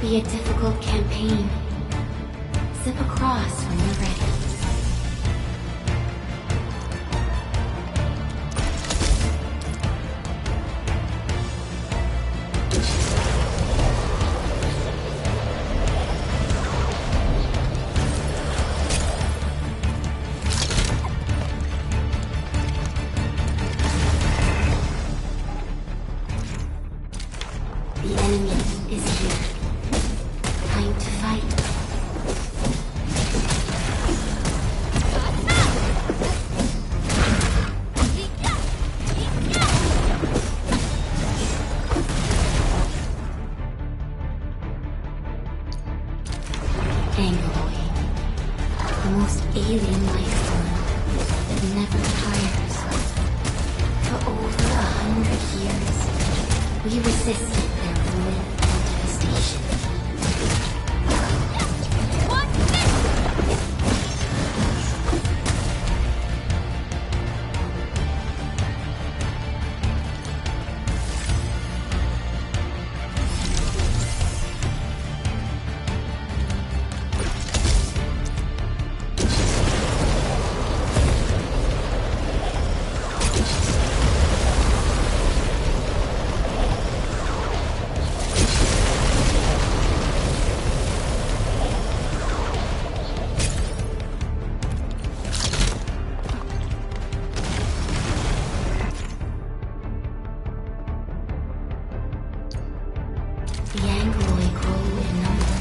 be a difficult campaign. Zip across when you're ready. The enemy is here. Time to fight. Angloid, the most alien life form that never tires. For over 100 years, we resisted their ruin and devastation. The Angloid grow in number.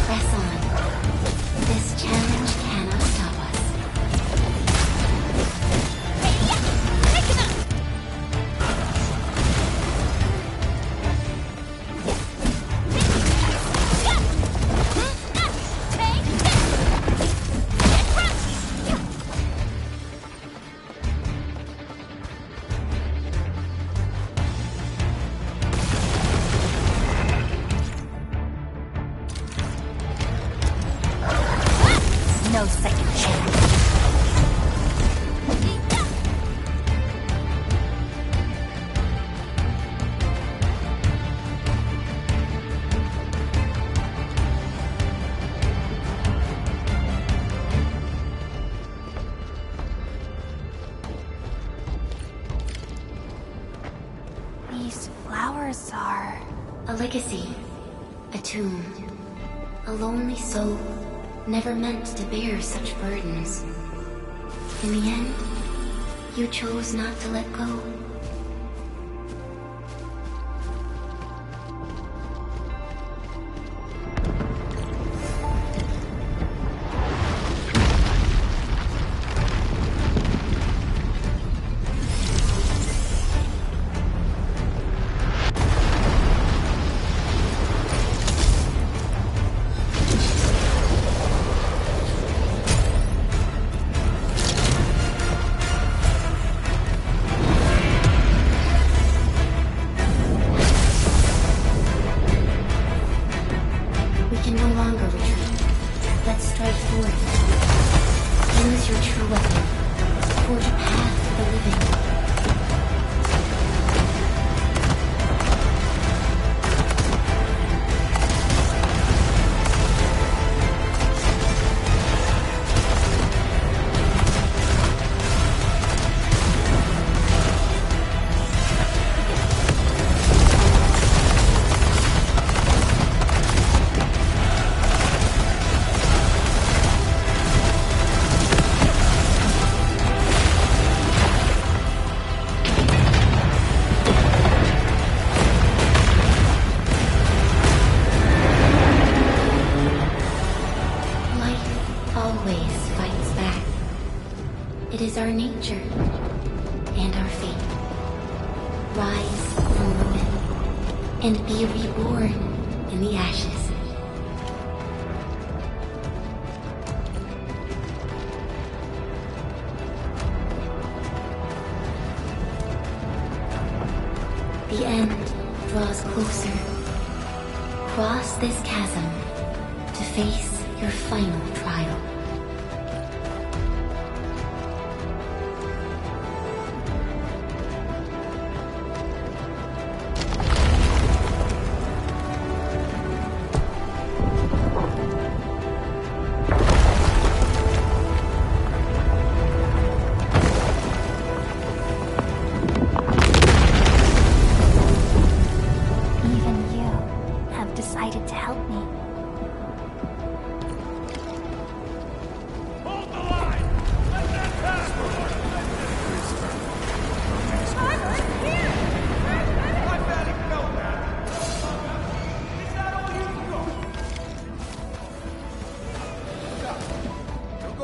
Press on. This challenge cannot stop us. No second chance. These flowers are... A legacy. A tomb. A lonely soul. Never meant to bear such burdens. In the end, you chose not to let go. We can no longer retreat. Let's strike forward. Use your true weapon. Forge a path for the living. Always fights back. It is our nature and our fate. Rise from ruin and be reborn in the ashes. The end draws closer. Cross this chasm to face your final trial.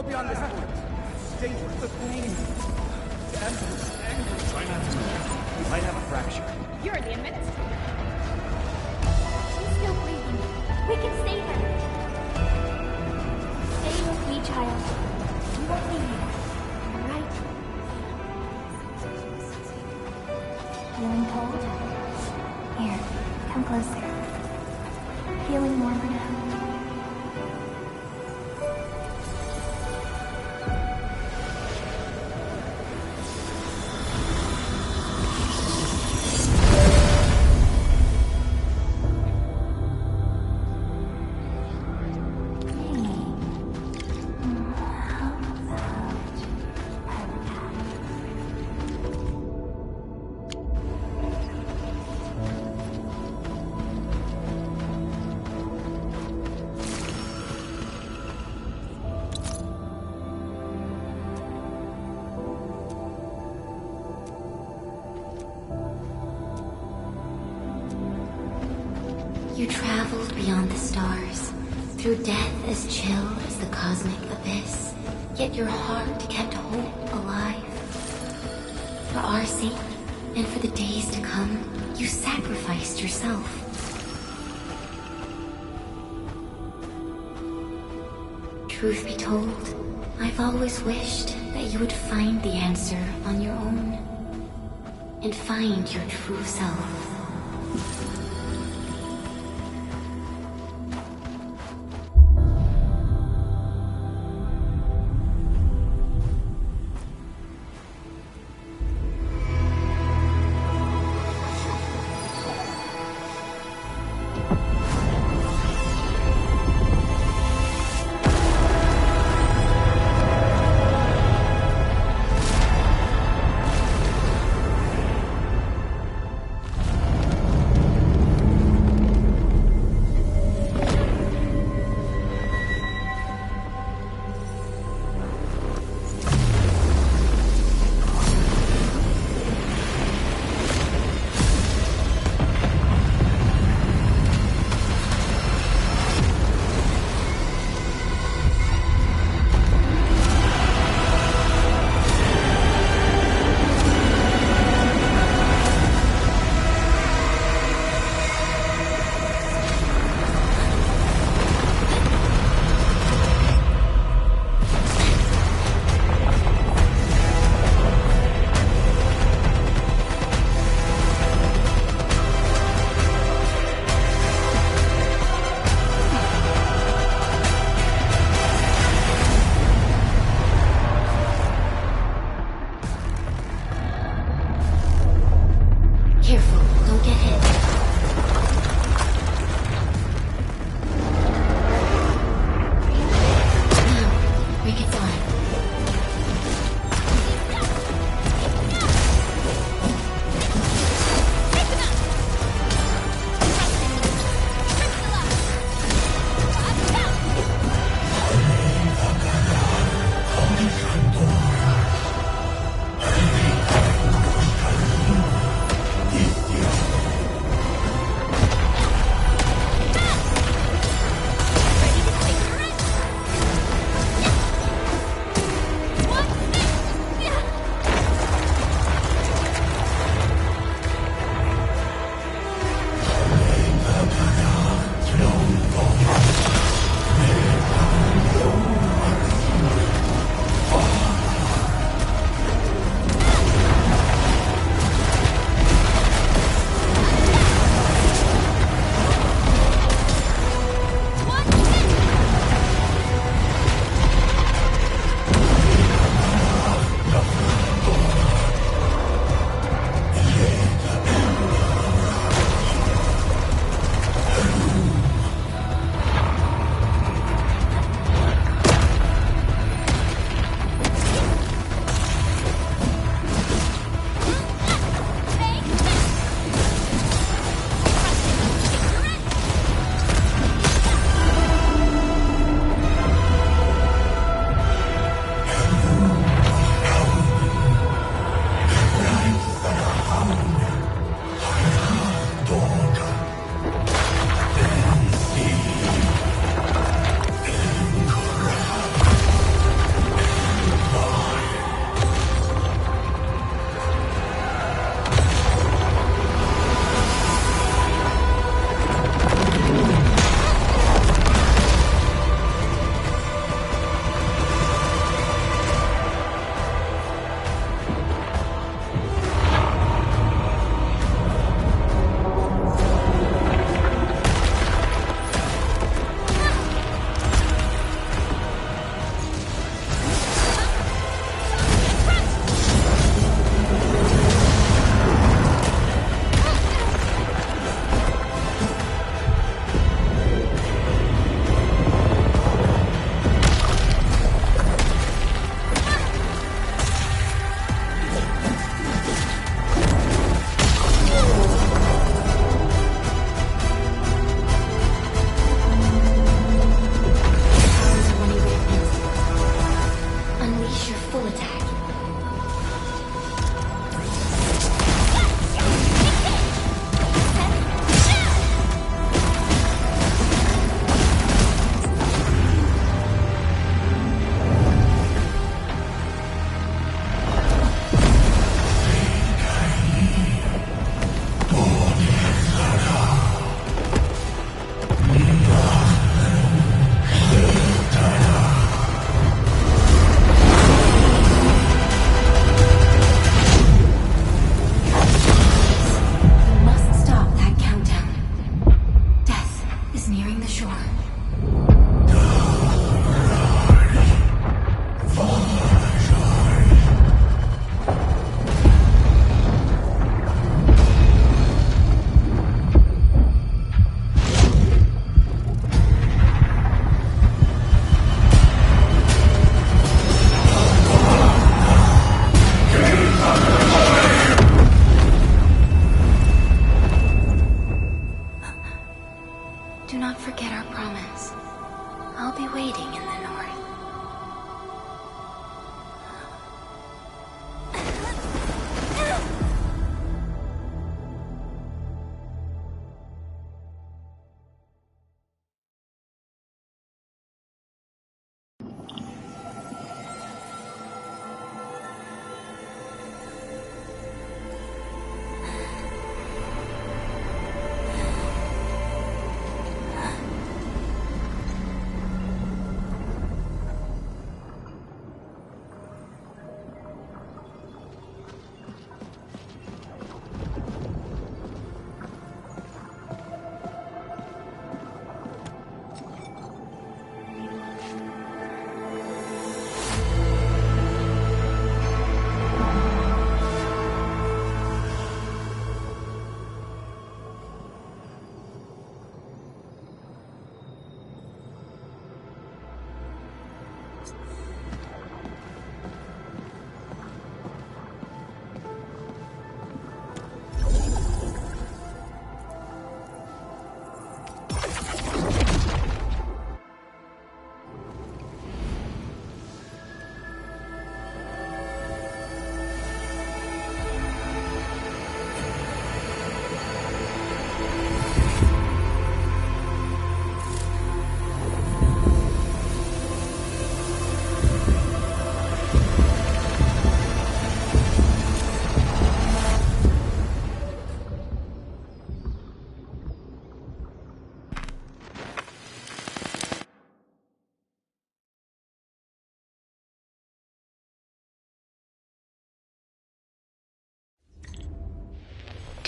go beyond this point. It's dangerous. The pain. It's endless, angry. Try not to move. You might have a fracture. You're the administrator. She's still breathing. We can save her. Stay with me, child. We won't leave you. All right? Feeling cold? Here, come closer. Feeling warmer now? You traveled beyond the stars, through death as chill as the cosmic abyss, yet your heart kept hope alive. For our sake, and for the days to come, you sacrificed yourself. Truth be told, I've always wished that you would find the answer on your own, and find your true self.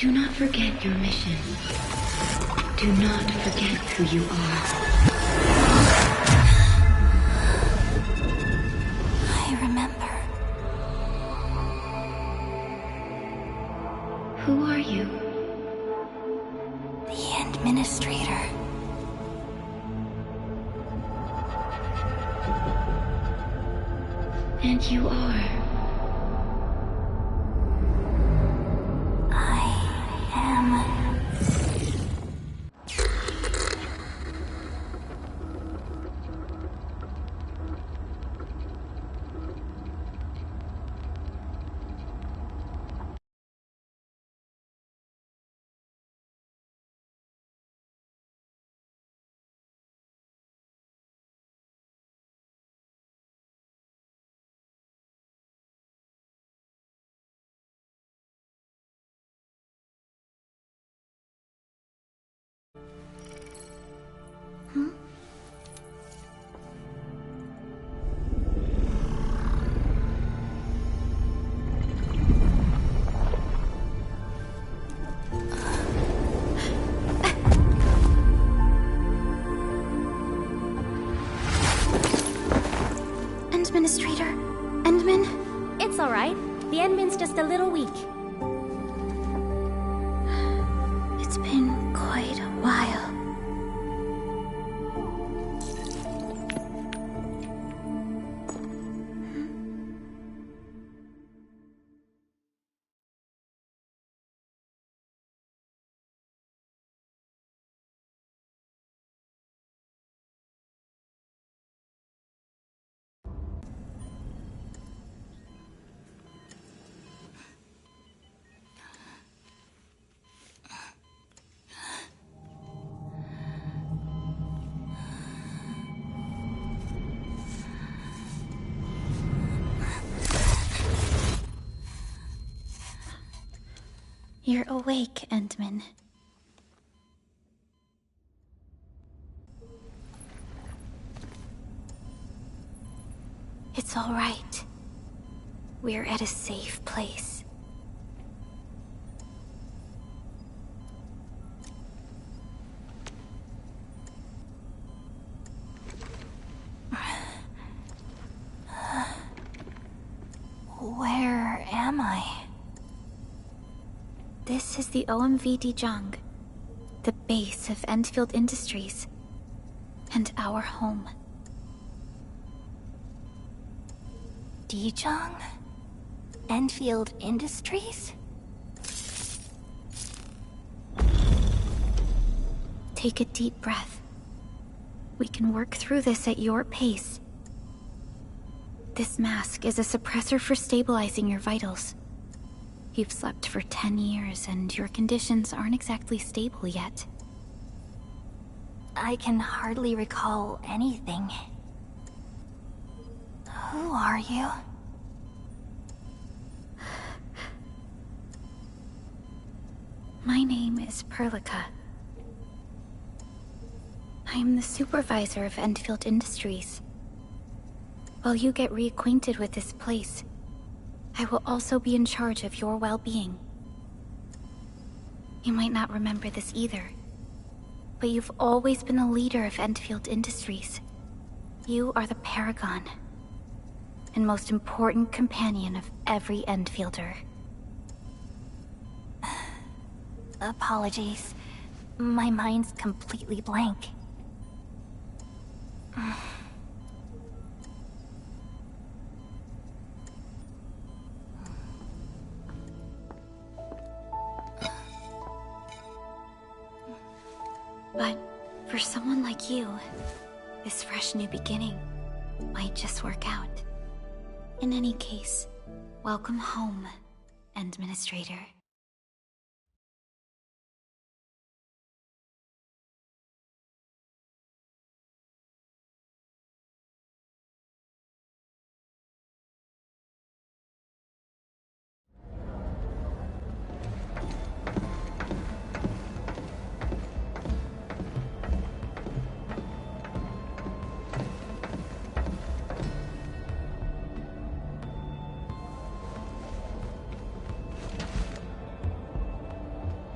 Do not forget your mission. Do not forget who you are. I remember. Who are you? The Administrator. And you are. Administrator? Endman? It's alright. The Endman's just a little weak. It's been quite a while. You're awake, Endman. It's all right. We're at a safe place. Where am I? This is the OMV Dijong, the base of Endfield Industries, and our home. Dijong? Endfield Industries? Take a deep breath. We can work through this at your pace. This mask is a suppressor for stabilizing your vitals. You've slept for 10 years, and your conditions aren't exactly stable yet. I can hardly recall anything. Who are you? My name is Perlica. I am the supervisor of Endfield Industries. While you get reacquainted with this place, I will also be in charge of your well-being. You might not remember this either, but you've always been the leader of Endfield Industries. You are the paragon, and most important companion of every Endfielder. Apologies. My mind's completely blank. But for someone like you, this fresh new beginning might just work out. In any case, welcome home, Administrator.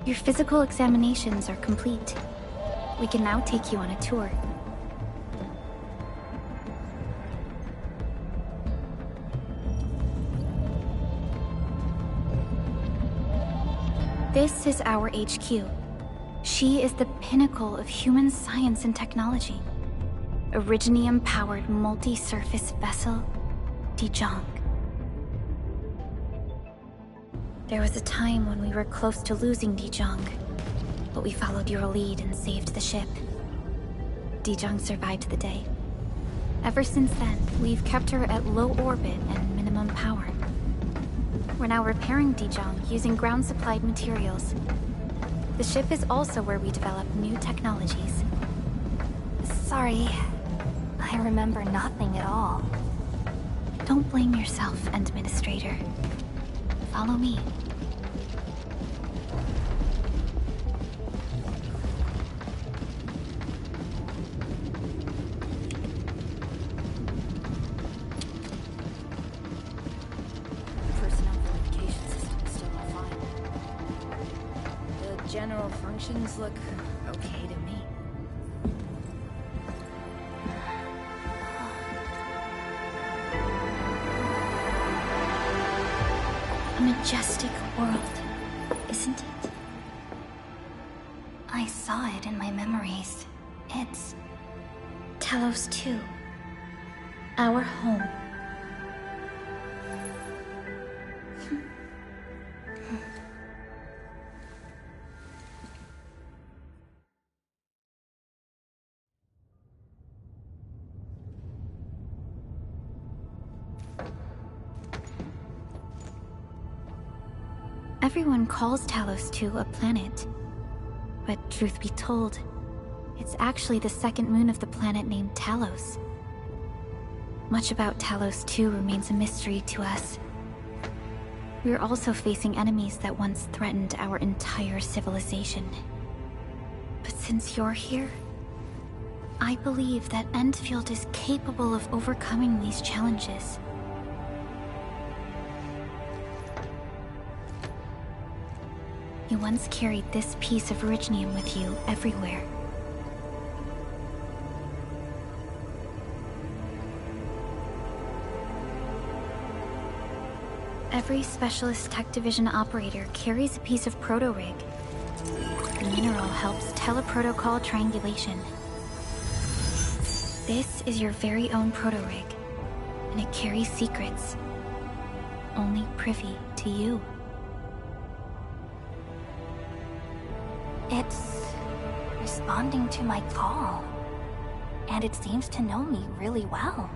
Your physical examinations are complete. We can now take you on a tour. This is our HQ. She is the pinnacle of human science and technology. Originium-powered multi-surface vessel, Dijong. There was a time when we were close to losing Dijong, but we followed your lead and saved the ship. Dijong survived the day. Ever since then, we've kept her at low orbit and minimum power. We're now repairing Dijong using ground-supplied materials. The ship is also where we develop new technologies. Sorry, I remember nothing at all. Don't blame yourself, Administrator. Follow me. General functions look okay to me. A majestic world, isn't it? I saw it in my memories. It's Talos 2. Our home. Everyone calls Talos 2 a planet. But truth be told, it's actually the second moon of the planet named Talos. Much about Talos 2 remains a mystery to us. We're also facing enemies that once threatened our entire civilization. But since you're here, I believe that Endfield is capable of overcoming these challenges. You once carried this piece of Originium with you everywhere. Every Specialist Tech Division operator carries a piece of proto-rig. The mineral helps teleprotocol triangulation. This is your very own proto-rig, and it carries secrets only privy to you. It's responding to my call, and it seems to know me really well.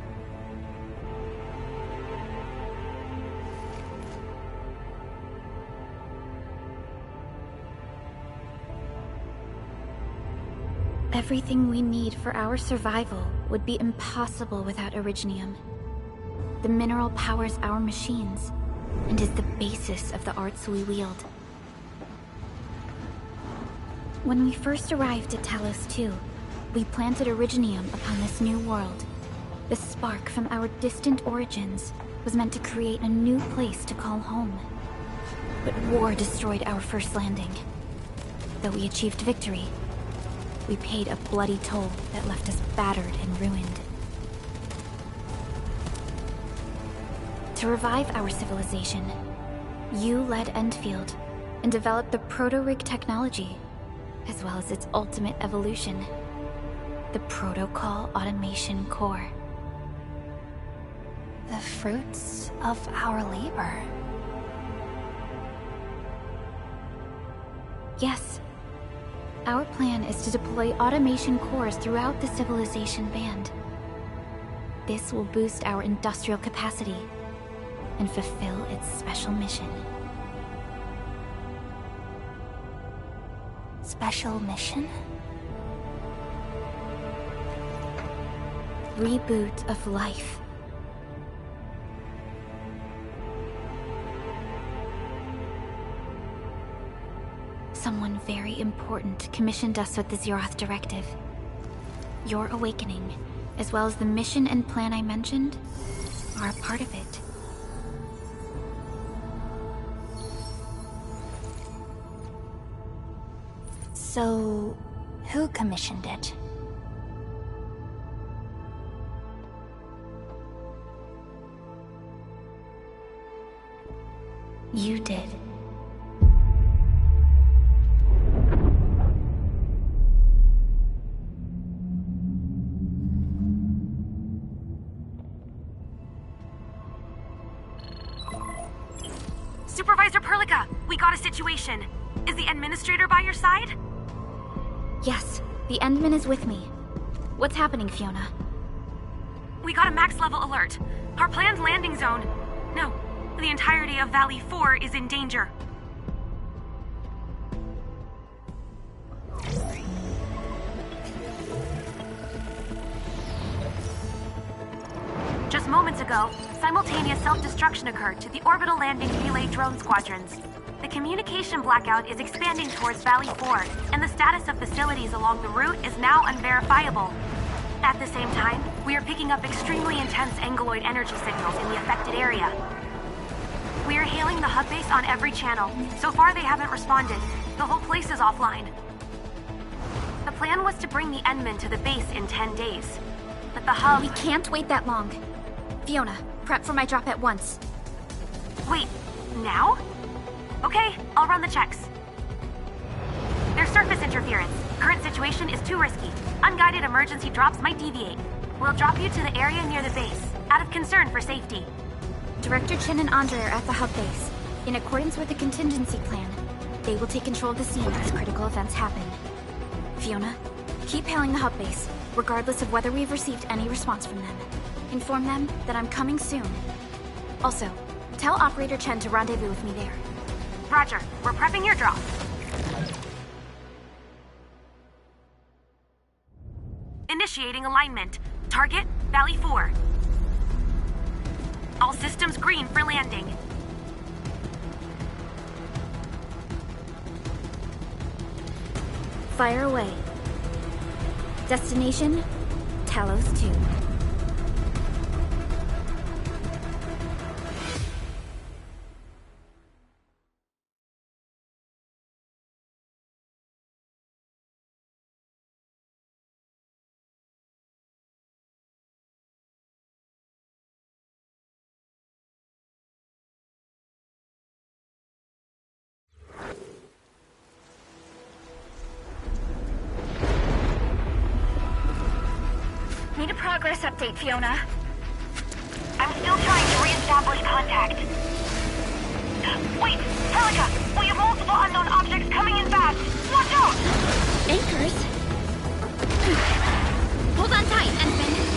Everything we need for our survival would be impossible without Originium. The mineral powers our machines, and is the basis of the arts we wield. When we first arrived at Talos 2, we planted Originium upon this new world. The spark from our distant origins was meant to create a new place to call home. But war destroyed our first landing. Though we achieved victory, we paid a bloody toll that left us battered and ruined. To revive our civilization, you led Endfield and developed the proto-rig technology, as well as its ultimate evolution, the Protocol Automation Core. The fruits of our labor. Yes. Our plan is to deploy automation cores throughout the civilization band. This will boost our industrial capacity and fulfill its special mission. Special mission? Reboot of life. Someone very important commissioned us with the Zeroth Directive. Your awakening, as well as the mission and plan I mentioned, are a part of it. So, who commissioned it? You did. Supervisor Perlica, we got a situation. Is the administrator by your side? Yes, the Endman is with me. What's happening, Fiona? We got a max level alert. Our planned landing zone. No, the entirety of Valley 4 is in danger. Just moments ago, simultaneous self-destruction occurred to the orbital landing relay drone squadrons. The communication blackout is expanding towards Valley 4, and the status of facilities along the route is now unverifiable. At the same time, we are picking up extremely intense angeloid energy signals in the affected area. We are hailing the hub base on every channel. So far, they haven't responded. The whole place is offline. The plan was to bring the Endman to the base in 10 days. But the hub... We can't wait that long. Fiona, prep for my drop at once. Wait, now? Okay, I'll run the checks. There's surface interference. Current situation is too risky. Unguided emergency drops might deviate. We'll drop you to the area near the base, out of concern for safety. Director Chen and Andre are at the hub base. In accordance with the contingency plan, they will take control of the scene as critical events happen. Fiona, keep hailing the hub base, regardless of whether we've received any response from them. Inform them that I'm coming soon. Also, tell Operator Chen to rendezvous with me there. Roger, we're prepping your drop. Initiating alignment. Target, Valley 4. All systems green for landing. Fire away. Destination, Talos 2. Need a progress update, Fiona. I'm still trying to re-establish contact. Wait, Perlica! We have multiple unknown objects coming in fast! Watch out! Anchors? Hold on tight, Endman.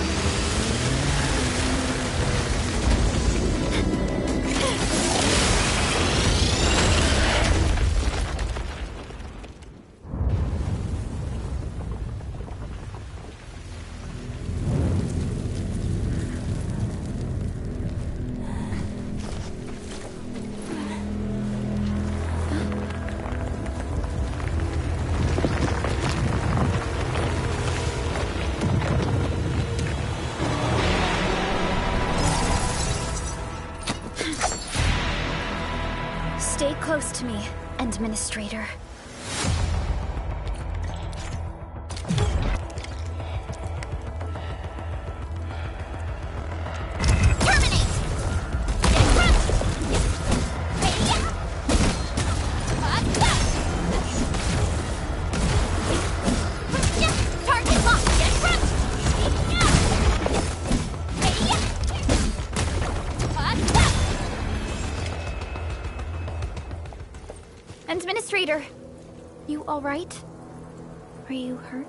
Stay close to me, Administrator. Administrator, you all right? Are you hurt?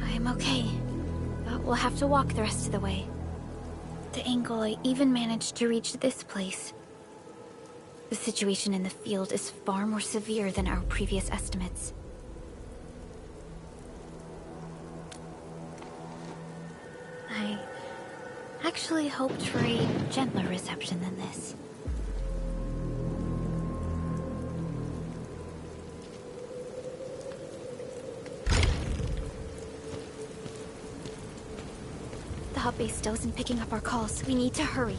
I'm okay, but we'll have to walk the rest of the way. The angle I even managed to reach this place. The situation in the field is far more severe than our previous estimates. I actually hoped for a gentler reception than this. The hub base still isn't picking up our calls. We need to hurry.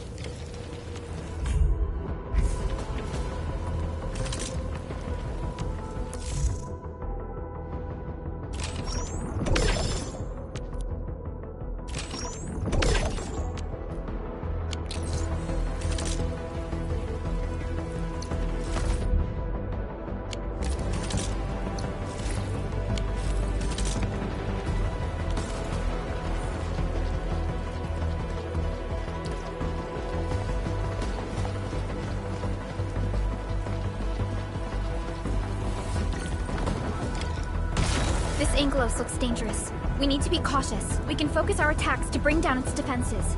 Angelos looks dangerous. We need to be cautious. We can focus our attacks to bring down its defenses.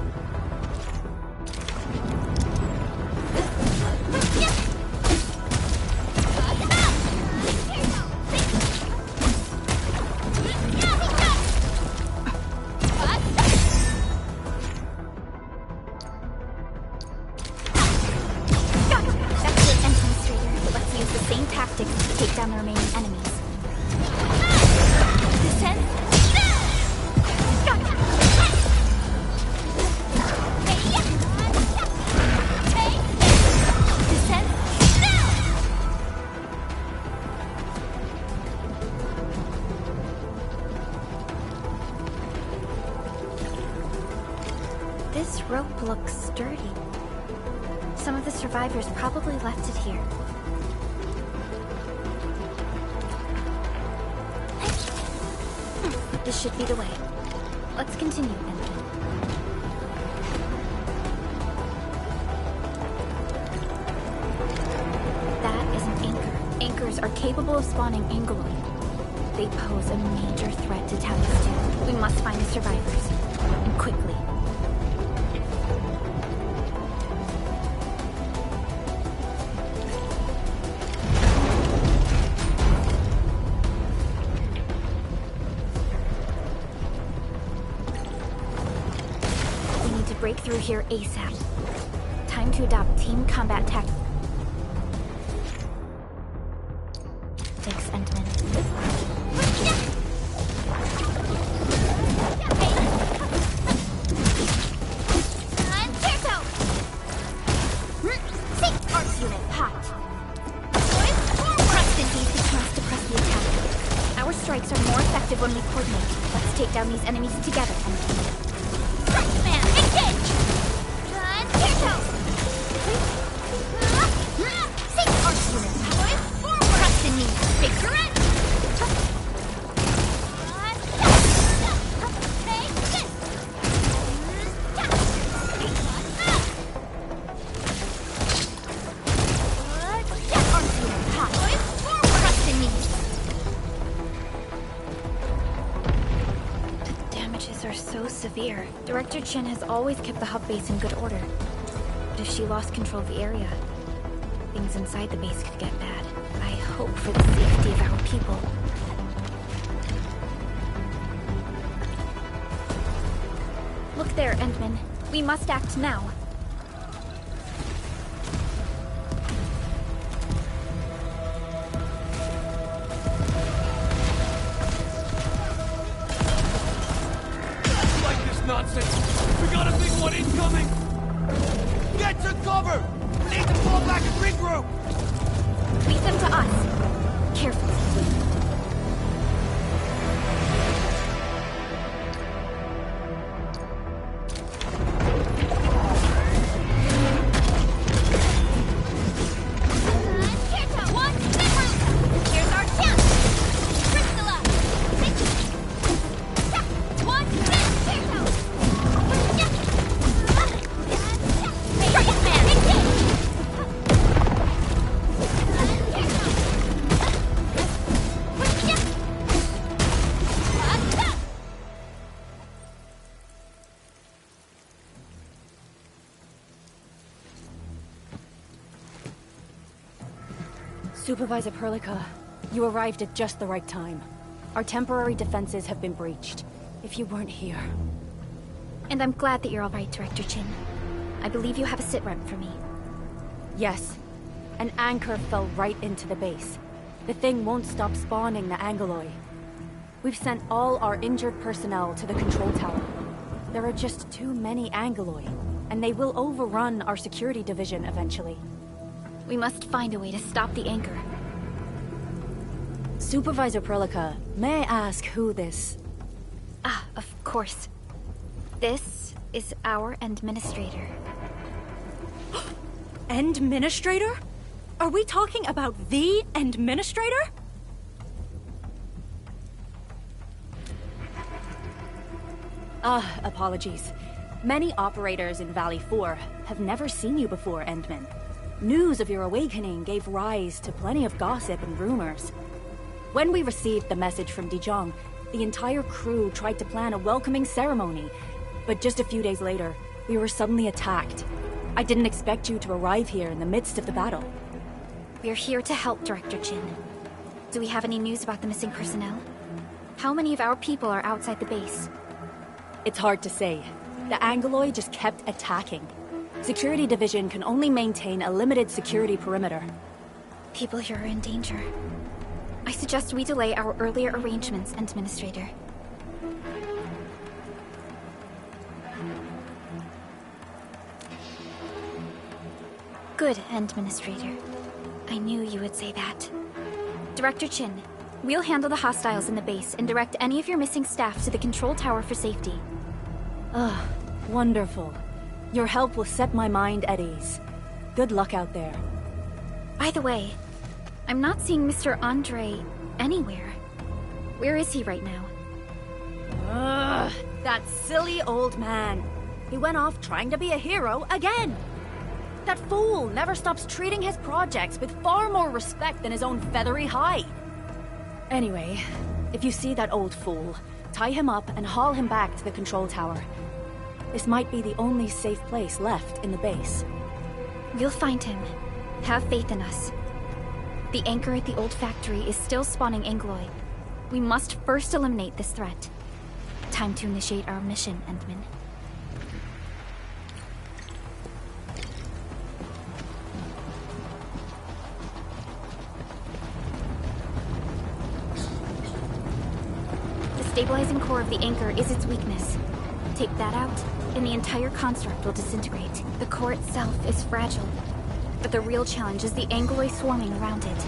This rope looks sturdy. Some of the survivors probably left it here. This should be the way. Let's continue, Endfield. That is an anchor. Anchors are capable of spawning Angeloi. They pose a major threat to Tallys too. We must find the survivors. And quickly. Break through here ASAP. Time to adopt team combat tactics. Thanks, Endman. Arts unit hot. Preston needs the chance to press the attack. Our strikes are more effective when we coordinate. Let's take down these enemies together, Endman. Severe. Director Chen has always kept the hub base in good order. But if she lost control of the area, things inside the base could get bad. I hope for the safety of our people. Look there, Endman. We must act now. Nonsense! We got a big one incoming! Get to cover! We need to fall back and regroup! Lead them to us. Carefully. Supervisor Perlica, you arrived at just the right time. Our temporary defenses have been breached. If you weren't here... And I'm glad that you're all right, Director Chin. I believe you have a sitrep for me. Yes. An anchor fell right into the base. The thing won't stop spawning the Angeloi. We've sent all our injured personnel to the control tower. There are just too many Angeloi, and they will overrun our security division eventually. We must find a way to stop the anchor. Supervisor Perlica, may I ask who this... Ah, of course. This is our administrator. Administrator? Are we talking about the administrator? Apologies. Many operators in Valley 4 have never seen you before, Endman. News of your awakening gave rise to plenty of gossip and rumors. When we received the message from Dijong, The entire crew tried to plan a welcoming ceremony, but just a few days later, we were suddenly attacked. I didn't expect you to arrive here in the midst of the battle. We're here to help, Director Chin. Do we have any news about the missing personnel? How many of our people are outside the base? It's hard to say. The Angoloi just kept attacking. Security Division can only maintain a limited security perimeter. People here are in danger. I suggest we delay our earlier arrangements, Administrator. Good, Administrator. I knew you would say that. Director Chin, we'll handle the hostiles in the base and direct any of your missing staff to the control tower for safety. Ugh, wonderful. Your help will set my mind at ease. Good luck out there. By the way, I'm not seeing Mr. Andre anywhere. Where is he right now? Ugh, that silly old man. He went off trying to be a hero again. That fool never stops treating his projects with far more respect than his own feathery hide. Anyway, if you see that old fool, tie him up and haul him back to the control tower. This might be the only safe place left in the base. We'll find him. Have faith in us. The anchor at the old factory is still spawning Angoloi. We must first eliminate this threat. Time to initiate our mission, Endman. The stabilizing core of the anchor is its weakness. Take that out, and the entire construct will disintegrate. The core itself is fragile, but the real challenge is the Angoloi swarming around it.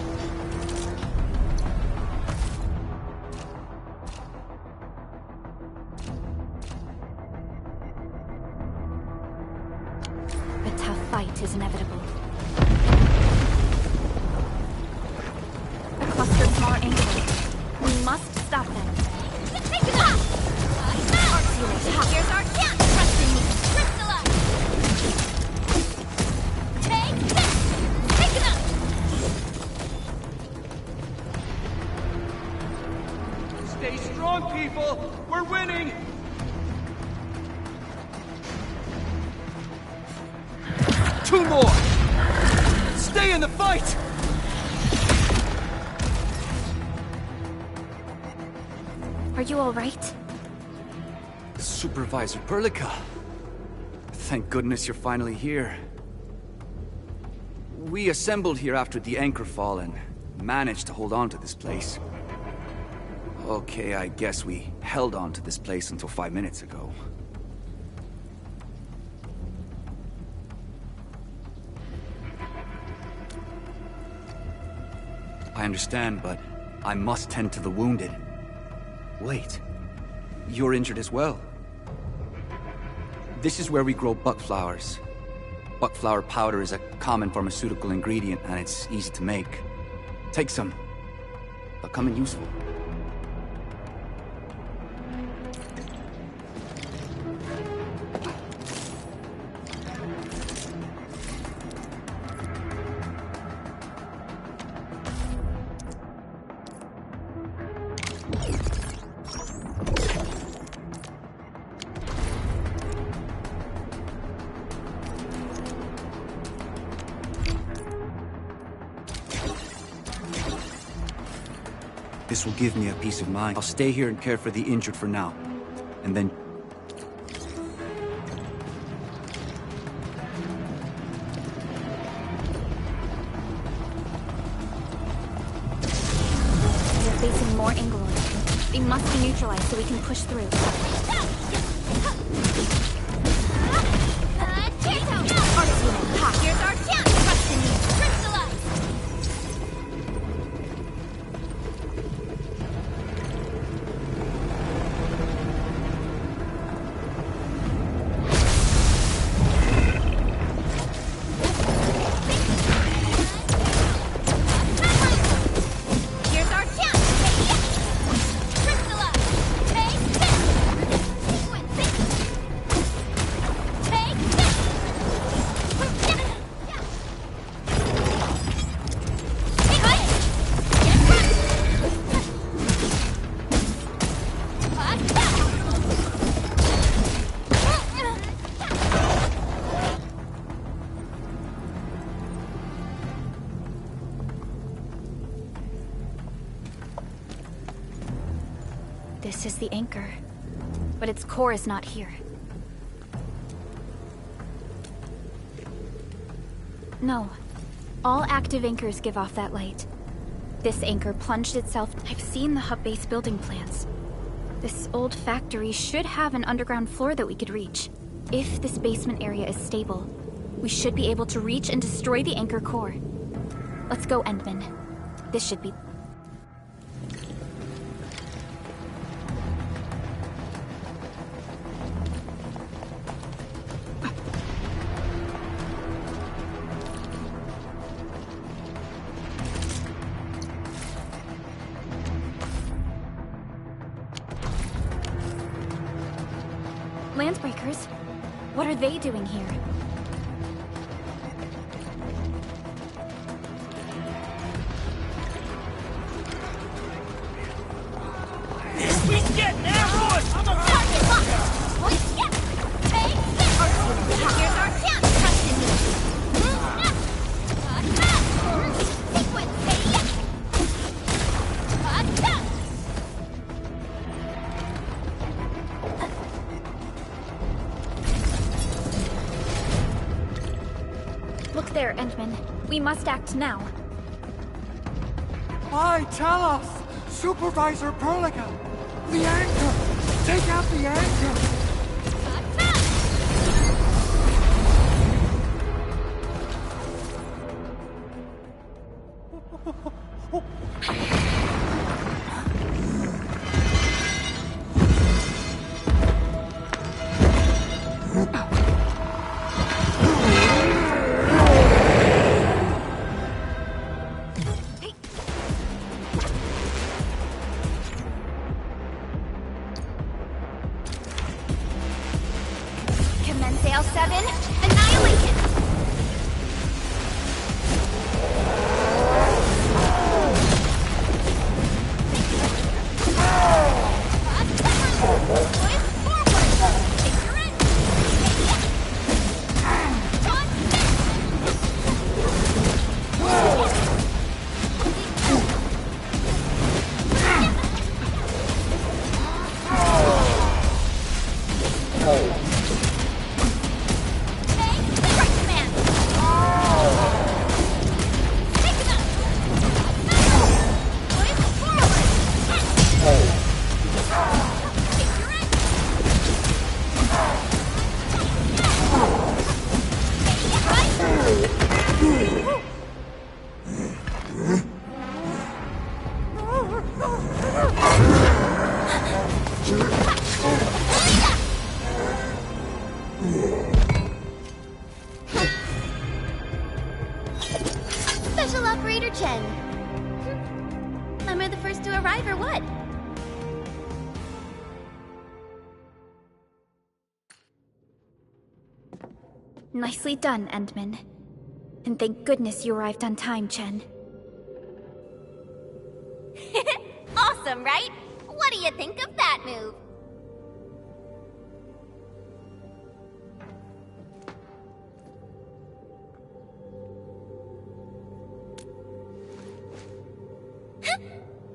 A tough fight is inevitable. A cluster of smaller Angoloi. We must stop them. Take it up! Here's our chance! Trust in me! Crystallize! Take this! Take it up! Stay strong, people! We're winning! Two more! Stay in the fight! Are you all right? Supervisor Perlica. Thank goodness you're finally here. We assembled here after the anchor fall and managed to hold on to this place. Okay, I guess we held on to this place until 5 minutes ago. I understand, but I must tend to the wounded. Wait, you're injured as well. This is where we grow buckflowers. Buckflower powder is a common pharmaceutical ingredient and it's easy to make. Take some. They'll come in useful. This will give me a peace of mind. I'll stay here and care for the injured for now. And then... We're facing more Angoloi. They must be neutralized so we can push through. Here's our chance! Trust in me! Crystallize! Here's our chance! Crystallize! Take this! Take this! the anchor, but its core is not here. No. All active anchors give off that light. This anchor plunged itself. I've seen the hub base building plans. This old factory should have an underground floor that we could reach. If this basement area is stable, we should be able to reach and destroy the anchor core. Let's go, Endman. This should be... Landbreakers? What are they doing here? We get ambushed! I'm a Target locked! What? Yeah! Hey! Here's our chance! Trust in me! Sequence! Hey! Look there, Endman. We must act now. Why, tell us! Supervisor Perlica! The anchor! Take out the anchor! Sail 7, annihilation! Special Operator Chen. Am I the first to arrive or what? Nicely done, Endman. And thank goodness you arrived on time, Chen. Awesome, right? What do you think of that move?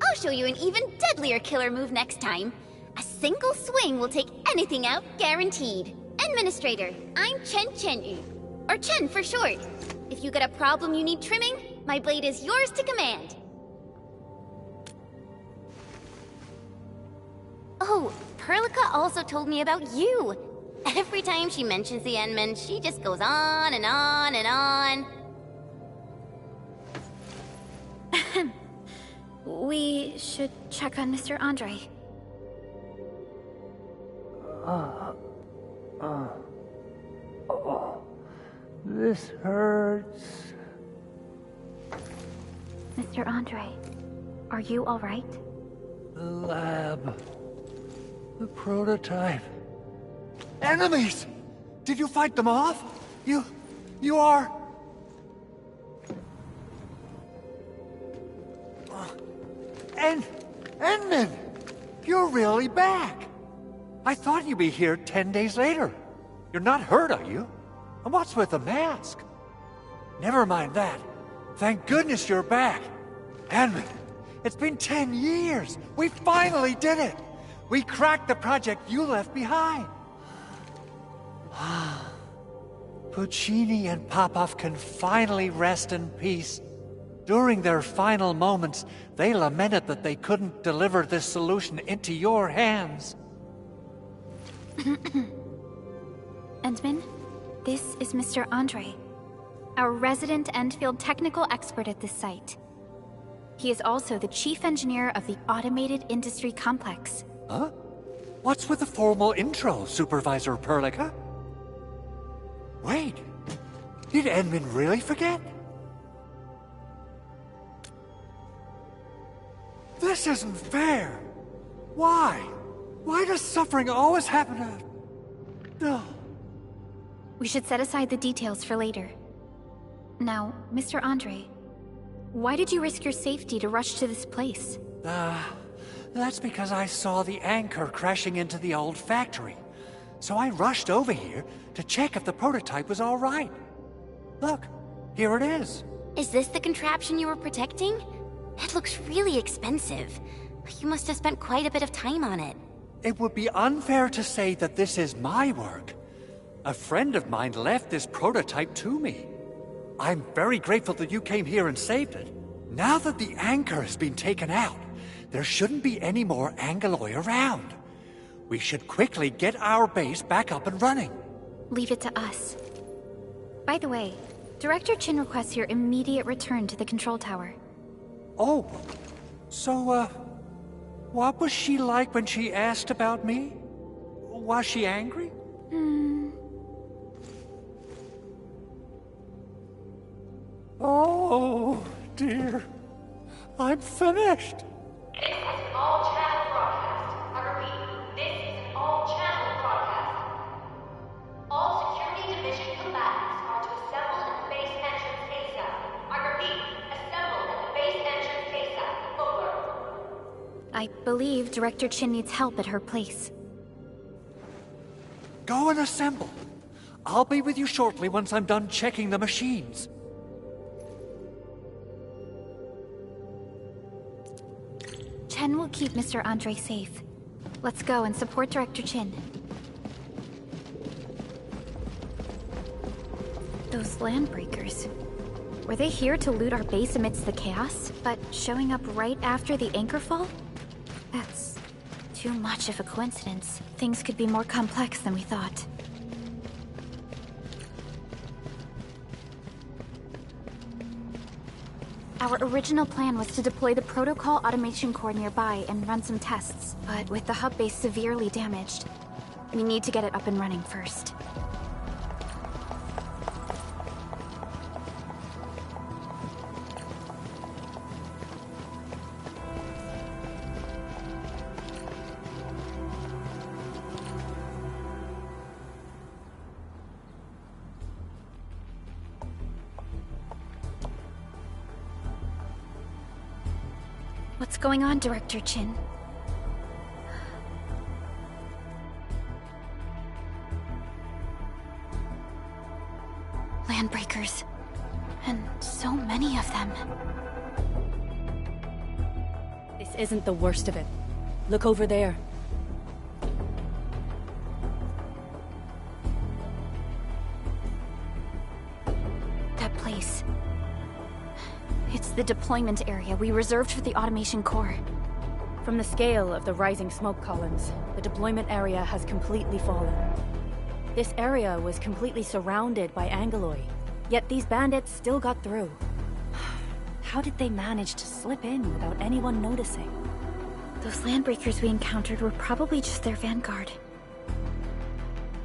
I'll show you an even deadlier killer move next time. A single swing will take anything out, guaranteed. Administrator, I'm Chen Chen-yu, or Chen for short. If you got a problem you need trimming, my blade is yours to command. Oh, Perlica also told me about you. Every time she mentions the Endman, she just goes on and on and on. We should check on Mr. Andre. This hurts. Mr. Andre, are you all right? The lab. The prototype. Enemies! Did you fight them off? You are... Endman! You're really back! I thought you'd be here 10 days later. You're not hurt, are you? And what's with the mask? Never mind that. Thank goodness you're back. Endman, it's been 10 years. We finally did it. We cracked the project you left behind! Puccini and Popov can finally rest in peace. During their final moments, they lamented that they couldn't deliver this solution into your hands. Endman, this is Mr. Andre, our resident Endfield technical expert at this site. He is also the chief engineer of the Automated Industry Complex. Huh? What's with the formal intro, Supervisor Perlica? Wait, did Endman really forget? This isn't fair. Why? Why does suffering always happen to... No. We should set aside the details for later. Now, Mr. Andre, why did you risk your safety to rush to this place? That's because I saw the anchor crashing into the old factory. So I rushed over here to check if the prototype was all right. Look, here it is. Is this the contraption you were protecting? It looks really expensive. You must have spent quite a bit of time on it. It would be unfair to say that this is my work. A friend of mine left this prototype to me. I'm very grateful that you came here and saved it. Now that the anchor has been taken out, there shouldn't be any more Angeloi around. We should quickly get our base back up and running. Leave it to us. By the way, Director Chin requests your immediate return to the control tower. Oh, so, what was she like when she asked about me? Was she angry? Oh, dear. I'm finished. This is an all-channel broadcast. I repeat, this is an all-channel broadcast. All security division combatants are to assemble at the base entrance ASAP. I repeat, assemble at the base entrance ASAP. Over. I believe Director Chin needs help at her place. Go and assemble. I'll be with you shortly once I'm done checking the machines. Chen will keep Mr. Andre safe. Let's go and support Director Chin. Those landbreakers. Were they here to loot our base amidst the chaos, but showing up right after the anchor fall? That's too much of a coincidence. Things could be more complex than we thought. Our original plan was to deploy the protocol automation core nearby and run some tests, but with the hub base severely damaged, we need to get it up and running first. What's going on, Director Chin? Landbreakers. And so many of them. This isn't the worst of it. Look over there. That place. It's the deployment area we reserved for the automation core. From the scale of the rising smoke columns, the deployment area has completely fallen. This area was completely surrounded by Angeloi, yet these bandits still got through. How did they manage to slip in without anyone noticing? Those landbreakers we encountered were probably just their vanguard.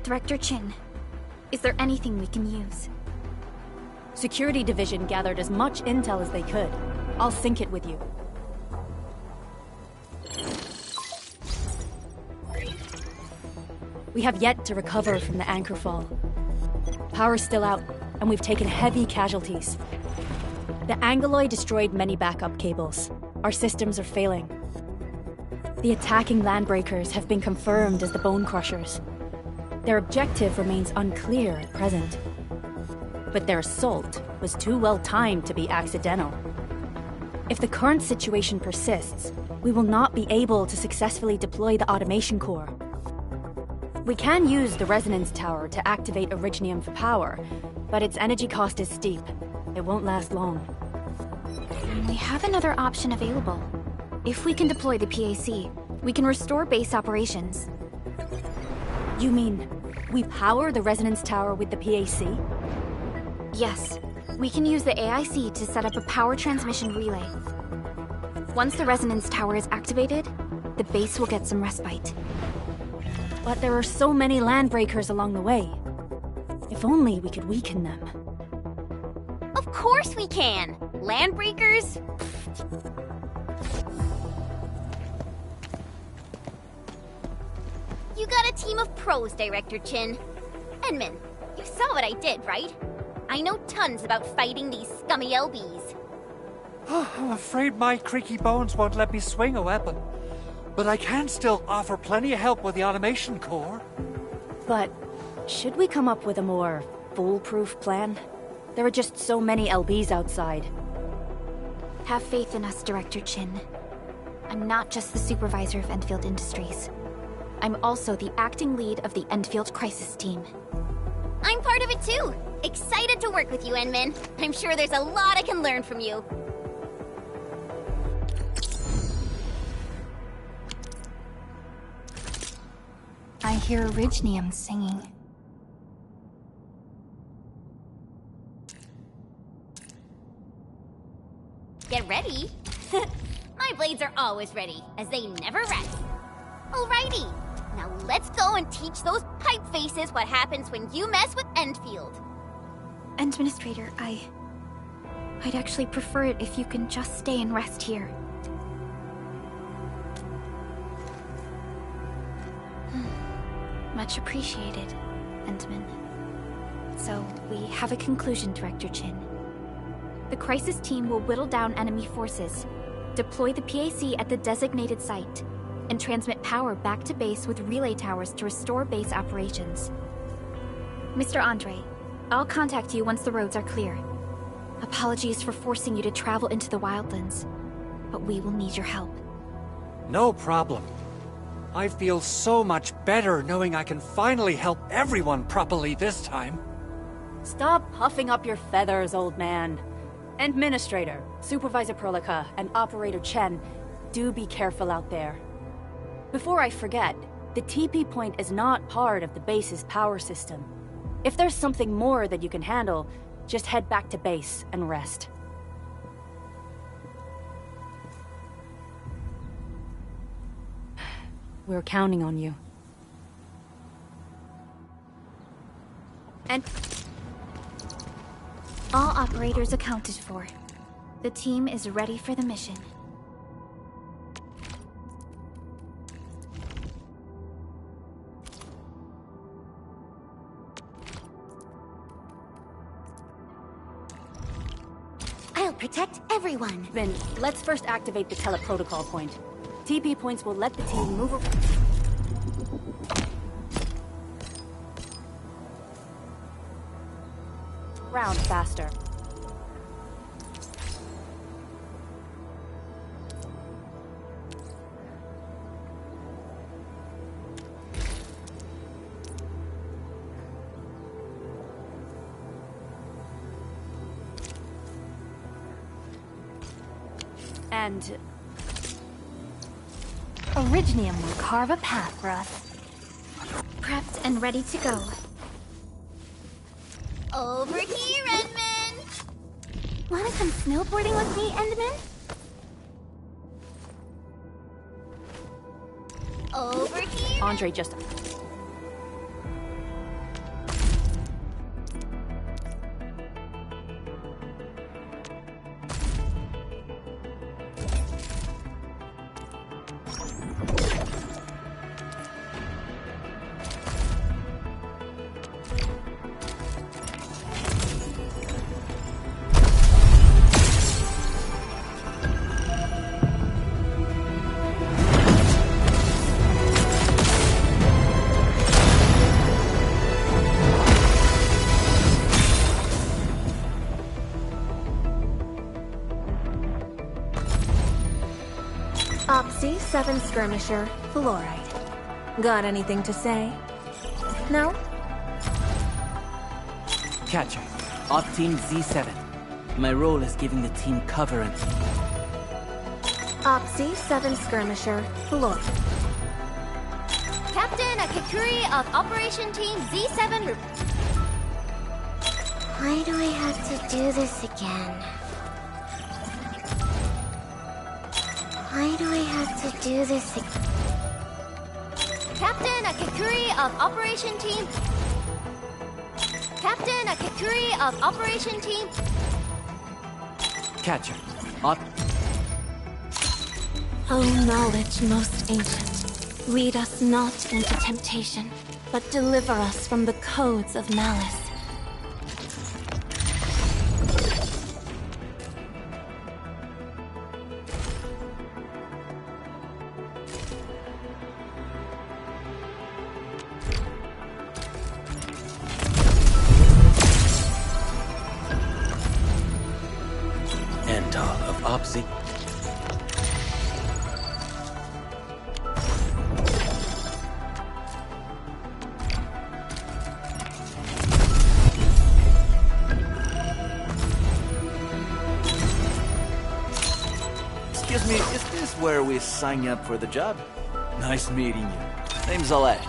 Director Chin, is there anything we can use? Security Division gathered as much intel as they could. I'll sync it with you. We have yet to recover from the anchor fall. Power's still out, and we've taken heavy casualties. The Angeloi destroyed many backup cables. Our systems are failing. The attacking landbreakers have been confirmed as the Bone Crushers. Their objective remains unclear at present. But their assault was too well timed to be accidental. If the current situation persists, we will not be able to successfully deploy the automation core. We can use the resonance tower to activate Originium for power, but its energy cost is steep. It won't last long. We have another option available. If we can deploy the PAC, we can restore base operations. You mean, we power the resonance tower with the PAC? Yes. We can use the AIC to set up a power transmission relay. Once the resonance tower is activated, the base will get some respite. But there are so many landbreakers along the way. If only we could weaken them. Of course we can! Landbreakers? You got a team of pros, Director Chin. Edmund, you saw what I did, right? I know tons about fighting these scummy LBs. I'm afraid my creaky bones won't let me swing a weapon. But I can still offer plenty of help with the automation core. But should we come up with a more foolproof plan? There are just so many LBs outside. Have faith in us, Director Chin. I'm not just the supervisor of Endfield Industries. I'm also the acting lead of the Endfield Crisis Team. I'm part of it too! Excited to work with you, Enmin. I'm sure there's a lot I can learn from you. I hear Originium singing. Get ready? My blades are always ready, as they never rest. Alrighty, now let's go and teach those pipe faces what happens when you mess with Endfield. Administrator, I'd actually prefer it if you can just stay and rest here. Much appreciated, Endman. So, we have a conclusion, Director Chin. The Crisis Team will whittle down enemy forces, deploy the PAC at the designated site, and transmit power back to base with relay towers to restore base operations. Mr. Andre, I'll contact you once the roads are clear. Apologies for forcing you to travel into the wildlands, but we will need your help. No problem. I feel so much better knowing I can finally help everyone properly this time. Stop puffing up your feathers, old man. Administrator, Supervisor Perlica, and Operator Chen, do be careful out there. Before I forget, the TP point is not part of the base's power system. If there's something more that you can handle, just head back to base and rest. We're counting on you. And all operators accounted for. The team is ready for the mission. I'll protect everyone. Then, let's first activate the teleprotocol point. TP points will let the team move around faster. And Originium will carve a path for us. Prepped and ready to go. Over here, Edmund! Wanna come snowboarding with me, Endman? Over here! Andre just... Z7 skirmisher, fluorite. Got anything to say? No? Catcher. Op Team Z7. My role is giving the team cover and... Op Z7 skirmisher, fluorite. Captain Akakuri of Operation Team Z7. Why do I have to do this again? Why do I have to do this again? Captain Akakuri of Operation Team. Captain Akakuri of Operation Team. Catcher. Op... O knowledge most ancient, lead us not into temptation, but deliver us from the codes of malice. Endal of Opsy. Excuse me, is this where we sign up for the job? Nice meeting you. Name's Alette.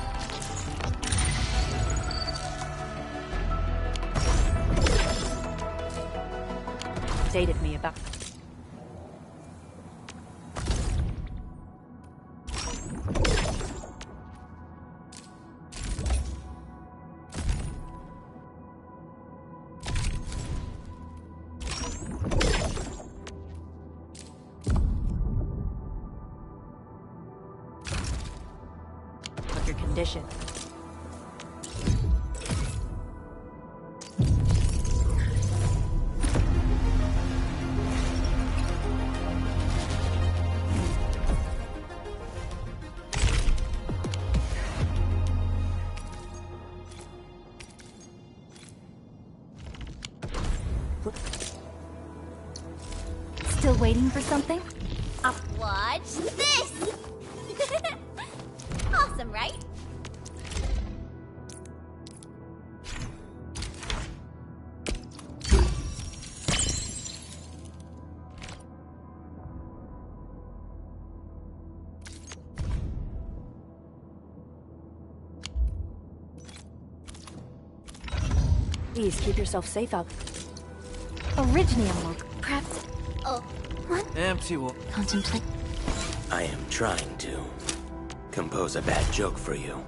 Dated me about... your condition. Still waiting for something? Watch this! Awesome, right? Please keep yourself safe out. Originium work. Perhaps. Oh, What? Empty wall. Contemplate. I am trying to compose a bad joke for you.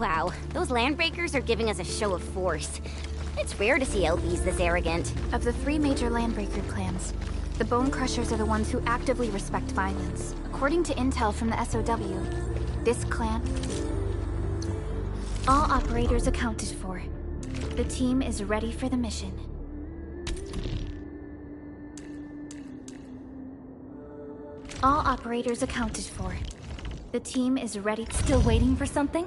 Wow, those landbreakers are giving us a show of force. It's rare to see LBs this arrogant. Of the 3 major landbreaker clans, the Bone Crushers are the ones who actively respect violence. According to intel from the SOW, this clan... All operators accounted for. The team is ready for the mission. All operators accounted for. The team is ready. Still waiting for something?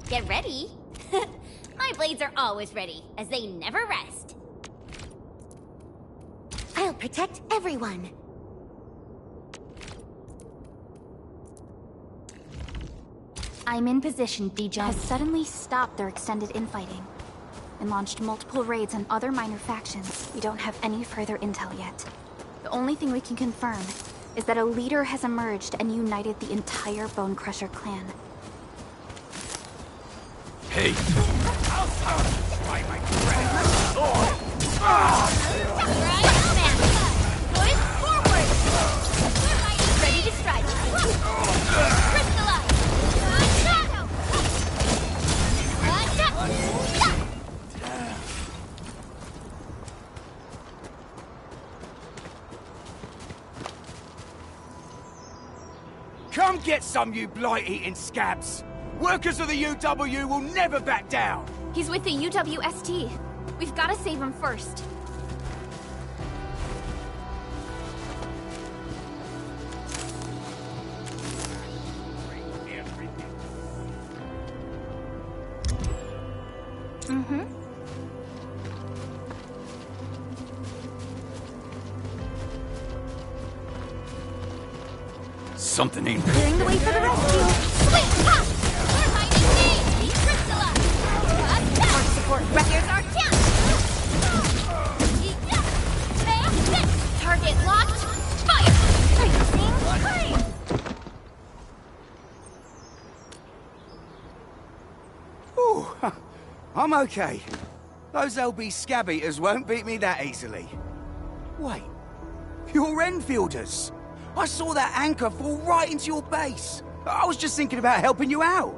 Get ready. My blades are always ready, as they never rest. I'll protect everyone. I'm in position, DJ has suddenly stopped their extended infighting and launched multiple raids on other minor factions. We don't have any further intel yet. The only thing we can confirm is that a leader has emerged and united the entire Bone Crusher clan. Hey! Ready to strike. Crystallize. Come get some, you blight-eating scabs! Workers of the UW will never back down! He's with the UWST. We've got to save him first. Mm-hmm. Something ain't... Clearing the way for the rescue. Sweet pop! We're hiding me! Be crystallized! Hard support. Here's our chance! Target locked! Fire! Freezing! Ooh, I'm okay. Those LB scab eaters won't beat me that easily. Wait, you're Enfielders! I saw that anchor fall right into your base. I was just thinking about helping you out.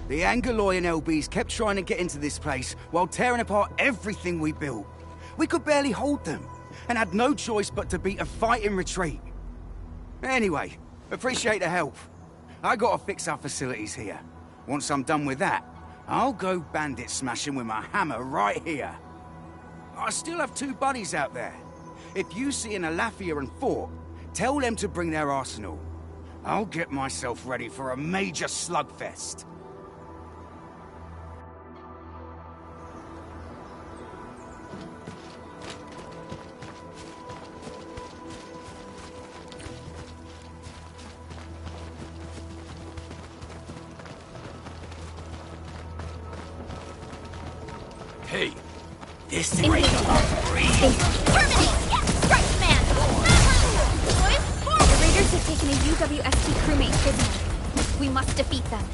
The Angaloy and LBs kept trying to get into this place while tearing apart everything we built. We could barely hold them, and had no choice but to beat a fighting retreat. Anyway, appreciate the help. I gotta fix our facilities here. Once I'm done with that, I'll go bandit smashing with my hammer right here. I still have 2 buddies out there. If you see an Alafia and Fort, tell them to bring their arsenal. I'll get myself ready for a major slugfest. Hey, this thing ain't Terminate! Yes! Strike man! Boys, forward! The raiders have taken a UWST crewmate prisoner. We must defeat them.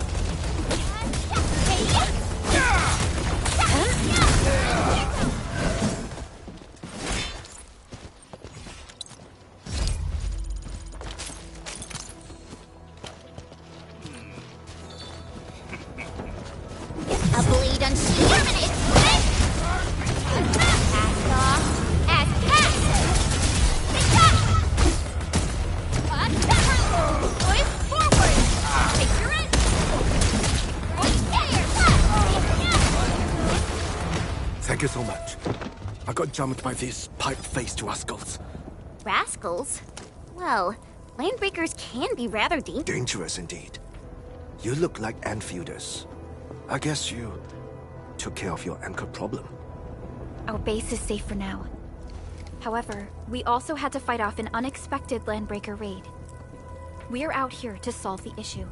A blade unsheathed. Terminate! Cast off. As cast! Boys, forward! Take your end! Thank you so much. I got jumped by these pipe-faced rascals. Rascals? Well, landbreakers can be rather dangerous. Dangerous indeed. You look like Enfielders. I guess you took care of your anchor problem. Our base is safe for now. However, we also had to fight off an unexpected landbreaker raid. We're out here to solve the issue.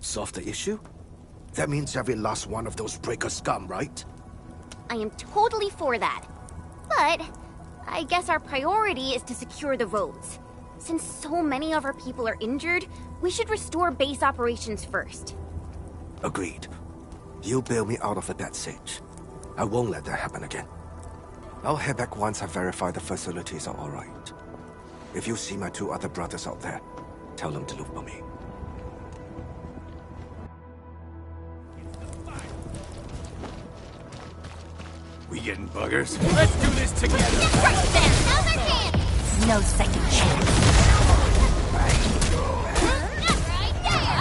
Solve the issue? That means every last one of those breaker scum, right? I am totally for that. But I guess our priority is to secure the roads. Since so many of our people are injured, we should restore base operations first. Agreed. You bail me out of a bad sitch. I won't let that happen again. I'll head back once I verify the facilities are alright. If you see my 2 other brothers out there, tell them to look for me. We getting buggers? Let's do this together! Right then! Now's our chance! No second chance. Right there!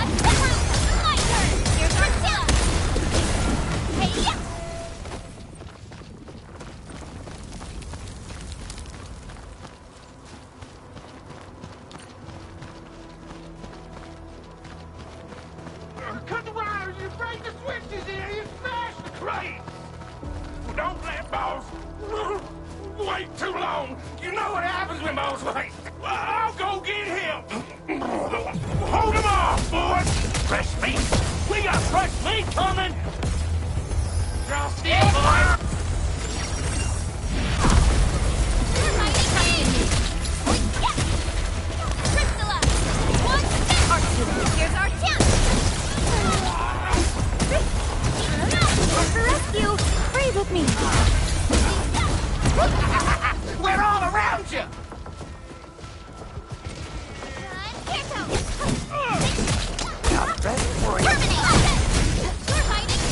My turn! Here's our chance! Hey, yeah! Cut the wires, you break the switches here, you smash the crate! Well, don't let balls wait too long. You know what happens when balls wait. I'll go get him. Hold him off, boys. Fresh meat. We got fresh meat coming. Y'all still, boys? Here's our chance! For rescue! Breathe with me! We're all around you! Not ready for it. We're fighting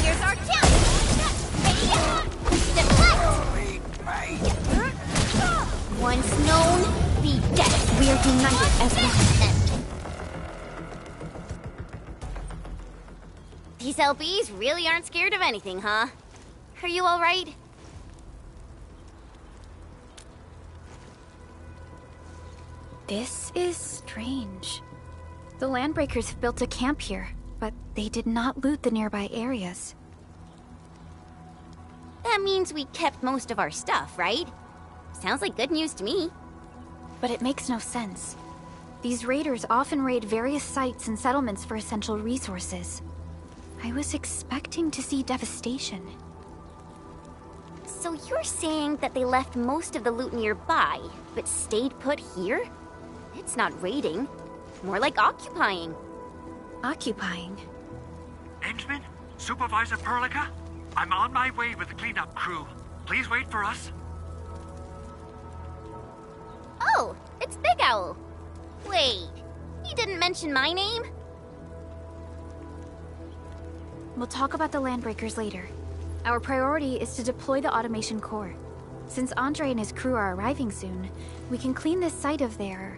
Here's our chance! Once known, be dead. We are united as one. These LBs really aren't scared of anything, huh? Are you all right? This is strange. The Landbreakers have built a camp here, but they did not loot the nearby areas. That means we kept most of our stuff, right? Sounds like good news to me. But it makes no sense. These raiders often raid various sites and settlements for essential resources. I was expecting to see devastation. So you're saying that they left most of the loot nearby, but stayed put here? It's not raiding. More like occupying. Occupying? Endman? Supervisor Perlica? I'm on my way with the cleanup crew. Please wait for us. Oh, it's Big Owl. Wait, he didn't mention my name? We'll talk about the Landbreakers later. Our priority is to deploy the automation core. Since Andre and his crew are arriving soon, we can clean this site of their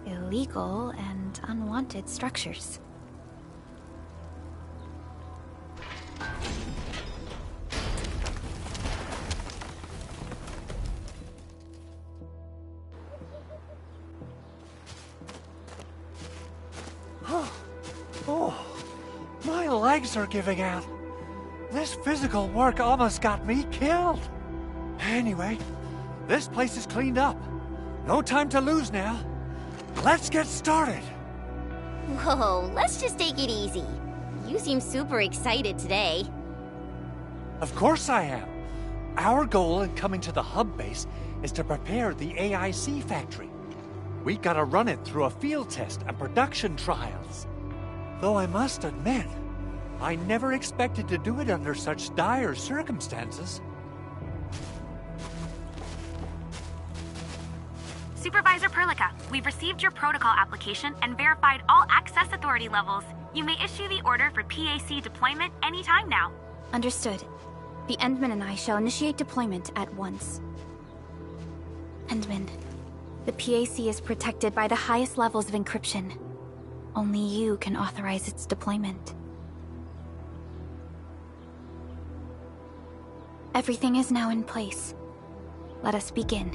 illegal and unwanted structures. Oh, my legs are giving out. This physical work almost got me killed. Anyway, this place is cleaned up. No time to lose now. Let's get started. Whoa, let's just take it easy. You seem super excited today. Of course I am. Our goal in coming to the hub base is to prepare the AIC factory. We gotta run it through a field test and production trials. Though I must admit, I never expected to do it under such dire circumstances. Supervisor Perlica, we've received your protocol application and verified all access authority levels. You may issue the order for PAC deployment anytime now. Understood. The Endman and I shall initiate deployment at once. Endman, the PAC is protected by the highest levels of encryption. Only you can authorize its deployment. Everything is now in place. Let us begin.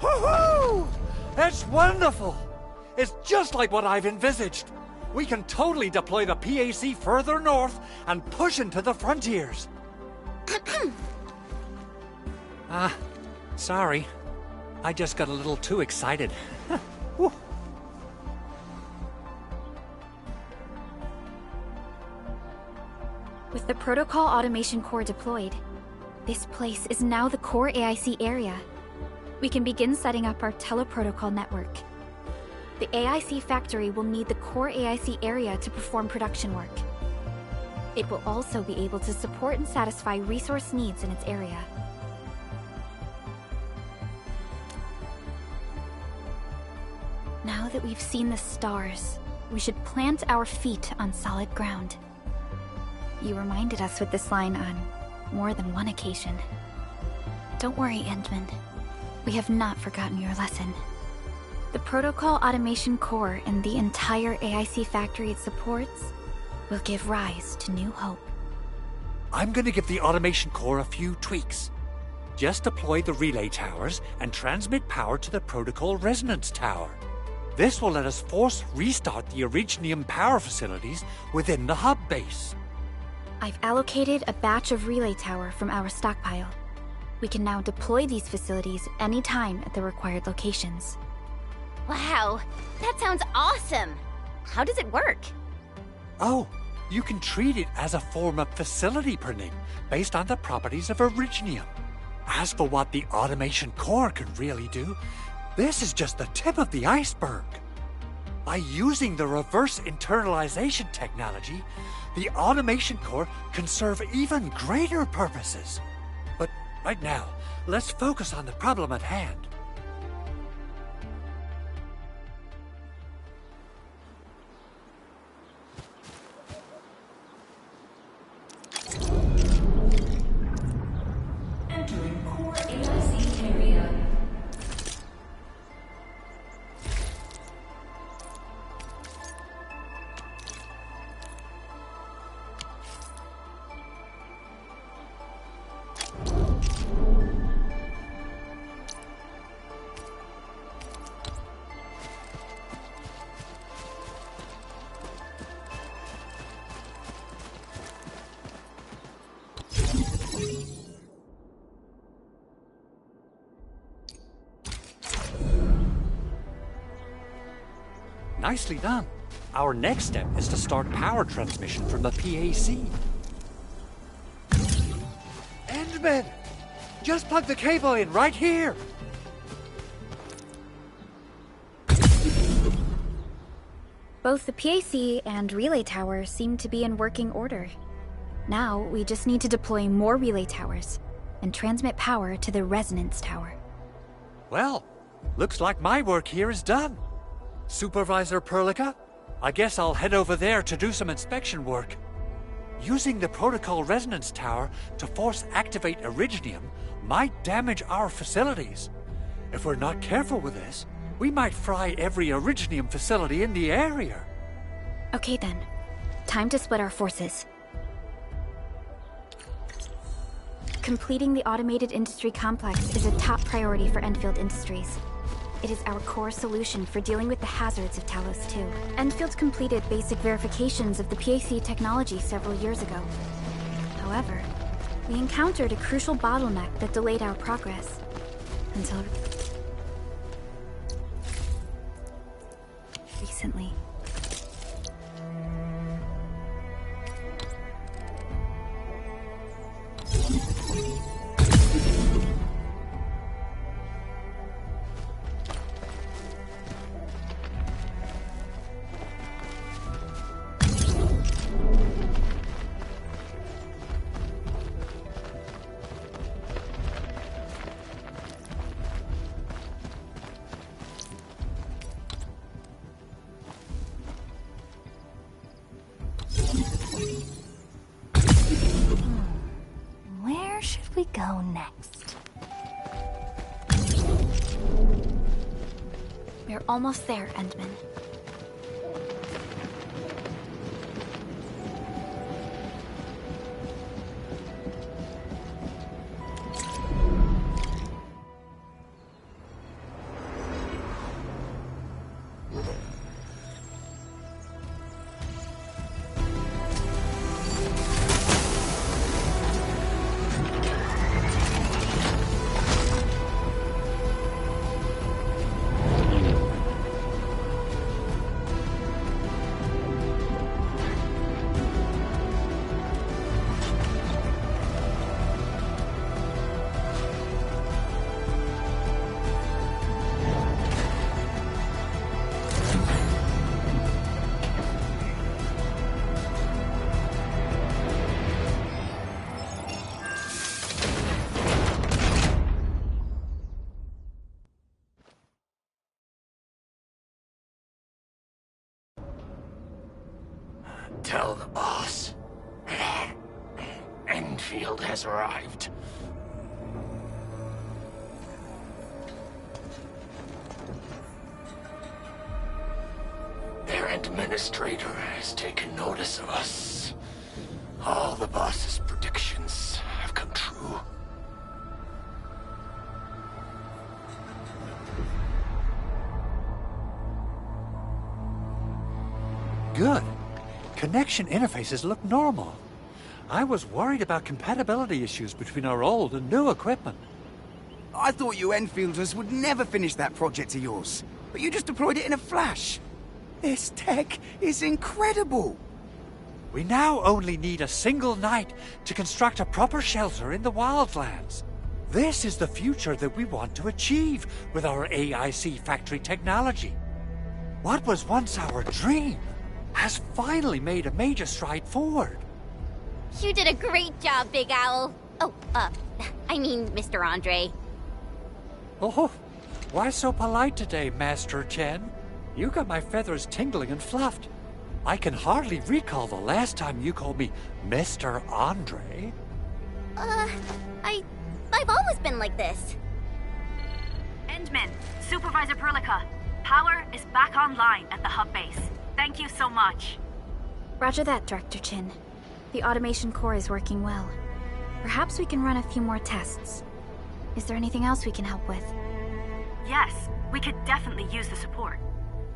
Woohoo! It's wonderful! It's just like what I've envisaged. We can totally deploy the PAC further north and push into the frontiers. Sorry. I just got a little too excited. With the Protocol Automation Core deployed, this place is now the core AIC area. We can begin setting up our teleprotocol network. The AIC factory will need the core AIC area to perform production work. It will also be able to support and satisfy resource needs in its area. Now that we've seen the stars, we should plant our feet on solid ground. You reminded us with this line on more than one occasion. Don't worry, Endman. We have not forgotten your lesson. The Protocol Automation Core and the entire AIC factory it supports will give rise to new hope. I'm gonna give the Automation Core a few tweaks. Just deploy the relay towers and transmit power to the Protocol Resonance Tower. This will let us force restart the Originium power facilities within the hub base. I've allocated a batch of relay tower from our stockpile. We can now deploy these facilities anytime at the required locations. Wow, that sounds awesome! How does it work? Oh, you can treat it as a form of facility printing based on the properties of Originium. As for what the Automation Core can really do, this is just the tip of the iceberg. By using the reverse internalization technology, the Automation Core can serve even greater purposes. But right now, let's focus on the problem at hand. Entering core AIC area. Nicely done. Our next step is to start power transmission from the PAC. Endman! Just plug the cable in right here! Both the PAC and relay tower seem to be in working order. Now, we just need to deploy more relay towers and transmit power to the resonance tower. Well, looks like my work here is done. Supervisor Perlica, I guess I'll head over there to do some inspection work. Using the Protocol Resonance Tower to force activate Originium might damage our facilities. If we're not careful with this, we might fry every Originium facility in the area. Okay then. Time to split our forces. Completing the automated industry complex is a top priority for Endfield Industries. It is our core solution for dealing with the hazards of Talos 2. Endfield completed basic verifications of the PAC technology several years ago. However, we encountered a crucial bottleneck that delayed our progress. Until recently. Where should we go next? We're almost there, Endman. Tell the boss. Endfield has arrived. Their administrator has taken notice of us. All the boss's predictions have come true. Good. Connection interfaces look normal. I was worried about compatibility issues between our old and new equipment. I thought you Enfielders would never finish that project of yours, but you just deployed it in a flash. This tech is incredible. We now only need a single night to construct a proper shelter in the wildlands. This is the future that we want to achieve with our AIC factory technology. What was once our dream has finally made a major stride forward. You did a great job, Big Owl. Oh, I mean, Mr. Andre. Oh, why so polite today, Master Chen? You got my feathers tingling and fluffed. I can hardly recall the last time you called me Mr. Andre. I've always been like this. Endman, Supervisor Perlica, power is back online at the hub base. Thank you so much. Roger that, Director Chin. The automation core is working well. Perhaps we can run a few more tests. Is there anything else we can help with? Yes, we could definitely use the support.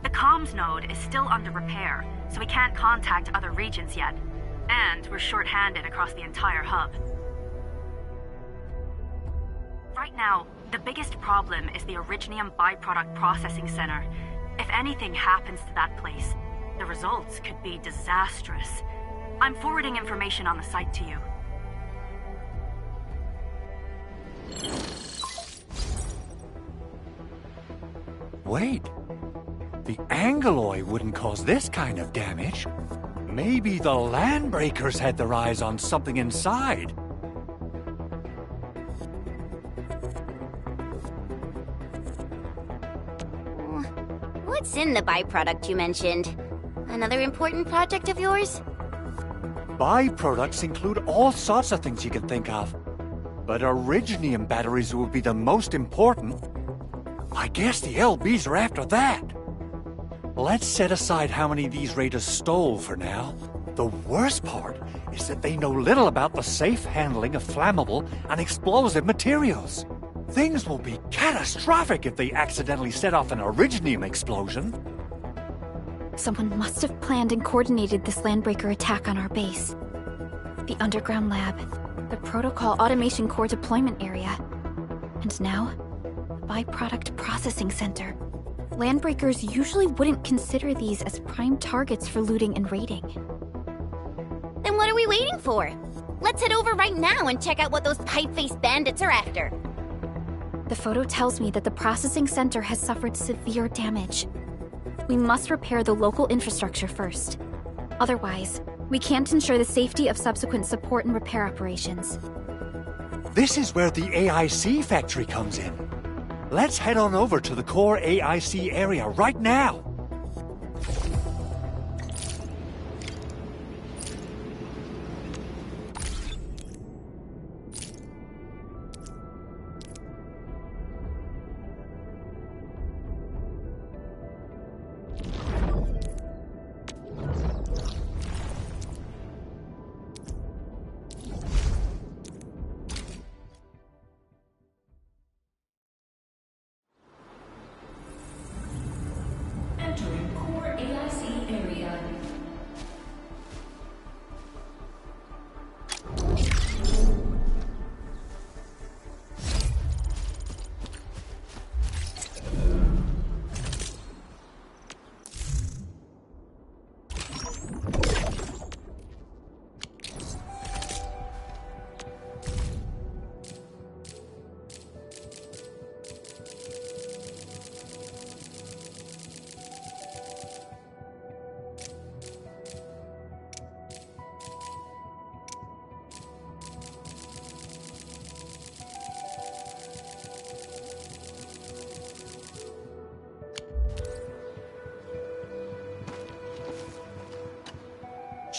The comms node is still under repair, so we can't contact other regions yet. And we're short-handed across the entire hub. Right now, the biggest problem is the Originium byproduct processing center. If anything happens to that place, the results could be disastrous. I'm forwarding information on the site to you. Wait. The Angeloy wouldn't cause this kind of damage. Maybe the Landbreakers had their eyes on something inside. What's in the byproduct you mentioned? Another important project of yours? Byproducts include all sorts of things you can think of. But Originium batteries would be the most important. I guess the LBs are after that. Let's set aside how many these raiders stole for now. The worst part is that they know little about the safe handling of flammable and explosive materials. Things will be catastrophic if they accidentally set off an Originium explosion. Someone must have planned and coordinated this Landbreaker attack on our base. The underground lab, the protocol automation core deployment area, and now, the byproduct processing center. Landbreakers usually wouldn't consider these as prime targets for looting and raiding. Then what are we waiting for? Let's head over right now and check out what those pipe-faced bandits are after. The photo tells me that the processing center has suffered severe damage. We must repair the local infrastructure first. Otherwise, we can't ensure the safety of subsequent support and repair operations. This is where the AIC factory comes in. Let's head on over to the core AIC area right now.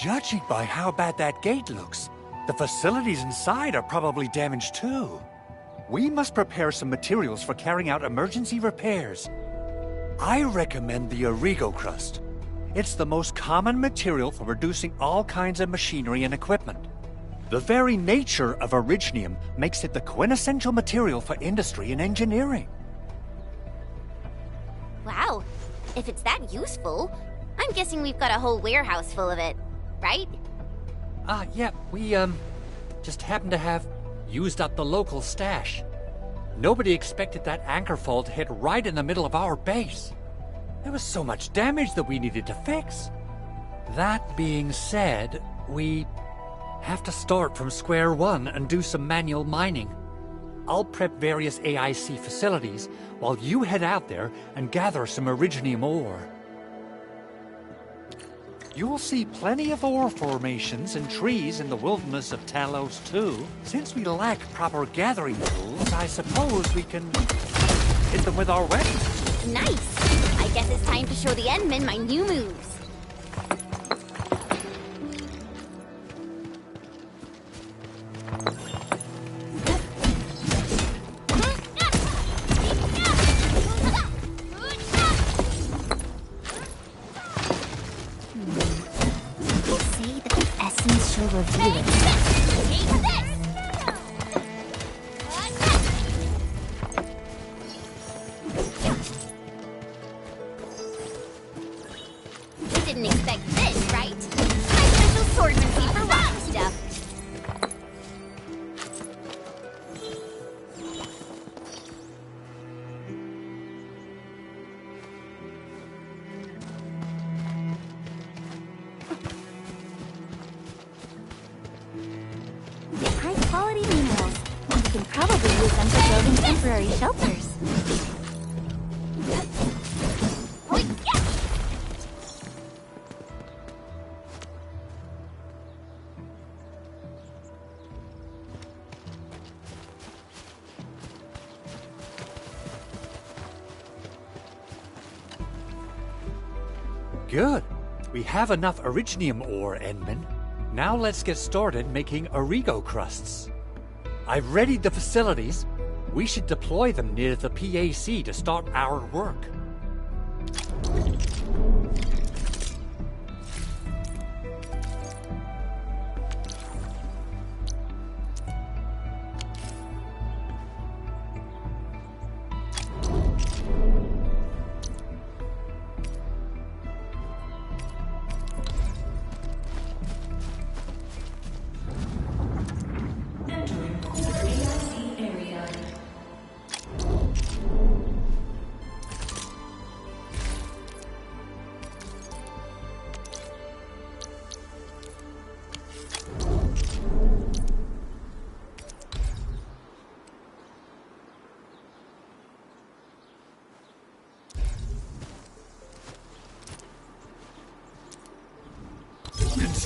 Judging by how bad that gate looks, the facilities inside are probably damaged too. We must prepare some materials for carrying out emergency repairs. I recommend the Origo crust. It's the most common material for producing all kinds of machinery and equipment. The very nature of originium makes it the quintessential material for industry and engineering. Wow, if it's that useful, I'm guessing we've got a whole warehouse full of it, right? Yeah, we, just happen to have used up the local stash. Nobody expected that anchor fall to hit right in the middle of our base. There was so much damage that we needed to fix. That being said, we have to start from square one and do some manual mining. I'll prep various AIC facilities while you head out there and gather some originium ore. You'll see plenty of ore formations and trees in the wilderness of Talos too. Since we lack proper gathering tools, I suppose we can hit them with our weapons. Nice! I guess it's time to show the Endmen my new moves. Didn't expect this, right? My special swordsmancy for rock stuff. High-quality minerals. You can probably use them for building temporary shelters. Good. We have enough originium ore, Endman. Now let's get started making Origo crusts. I've readied the facilities. We should deploy them near the PAC to start our work.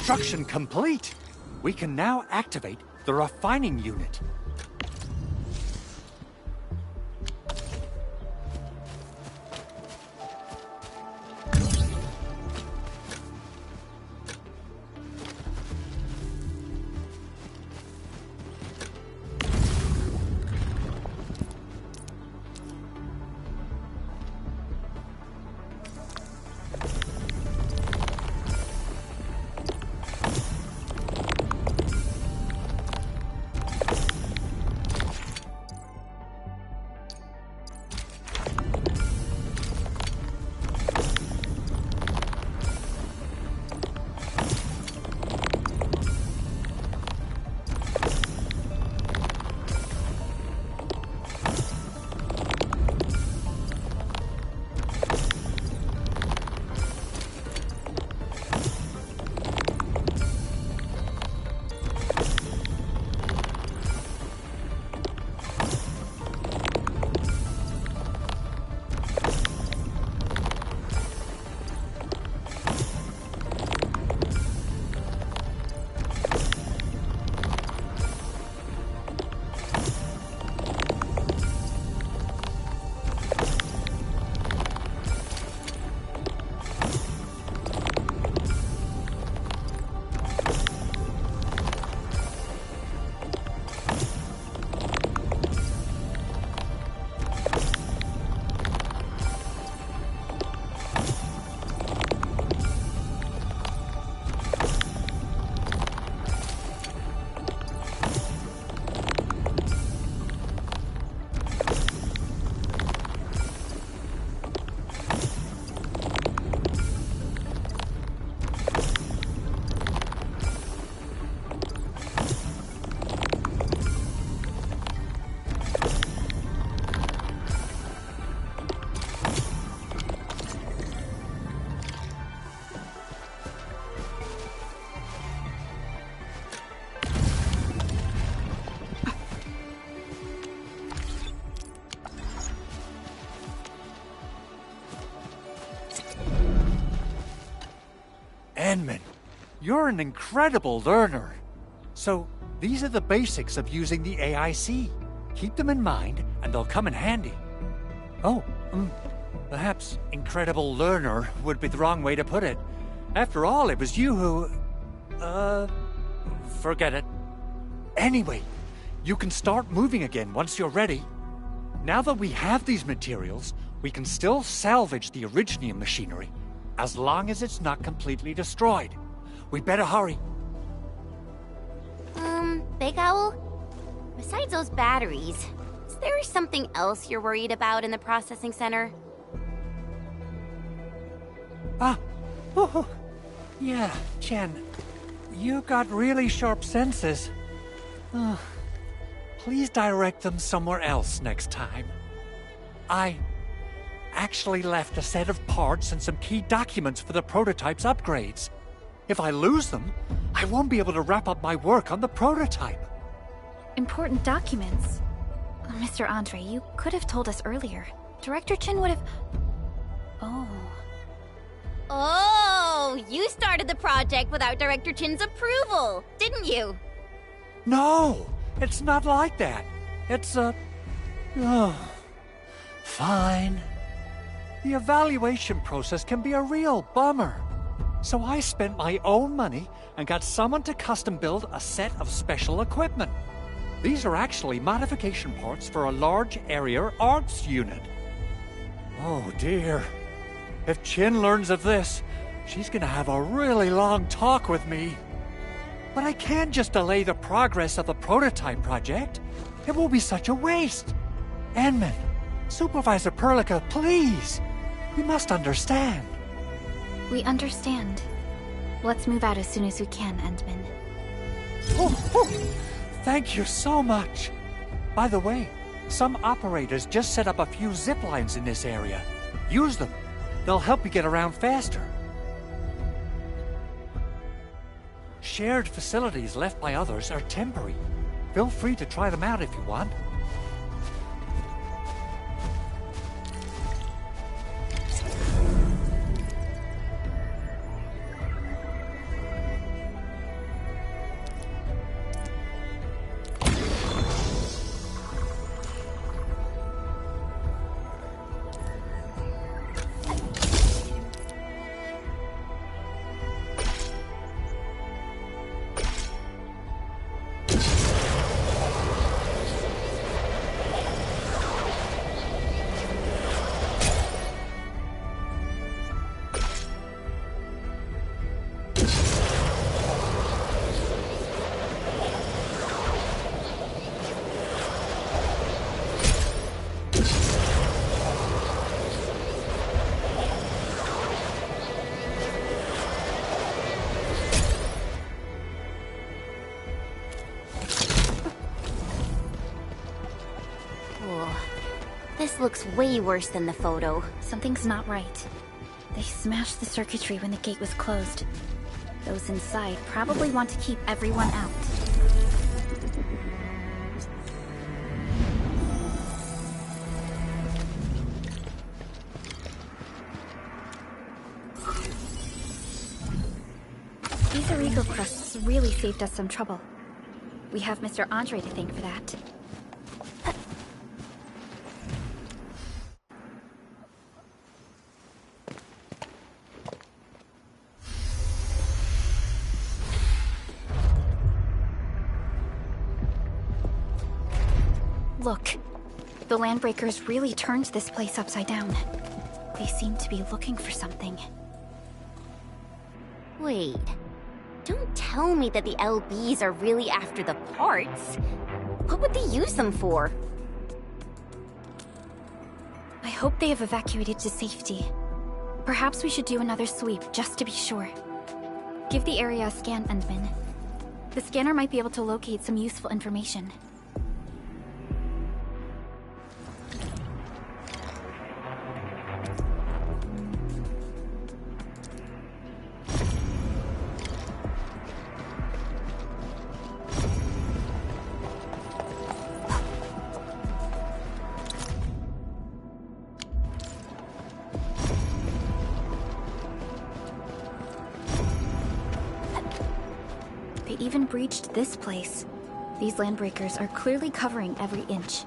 Construction complete. We can now activate the refining unit. You're an incredible learner. So, these are the basics of using the AIC. Keep them in mind, and they'll come in handy. Oh, perhaps incredible learner would be the wrong way to put it. After all, it was you who... forget it. Anyway, you can start moving again once you're ready. Now that we have these materials, we can still salvage the Originium machinery, as long as it's not completely destroyed. We better hurry. Big Owl? Besides those batteries, is there something else you're worried about in the processing center? Yeah, Chen. You got really sharp senses. Please direct them somewhere else next time. I actually left a set of parts and some key documents for the prototype's upgrades. If I lose them, I won't be able to wrap up my work on the prototype. Important documents? Mr. Andre, you could have told us earlier. Director Chen would have... Oh, you started the project without Director Chin's approval, didn't you? No, it's not like that. It's fine. The evaluation process can be a real bummer. So I spent my own money and got someone to custom build a set of special equipment. These are actually modification parts for a large area arts unit. Oh dear. If Chin learns of this, she's gonna have a really long talk with me. But I can't just delay the progress of the prototype project. It will be such a waste. Enman, Supervisor Perlica, please. You must understand. We understand. Let's move out as soon as we can, Endman. Thank you so much. By the way, some operators just set up a few zip lines in this area. Use them. They'll help you get around faster. Shared facilities left by others are temporary. Feel free to try them out if you want. This looks way worse than the photo. Something's not right. They smashed the circuitry when the gate was closed. Those inside probably want to keep everyone out. These Origo crusts really saved us some trouble. We have Mr. Andre to thank for that. Look, the Landbreakers really turned this place upside down. They seem to be looking for something. Wait, don't tell me that the LBs are really after the parts. What would they use them for? I hope they have evacuated to safety. Perhaps we should do another sweep, just to be sure. Give the area a scan, Endman. The scanner might be able to locate some useful information. even breached this place. These landbreakers are clearly covering every inch.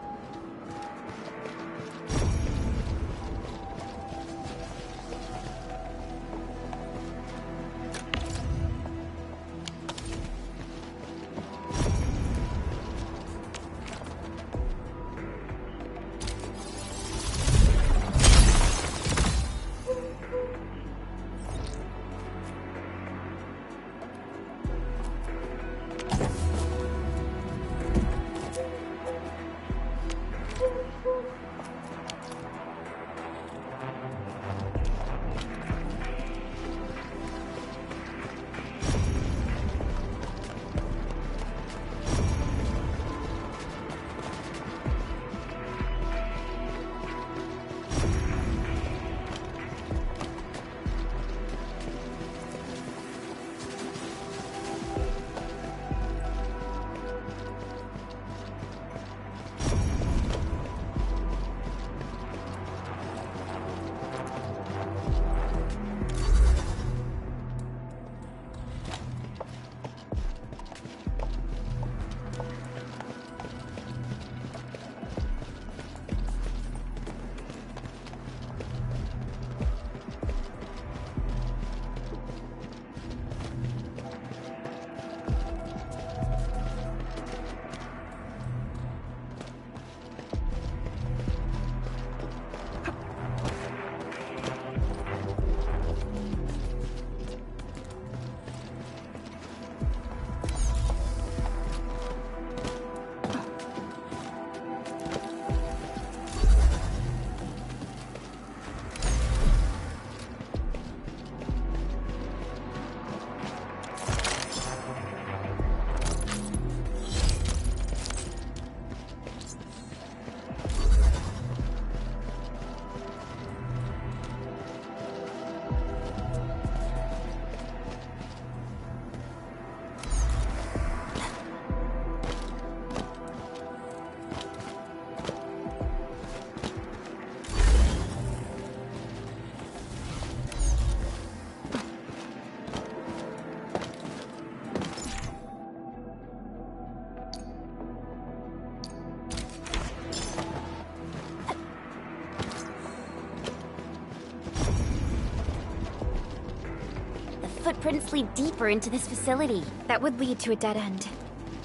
Footprints lead deeper into this facility. That would lead to a dead end.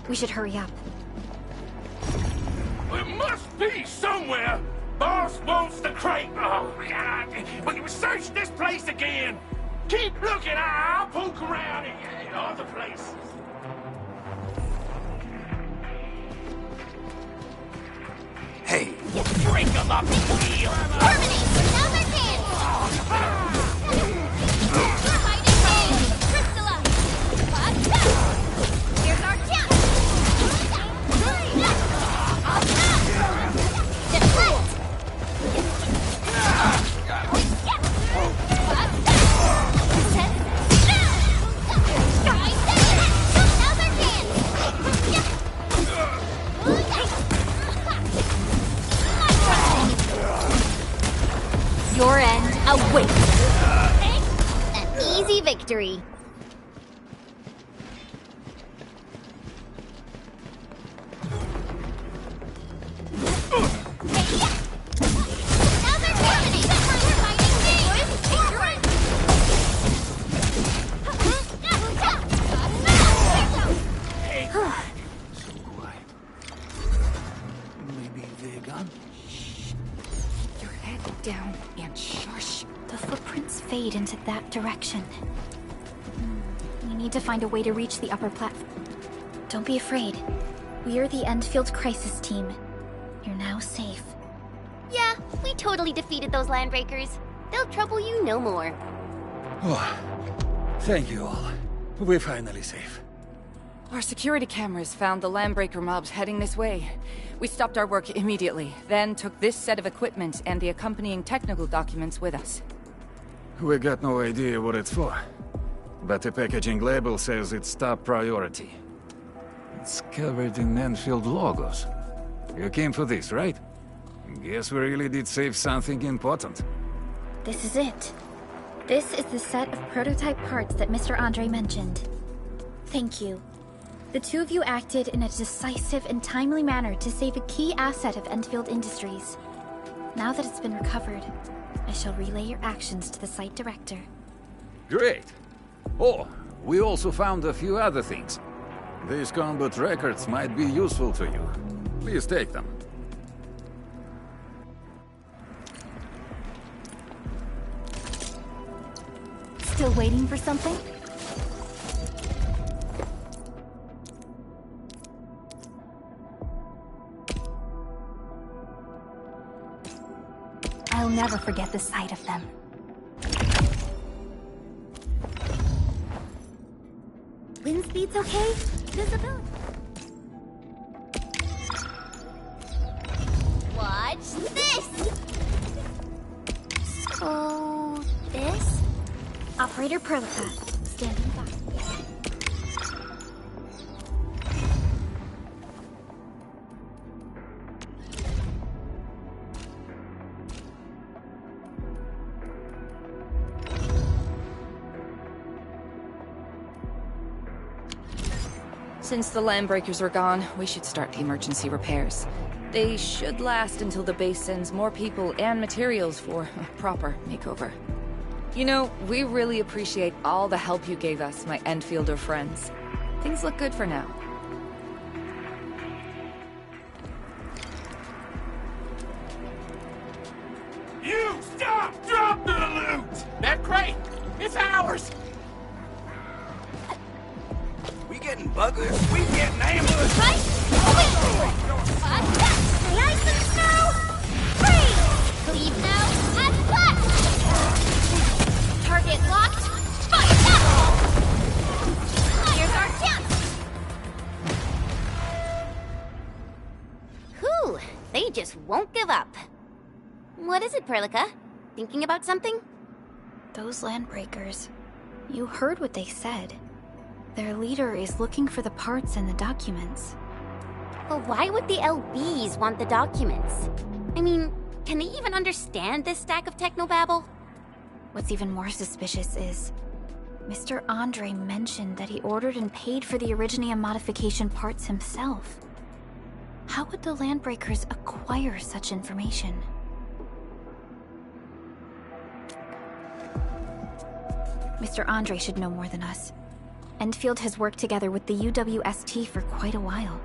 We should hurry up. It must be somewhere! Boss wants the crate! Oh, God! We search this place again! Keep looking, I'll poke around in other places. Hey! Break them up, wheel! Terminate! Now they're dead! You're hiding away! Crystallize! Here's our chance! Deflect! Now they're dead! Your end awaits. An easy victory. Now they're terminated. We're fighting So quiet. Maybe they're gone? Keep your head down and shush. The footprints fade into that direction. We need to find a way to reach the upper platform. Don't be afraid. We are the Endfield crisis team. You're now safe. Yeah, we totally defeated those landbreakers. They'll trouble you no more. Oh, thank you all. We're finally safe. Our security cameras found the landbreaker mobs heading this way. We stopped our work immediately, then took this set of equipment and the accompanying technical documents with us. We got no idea what it's for, but the packaging label says it's top priority. It's covered in Endfield logos. You came for this, right? Guess we really did save something important. This is it. This is the set of prototype parts that Mr. Andre mentioned. Thank you. The two of you acted in a decisive and timely manner to save a key asset of Endfield Industries. Now that it's been recovered, I shall relay your actions to the site director. Great. Oh, we also found a few other things. These combat records might be useful to you. Please take them. Still waiting for something? I'll never forget the sight of them. Wind speed's okay? Visibility. Watch this! So... this? Operator Perlica, standing by. Since the landbreakers are gone, we should start the emergency repairs. They should last until the base sends more people and materials for a proper makeover. You know, we really appreciate all the help you gave us, my Endfielder friends. Things look good for now. You stop! Drop the loot! That crate! It's ours! We getting buggers? We getting ambushed! Right? Nice and snow! Freeze! Leave now and flat! Target locked! Fire up! Here's our chance! Whew, they just won't give up. What is it, Perlica? Thinking about something? Those landbreakers. You heard what they said. Their leader is looking for the parts and the documents. But why would the LBs want the documents? I mean, can they even understand this stack of technobabble? What's even more suspicious is... Mr. Andre mentioned that he ordered and paid for the Originium modification parts himself. How would the landbreakers acquire such information? Mr. Andre should know more than us. Endfield has worked together with the UWST for quite a while.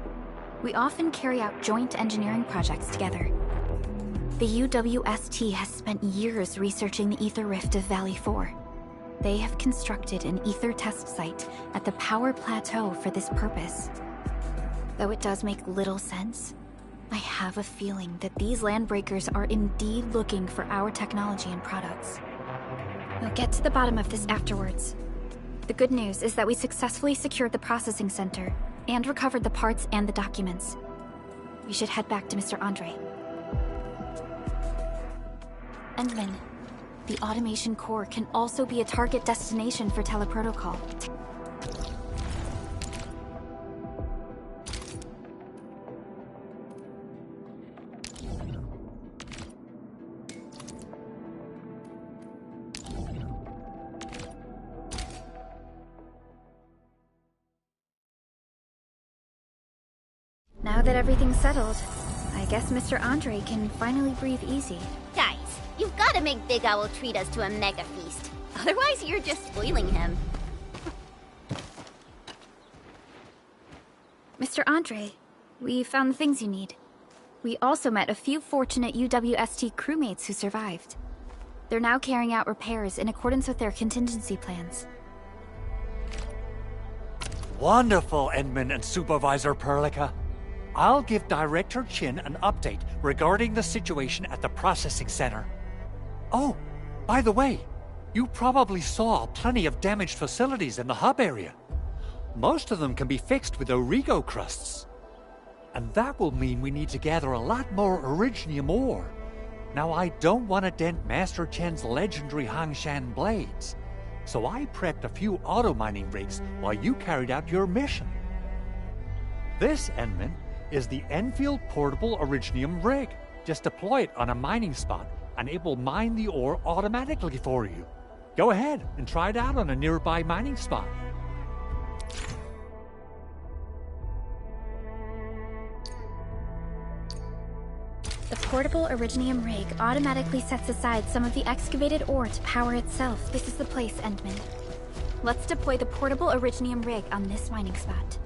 We often carry out joint engineering projects together. The UWST has spent years researching the ether rift of Valley 4. They have constructed an ether test site at the power plateau for this purpose. Though it does make little sense, I have a feeling that these landbreakers are indeed looking for our technology and products. We'll get to the bottom of this afterwards. The good news is that we successfully secured the processing center and recovered the parts and the documents. We should head back to Mr. Andre. Endman, the automation core can also be a target destination for teleprotocol. Now that everything's settled, I guess Mr. Andre can finally breathe easy. Guys, you've got to make Big Owl treat us to a mega feast. Otherwise, you're just spoiling him. Mr. Andre, we found the things you need. We also met a few fortunate UWST crewmates who survived. They're now carrying out repairs in accordance with their contingency plans. Wonderful, Endman and Supervisor Perlica. I'll give Director Chin an update regarding the situation at the processing center. Oh, by the way, you probably saw plenty of damaged facilities in the hub area. Most of them can be fixed with Origo crusts. And that will mean we need to gather a lot more Originium ore. Now, I don't want to dent Master Chen's legendary Hangshan blades, so I prepped a few auto-mining rigs while you carried out your mission. This, Endman, is the Enfield Portable Originium rig. Just deploy it on a mining spot, and it will mine the ore automatically for you. Go ahead and try it out on a nearby mining spot. The portable Originium rig automatically sets aside some of the excavated ore to power itself. This is the place, Endman. Let's deploy the portable Originium rig on this mining spot.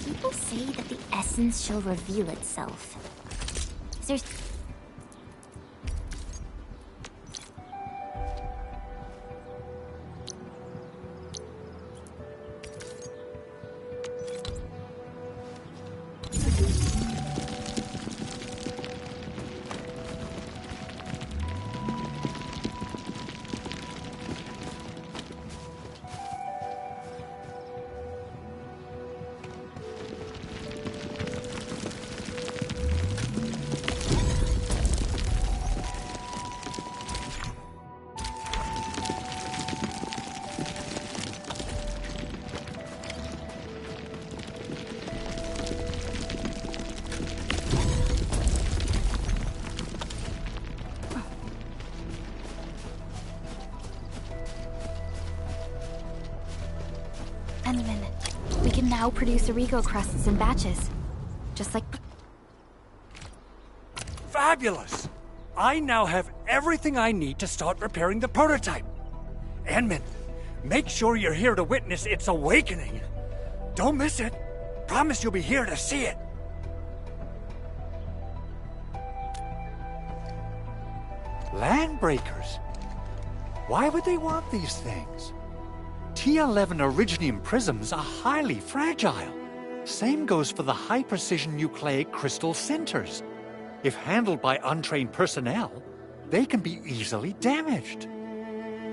People say that the essence shall reveal itself. Is there... Endman, we can now produce Origo crusts in batches. Just like... Fabulous! I now have everything I need to start repairing the prototype. Endman, make sure you're here to witness its awakening. Don't miss it. Promise you'll be here to see it. Landbreakers? Why would they want these things? T11 Originium prisms are highly fragile. Same goes for the high-precision nucleic crystal centers. If handled by untrained personnel, they can be easily damaged.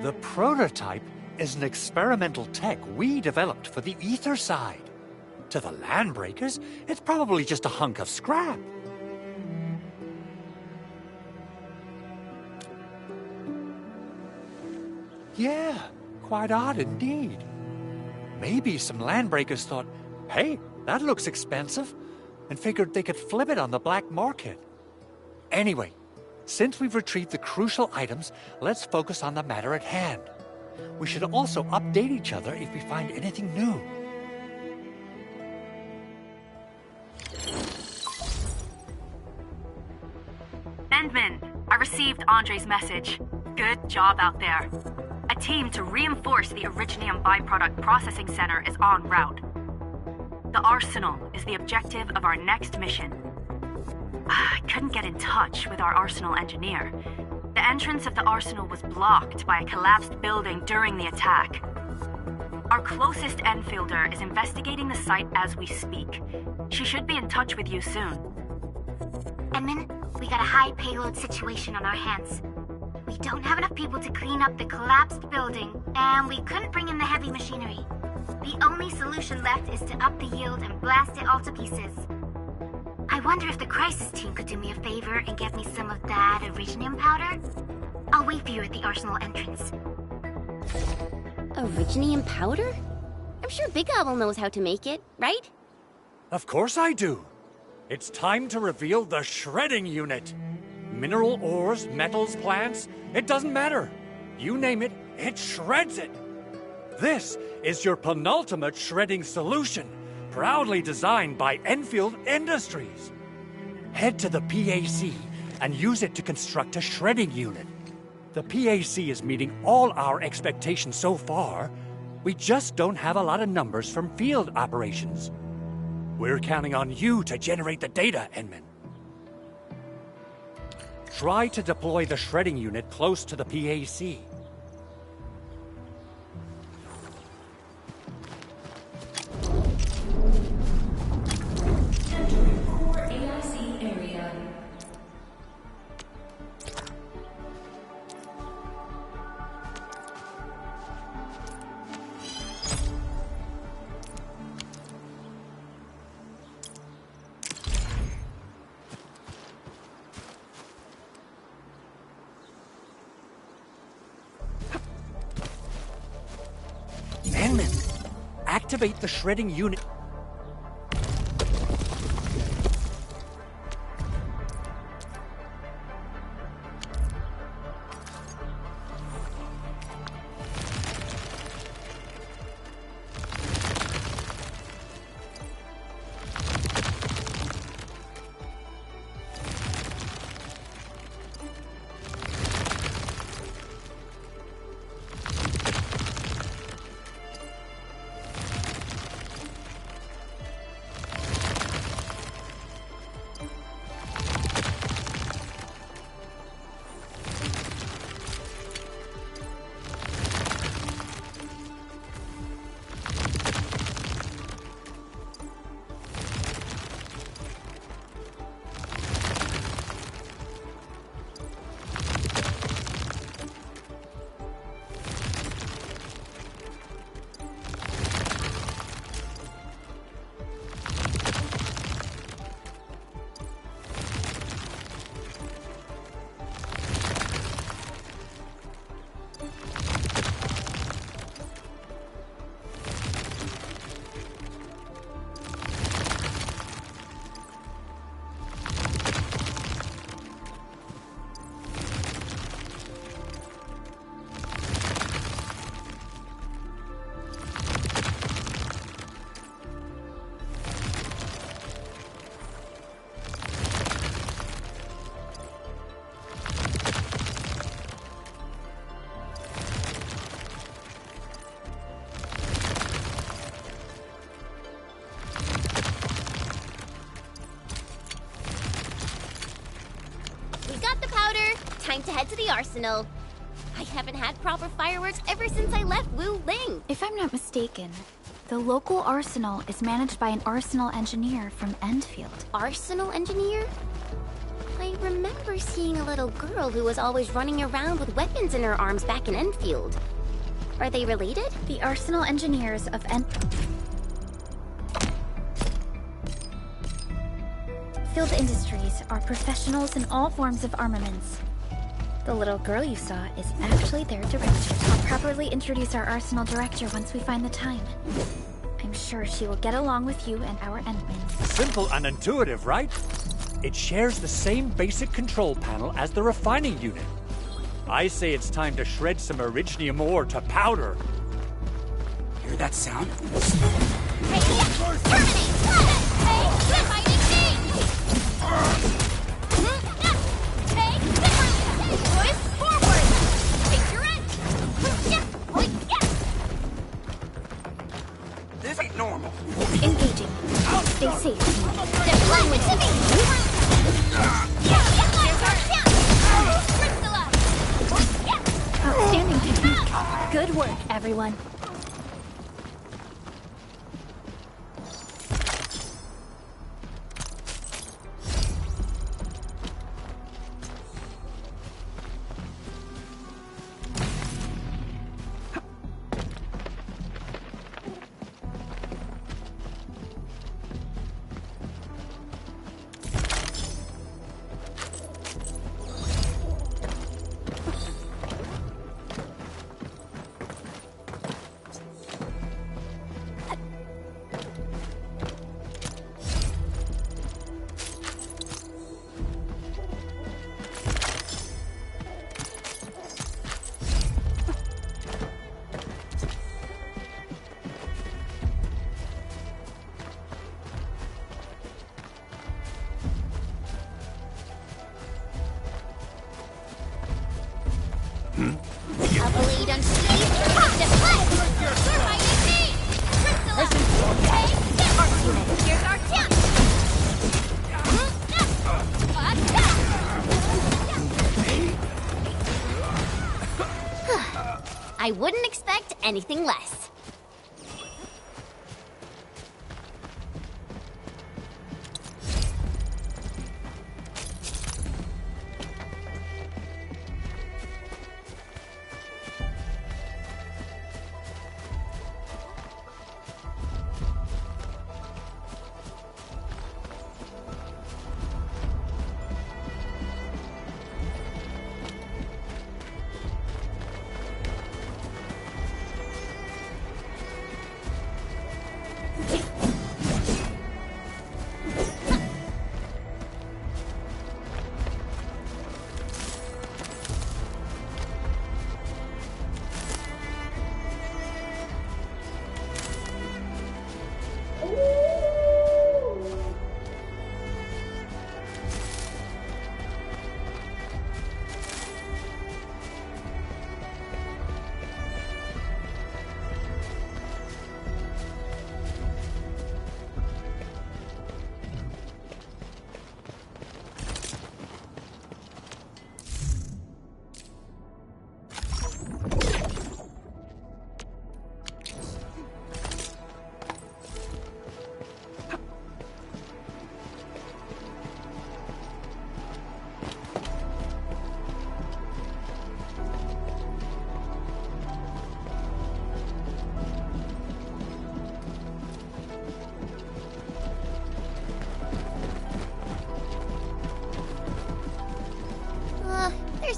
The prototype is an experimental tech we developed for the ether side. To the Landbreakers, it's probably just a hunk of scrap. Yeah, quite odd indeed. Maybe some Landbreakers thought, hey, that looks expensive, and figured they could flip it on the black market. Anyway, since we've retrieved the crucial items, let's focus on the matter at hand. We should also update each other if we find anything new. Endman, I received Andre's message. Good job out there. A team to reinforce the Originium byproduct processing center is en route. The Arsenal is the objective of our next mission. I couldn't get in touch with our Arsenal engineer. The entrance of the Arsenal was blocked by a collapsed building during the attack. Our closest Enfielder is investigating the site as we speak. She should be in touch with you soon. Endman, we got a high payload situation on our hands. We don't have enough people to clean up the collapsed building, and we couldn't bring in the heavy machinery. The only solution left is to up the yield and blast it all to pieces. I wonder if the crisis team could do me a favor and get me some of that Originium powder? I'll wait for you at the Arsenal entrance. Originium powder? I'm sure Big Owl knows how to make it, right? Of course I do. It's time to reveal the shredding unit. Mineral ores, metals, plants, it doesn't matter. You name it, it shreds it. This is your penultimate shredding solution, proudly designed by Endfield Industries. Head to the PAC and use it to construct a shredding unit. The PAC is meeting all our expectations so far. We just don't have a lot of numbers from field operations. We're counting on you to generate the data, Endman. Try to deploy the shredding unit close to the PAC. Entering core AIC area. activate the shredding unit. Time to head to the arsenal. I haven't had proper fireworks ever since I left Wu Ling. If I'm not mistaken, the local arsenal is managed by an arsenal engineer from Endfield. Arsenal engineer? I remember seeing a little girl who was always running around with weapons in her arms back in Endfield. Are they related? The arsenal engineers of Endfield Industries are professionals in all forms of armaments. The little girl you saw is actually their director. I'll properly introduce our arsenal director once we find the time. I'm sure she will get along with you and our Endmins. Simple and intuitive, right? It shares the same basic control panel as the refining unit. I say it's time to shred some Originium ore to powder. Hear that sound? Hey, terminate! Hey, refining change! This ain't normal. Engaging. Stay safe. Deployment to me! Outstanding technique. Good work, everyone. I wouldn't expect anything less.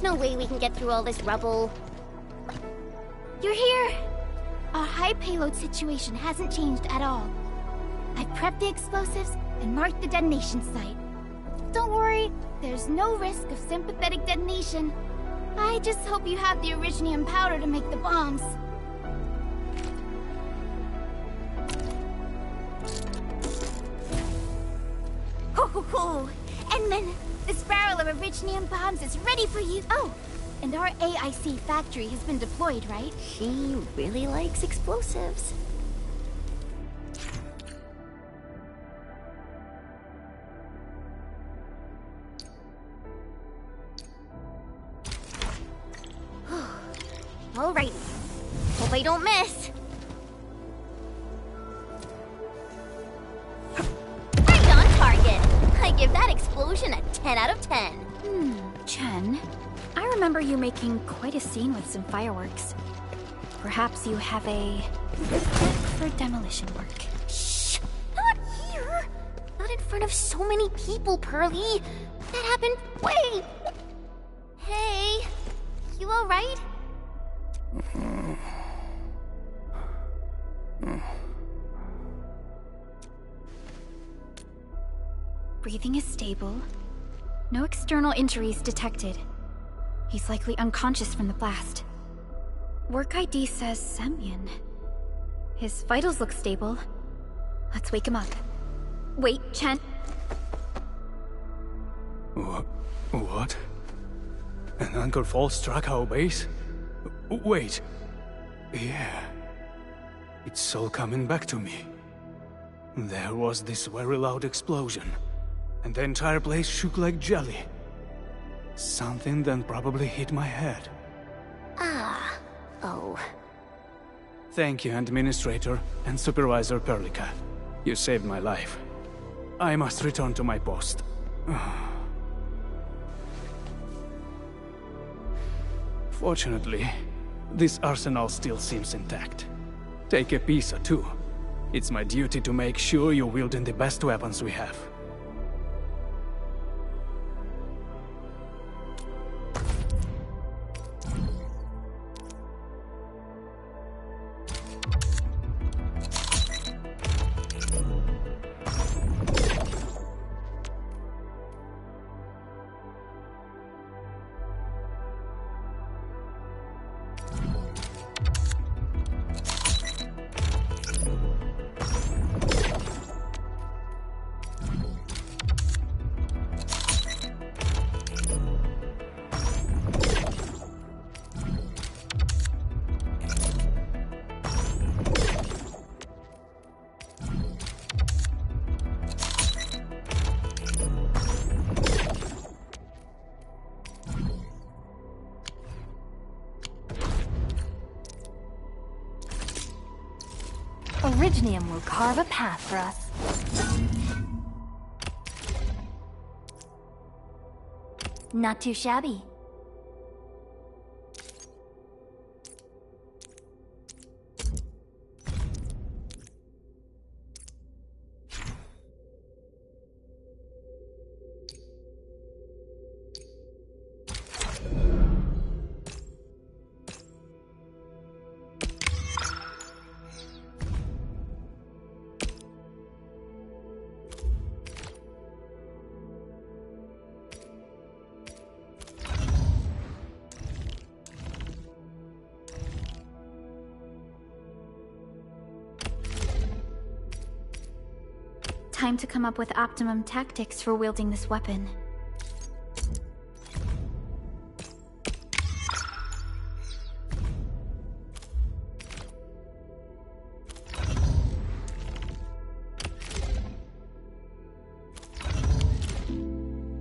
There's no way we can get through all this rubble. You're here! Our high payload situation hasn't changed at all. I've prepped the explosives and marked the detonation site. Don't worry, there's no risk of sympathetic detonation. I just hope you have the originium powder to make the bombs. Ho ho ho! Endman, this barrel of originium bombs is ready for you. Oh, and our AIC factory has been deployed, right? She really likes explosives. Alrighty. Hope I don't miss. Right on target. I give that explosion a 10 out of 10. Chen, I remember you making quite a scene with some fireworks. Perhaps you have a knack for demolition work. Shh! Not here! Not in front of so many people, Pearly. That happened way... Hey, you alright? Breathing is stable. No external injuries detected. He's likely unconscious from the blast. Work ID says Semyon. His vitals look stable. Let's wake him up. Wait, Chen. What? An anchor fault struck our base? Wait. Yeah. It's all coming back to me. There was this very loud explosion, and the entire place shook like jelly. Something then probably hit my head. Oh. Thank you, Administrator and Supervisor Perlica. You saved my life. I must return to my post. Fortunately, this arsenal still seems intact. Take a piece or two. It's my duty to make sure you're wielding the best weapons we have. Originium will carve a path for us. Not too shabby. Time to come up with optimum tactics for wielding this weapon.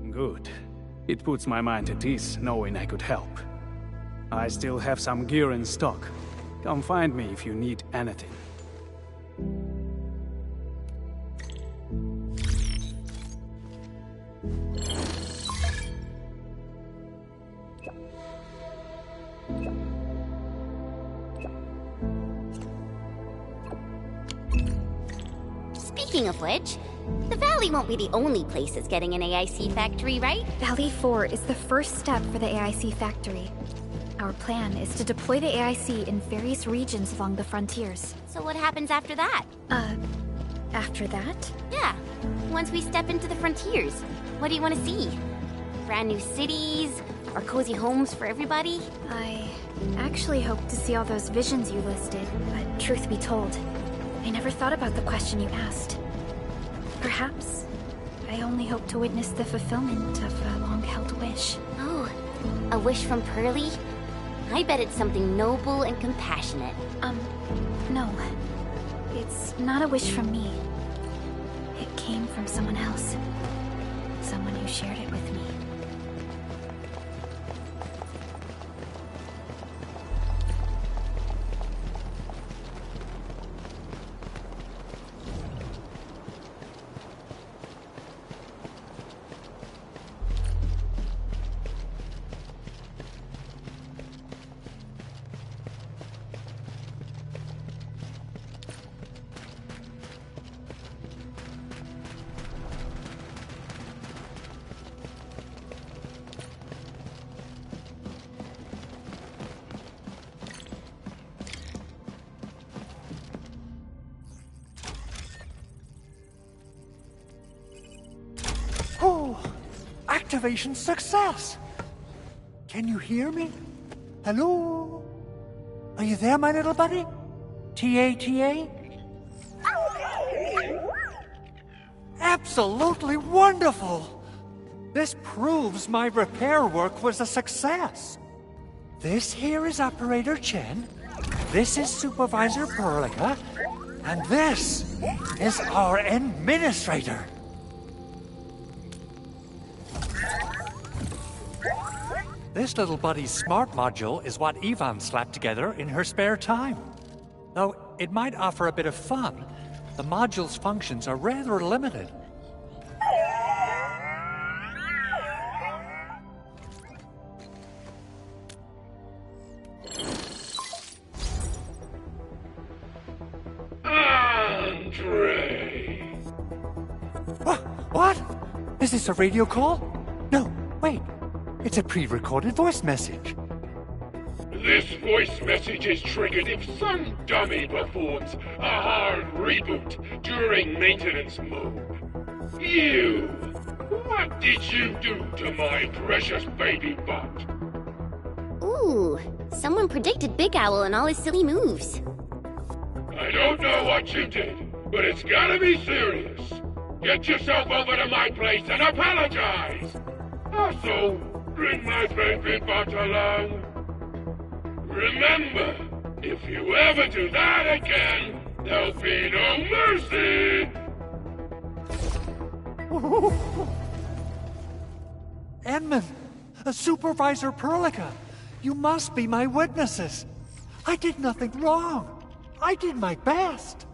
Good. It puts my mind at ease knowing I could help. I still have some gear in stock. Come find me if you need anything. Speaking of which, The Valley won't be the only place that's getting an AIC factory, right? Valley 4 is the first step for the AIC factory. Our plan is to deploy the AIC in various regions along the frontiers. So what happens after that? After that? Yeah. Once we step into the frontiers, what do you want to see? Brand new cities? Or cozy homes for everybody? I actually hoped to see all those visions you listed, but truth be told, I never thought about the question you asked. Perhaps I only hope to witness the fulfillment of a long-held wish. Oh, a wish from Pearly? I bet it's something noble and compassionate. No. It's not a wish from me. It came from someone else. Someone who shared it with me. Oh, activation success! Can you hear me? Hello? Are you there, my little buddy? T-A-T-A? Absolutely wonderful! This proves my repair work was a success. This here is Operator Chen, this is Supervisor Perlica, and this is our Administrator. This little buddy's smart module is what Yvonne slapped together in her spare time. Though it might offer a bit of fun, the module's functions are rather limited. Andre! What? Is this a radio call? No, wait. It's a pre-recorded voice message. This voice message is triggered if some dummy performs a hard reboot during maintenance mode. You! What did you do to my precious baby butt? Ooh, someone predicted Big Owl and all his silly moves. I don't know what you did, but it's gotta be serious. Get yourself over to my place and apologize! Also, bring my baby butt along. Remember, if you ever do that again, there'll be no mercy! Edmund, Supervisor Perlica, you must be my witnesses. I did nothing wrong. I did my best.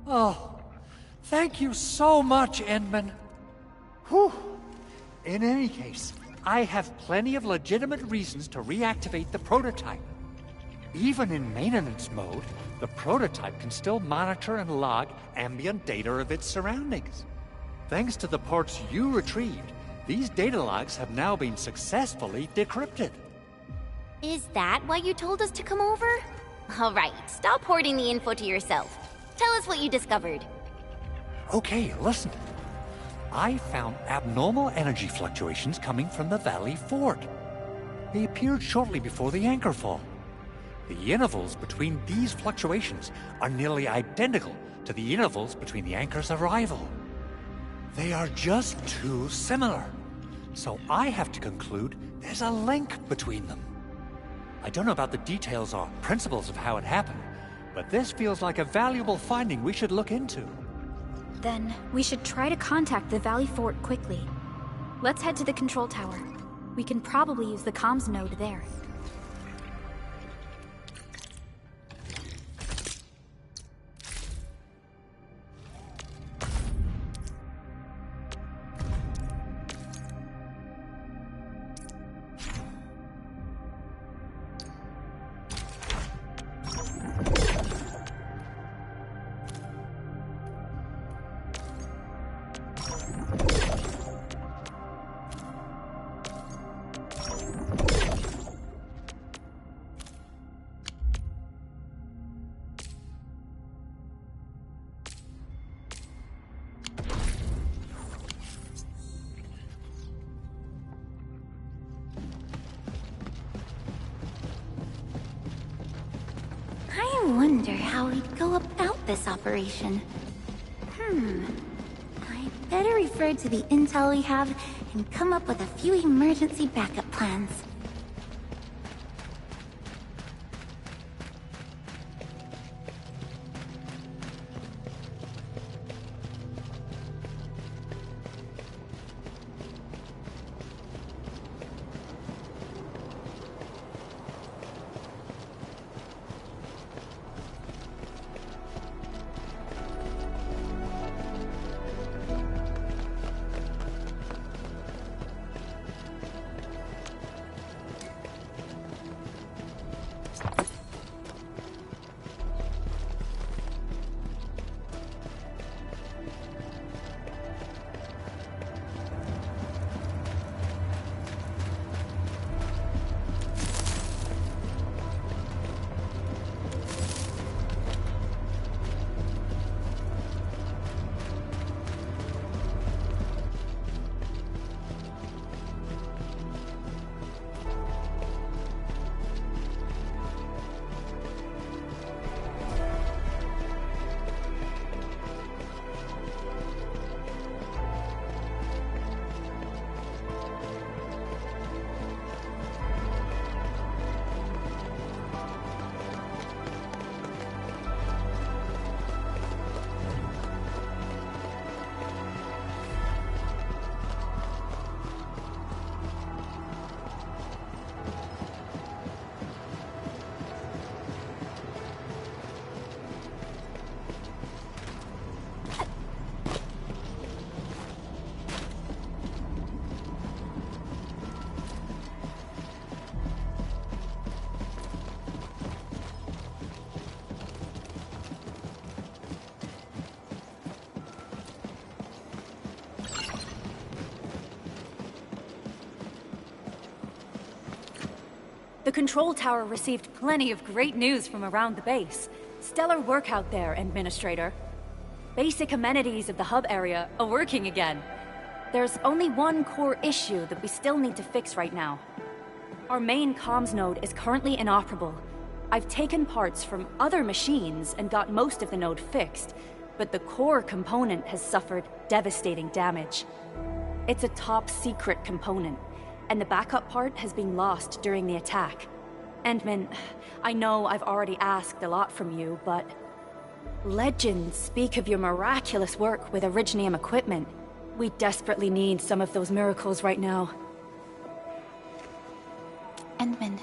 Oh, thank you so much, Edmund. Whew. In any case, I have plenty of legitimate reasons to reactivate the prototype. Even in maintenance mode, the prototype can still monitor and log ambient data of its surroundings. Thanks to the ports you retrieved, these data logs have now been successfully decrypted. Is that why you told us to come over? All right, stop hoarding the info to yourself. Tell us what you discovered. Okay, listen. I found abnormal energy fluctuations coming from the Valley Fort. They appeared shortly before the anchor fall. The intervals between these fluctuations are nearly identical to the intervals between the anchor's arrival. They are just too similar. So I have to conclude there's a link between them. I don't know about the details or principles of how it happened, but this feels like a valuable finding we should look into. Then we should try to contact the Valley Fort quickly. Let's head to the control tower. We can probably use the comms node there. I wonder how we'd go about this operation. I better refer to the intel we have and come up with a few emergency backup plans. The control tower received plenty of great news from around the base. Stellar work out there, Administrator. Basic amenities of the hub area are working again. There's only one core issue that we still need to fix right now. Our main comms node is currently inoperable. I've taken parts from other machines and got most of the node fixed, but the core component has suffered devastating damage. It's a top-secret component, and the backup part has been lost during the attack. Endman, I know I've already asked a lot from you, but legends speak of your miraculous work with Originium equipment. We desperately need some of those miracles right now. Endman,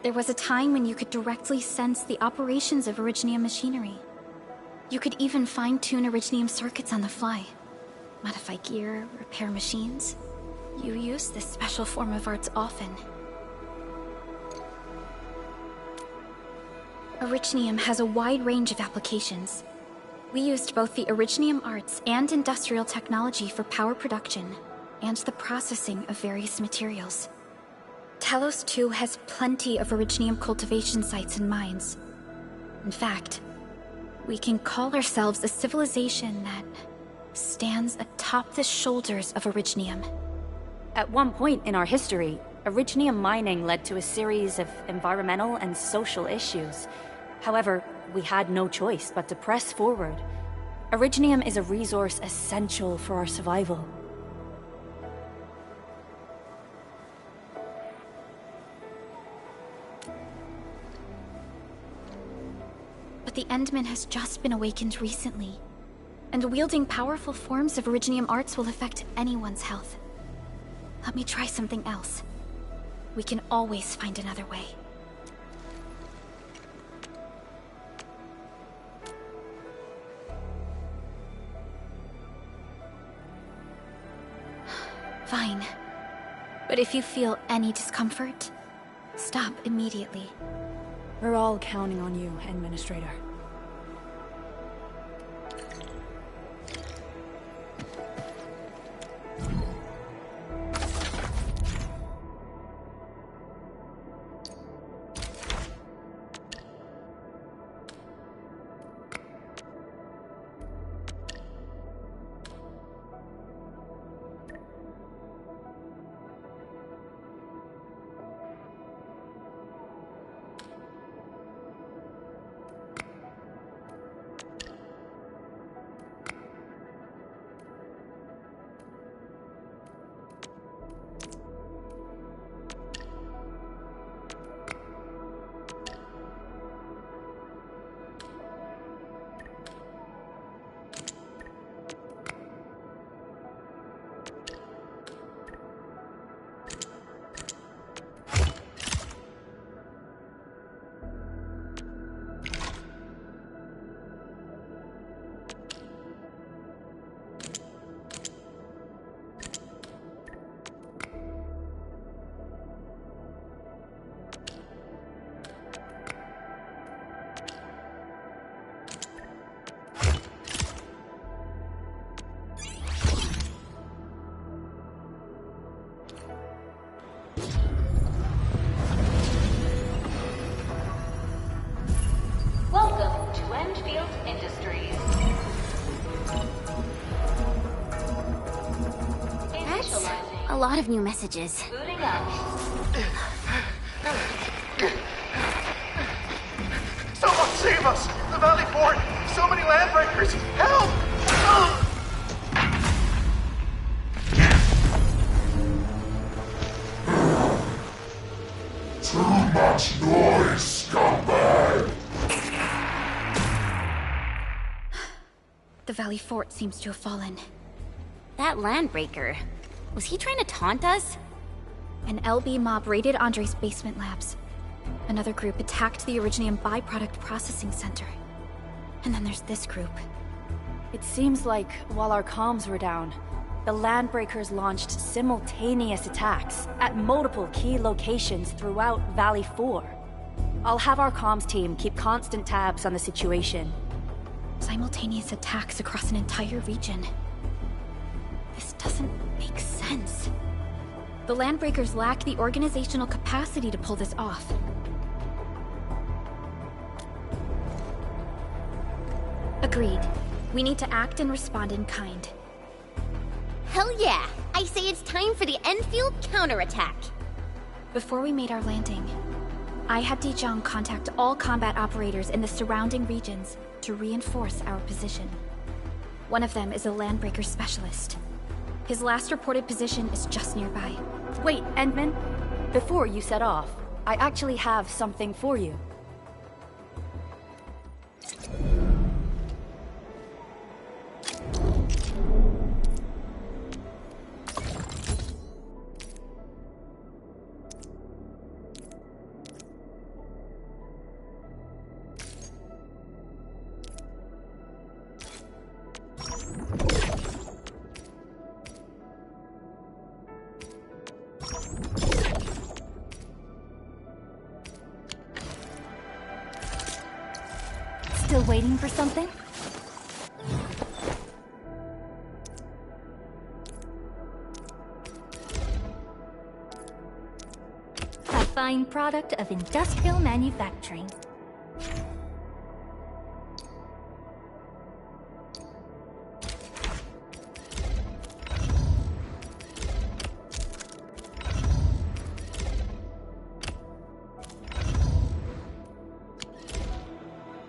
there was a time when you could directly sense the operations of Originium machinery. You could even fine-tune Originium circuits on the fly. Modify gear, repair machines. You use this special form of arts often. Originium has a wide range of applications. We used both the Originium arts and industrial technology for power production, and the processing of various materials. Talos 2 has plenty of Originium cultivation sites and mines. In fact, we can call ourselves a civilization that stands atop the shoulders of Originium. At one point in our history, Originium mining led to a series of environmental and social issues. However, we had no choice but to press forward. Originium is a resource essential for our survival. But the Endman has just been awakened recently, and wielding powerful forms of Originium arts will affect anyone's health. Let me try something else. We can always find another way. Fine. But if you feel any discomfort, stop immediately. We're all counting on you, Administrator. A lot of new messages. Booting up. Someone save us! The Valley Fort! So many landbreakers! Help! Too much noise, scumbag! The Valley Fort seems to have fallen. That landbreaker. Was he trying to taunt us? An LB mob raided Andre's basement labs. Another group attacked the Originium byproduct processing center. And then there's this group. It seems like, while our comms were down, the Landbreakers launched simultaneous attacks at multiple key locations throughout Valley 4. I'll have our comms team keep constant tabs on the situation. Simultaneous attacks across an entire region. This doesn't make sense. The Landbreakers lack the organizational capacity to pull this off. Agreed. We need to act and respond in kind. Hell yeah! I say it's time for the Endfield counterattack. Before we made our landing, I had Dijong contact all combat operators in the surrounding regions to reinforce our position. One of them is a Landbreaker specialist. His last reported position is just nearby. Wait, Endman, before you set off, I actually have something for you. Still waiting for something? A fine product of industrial manufacturing.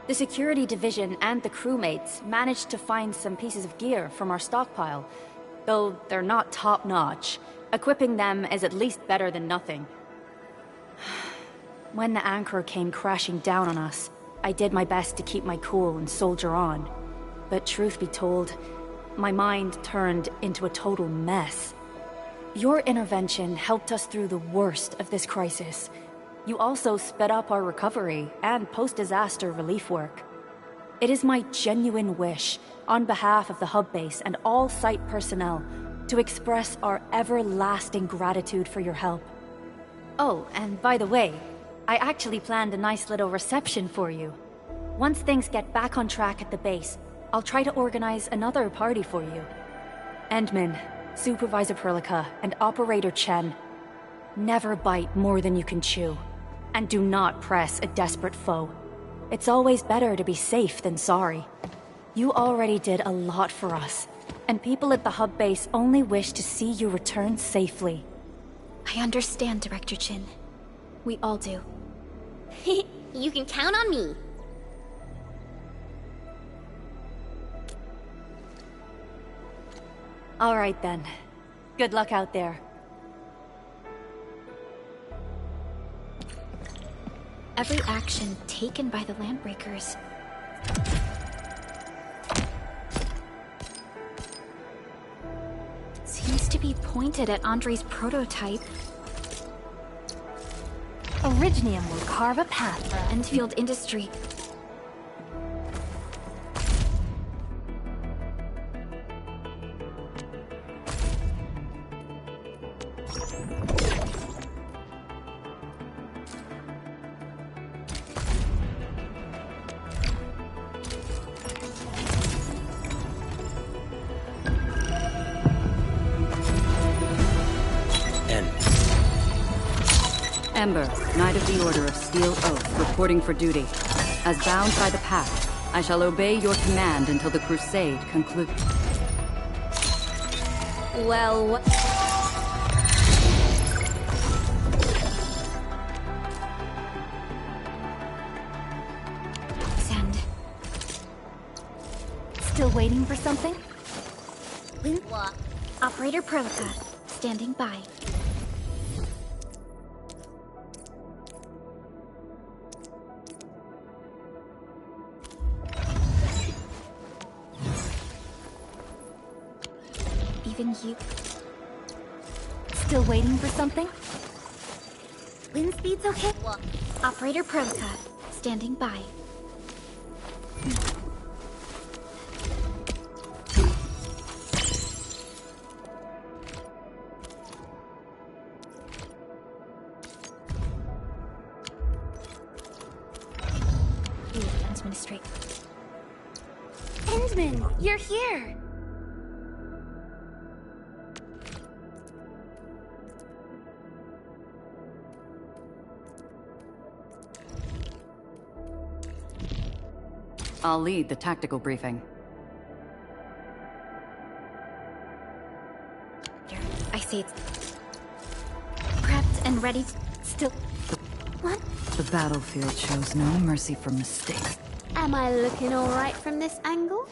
The security division and the crewmates managed to find some pieces of gear from our stockpile, though they're not top-notch. Equipping them is at least better than nothing. When the anchor came crashing down on us, I did my best to keep my cool and soldier on. But truth be told, my mind turned into a total mess. Your intervention helped us through the worst of this crisis. You also sped up our recovery and post-disaster relief work. It is my genuine wish, on behalf of the hub base and all site personnel, to express our everlasting gratitude for your help. Oh, and by the way, I actually planned a nice little reception for you. Once things get back on track at the base, I'll try to organize another party for you. Endman, Supervisor Perlica, and Operator Chen, never bite more than you can chew. And do not press a desperate foe. It's always better to be safe than sorry. You already did a lot for us, and people at the hub base only wish to see you return safely. I understand, Director Chin. We all do. You can count on me. All right then. Good luck out there. Every action taken by the Landbreakers seems to be pointed at Andre's prototype. Originium will carve a path for Endfield Industry. Ember, Knight of the Order of Steel Oath, reporting for duty. As bound by the Pact, I shall obey your command until the Crusade concludes. Well, Still waiting for something? What? Operator Prelica, standing by. Even you... Still waiting for something? Wind speed's okay? What? Operator Prelica, standing by. Administrator. Endman, you're here! I'll lead the tactical briefing. I see it's... prepped and ready to... still... What? The battlefield shows no mercy for mistakes. Am I looking alright from this angle?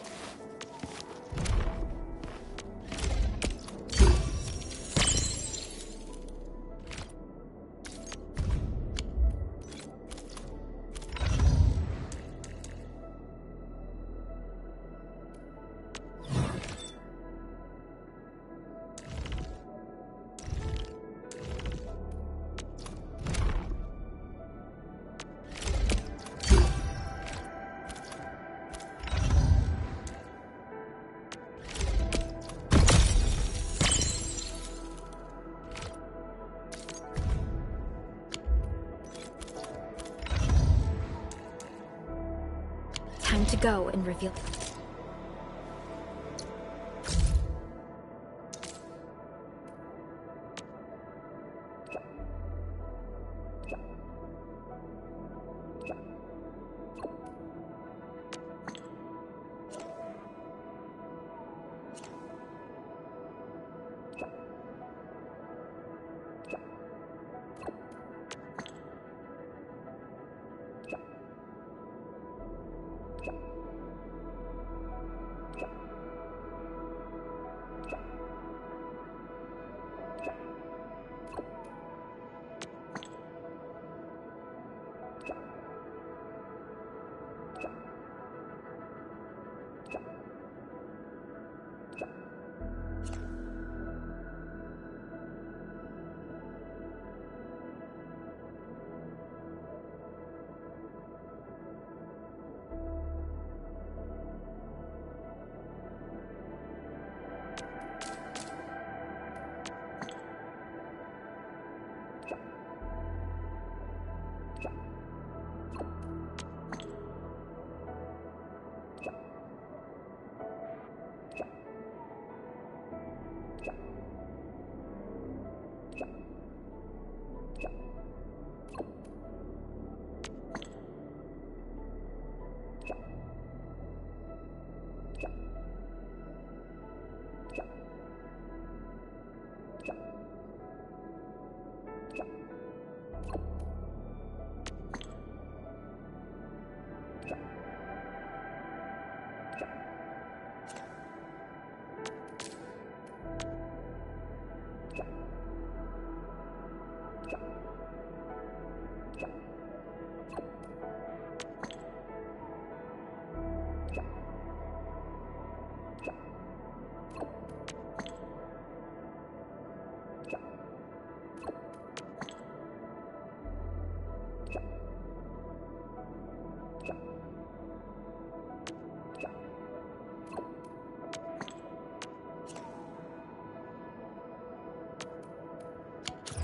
Time to go and reveal...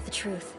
the truth.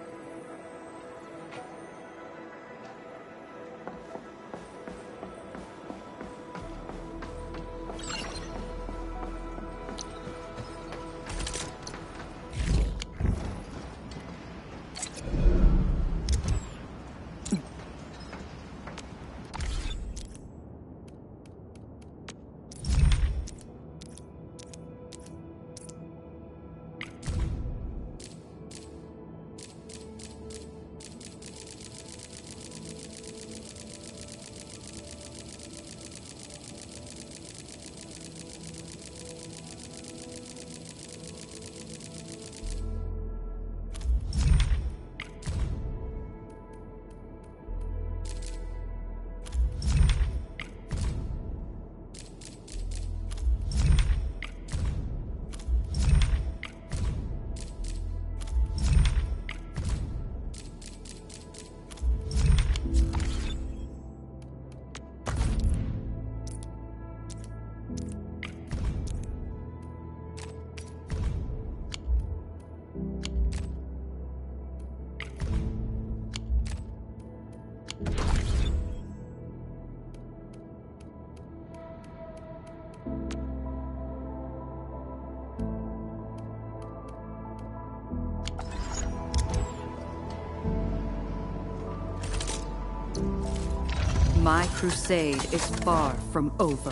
My crusade is far from over.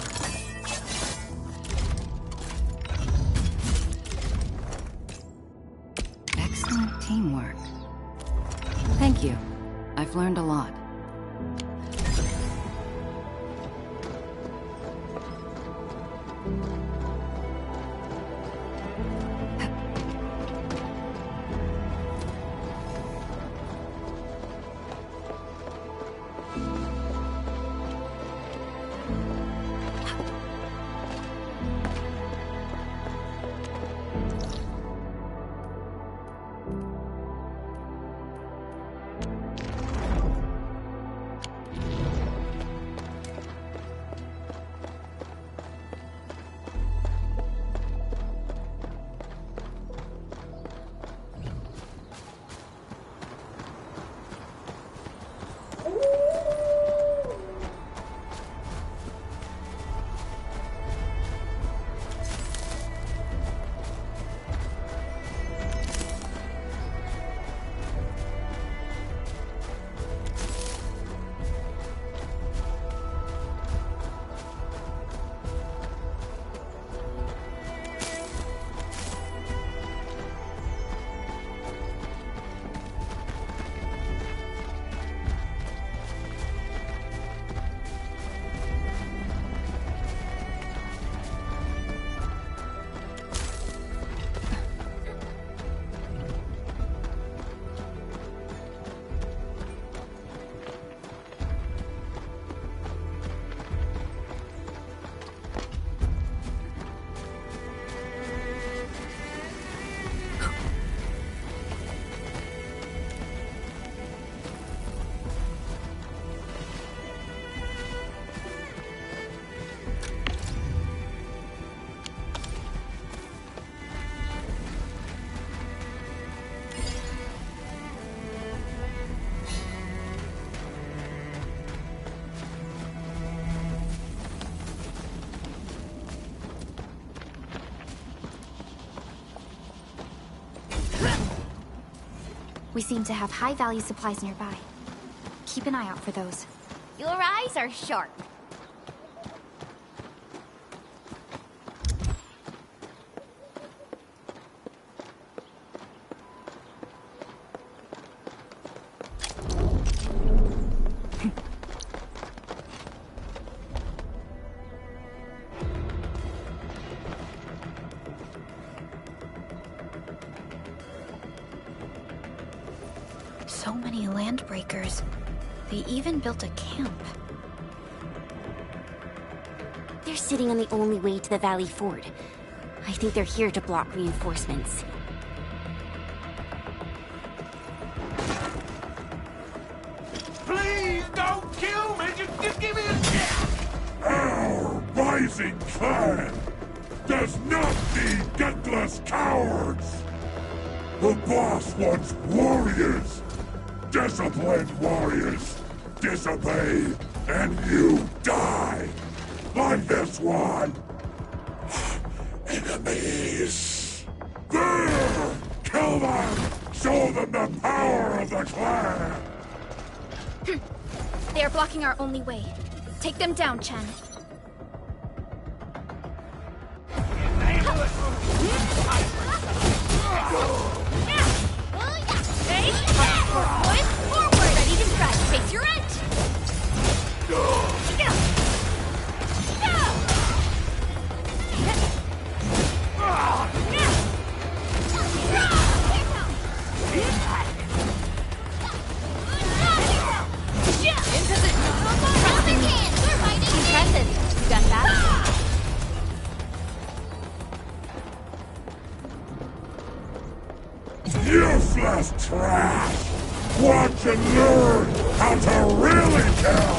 Excellent teamwork. Thank you. I've learned a lot. We seem to have high-value supplies nearby. Keep an eye out for those. Your eyes are sharp. So many landbreakers. They even built a camp. They're sitting on the only way to the Valley Ford. I think they're here to block reinforcements. Please don't kill me! Just give me a chance! Our rising clan does not need gutless cowards! The boss wants warriors! Disciplined warriors! Disobey, and you die! Like this one! Enemies! There! Kill them! Show them the power of the clan! They are blocking our only way. Take them down, Chen. Forward! Ready to strike! Face your edge! Impressive. You got that? Useless trash! Watch and learn how to really kill!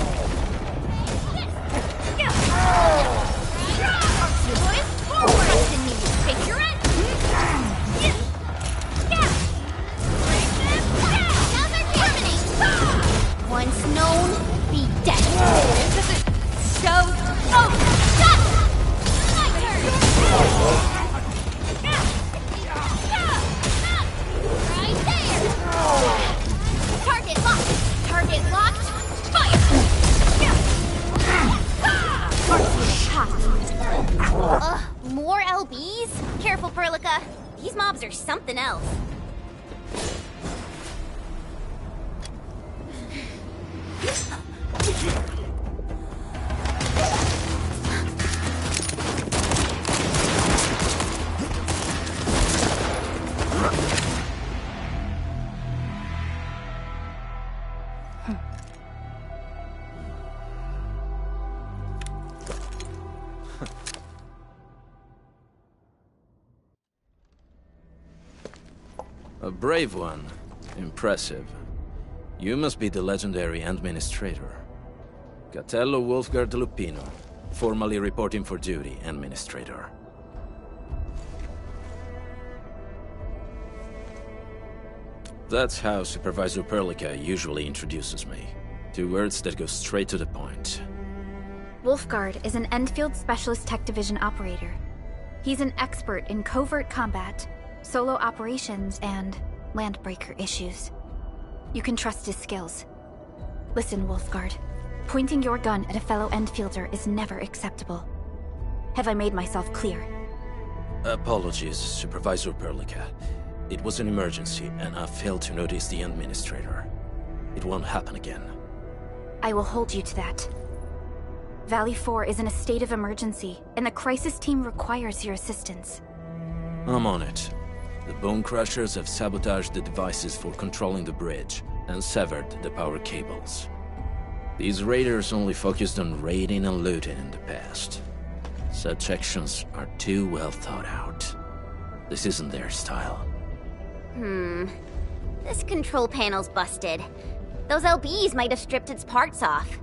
Once known, be dead. So, oh, stop! My turn! Right there! Target locked! Target locked! Fire! Ugh, more LBs? Careful, Perlica. These mobs are something else. A brave one. Impressive. You must be the legendary Administrator. Catello Wolfgard Lupino, formally reporting for duty, Administrator. That's how Supervisor Perlica usually introduces me. 2 words that go straight to the point. Wolfgard is an Endfield Specialist Tech Division operator. He's an expert in covert combat, solo operations, and landbreaker issues. You can trust his skills. Listen, Wolfgard. Pointing your gun at a fellow Endfielder is never acceptable. Have I made myself clear? Apologies, Supervisor Perlica. It was an emergency, and I failed to notice the Administrator. It won't happen again. I will hold you to that. Valley 4 is in a state of emergency, and the crisis team requires your assistance. I'm on it. The Bone Crushers have sabotaged the devices for controlling the bridge, and severed the power cables. These raiders only focused on raiding and looting in the past. Such actions are too well thought out. This isn't their style. This control panel's busted. Those LBs might have stripped its parts off.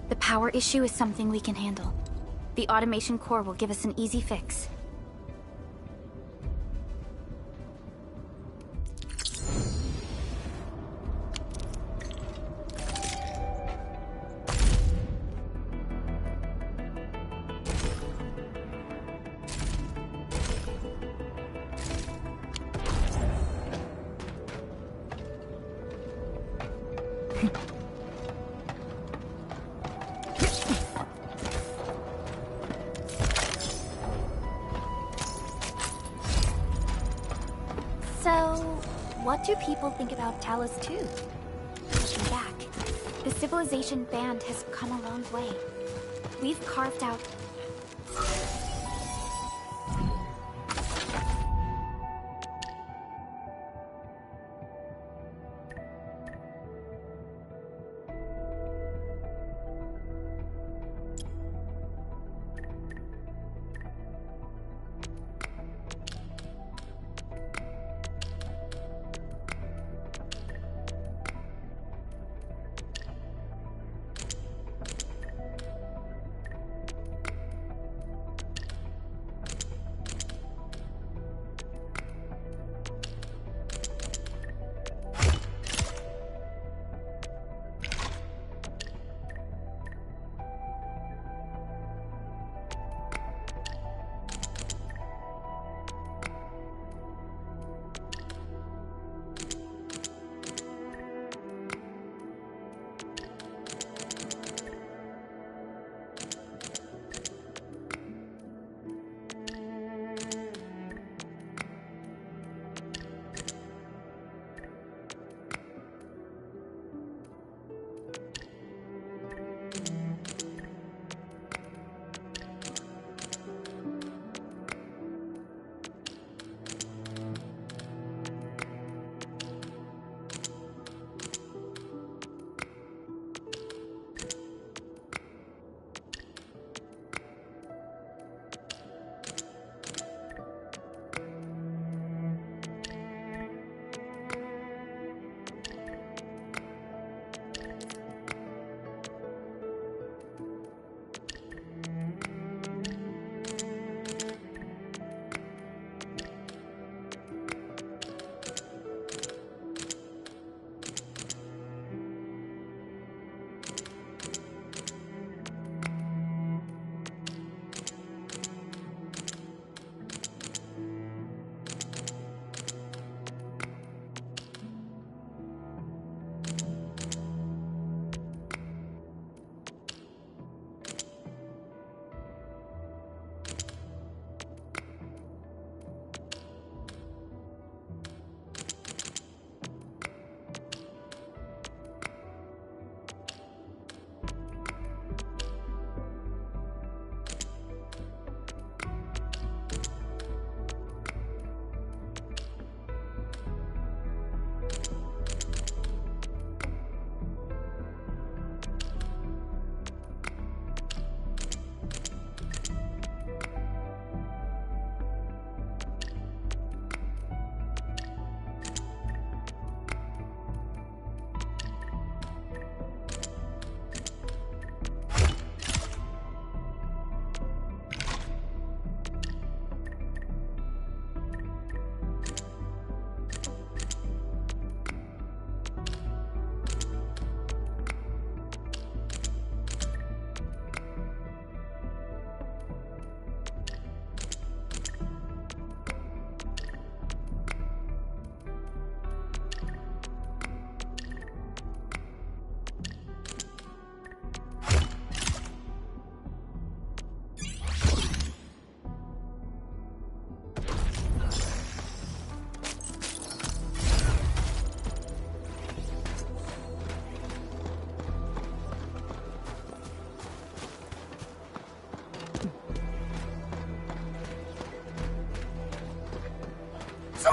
The power issue is something we can handle. The automation core will give us an easy fix. So, what do people think about Talos 2? Looking back, the civilization band has come a long way. We've carved out...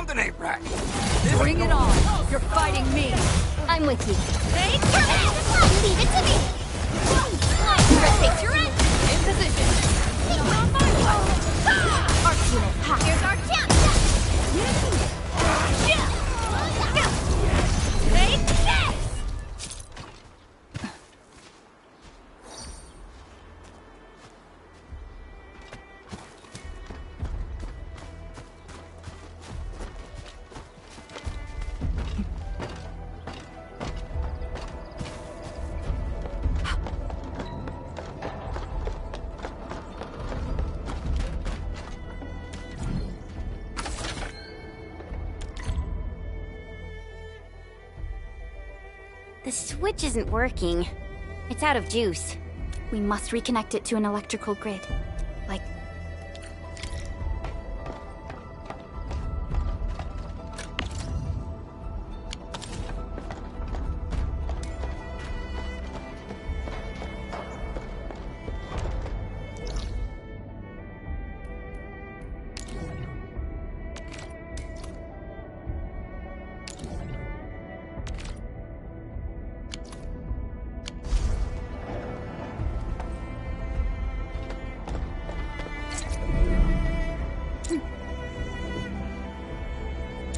pounding it, Rat! Bring it on! You're fighting me! I'm with you. Hey, leave it to me! Take your end! In position! Arc unit, here's our chance! Take this! The switch isn't working. It's out of juice. We must reconnect it to an electrical grid. Like...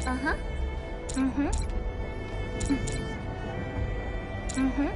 Uh-huh. Mm-hmm. Mm-hmm.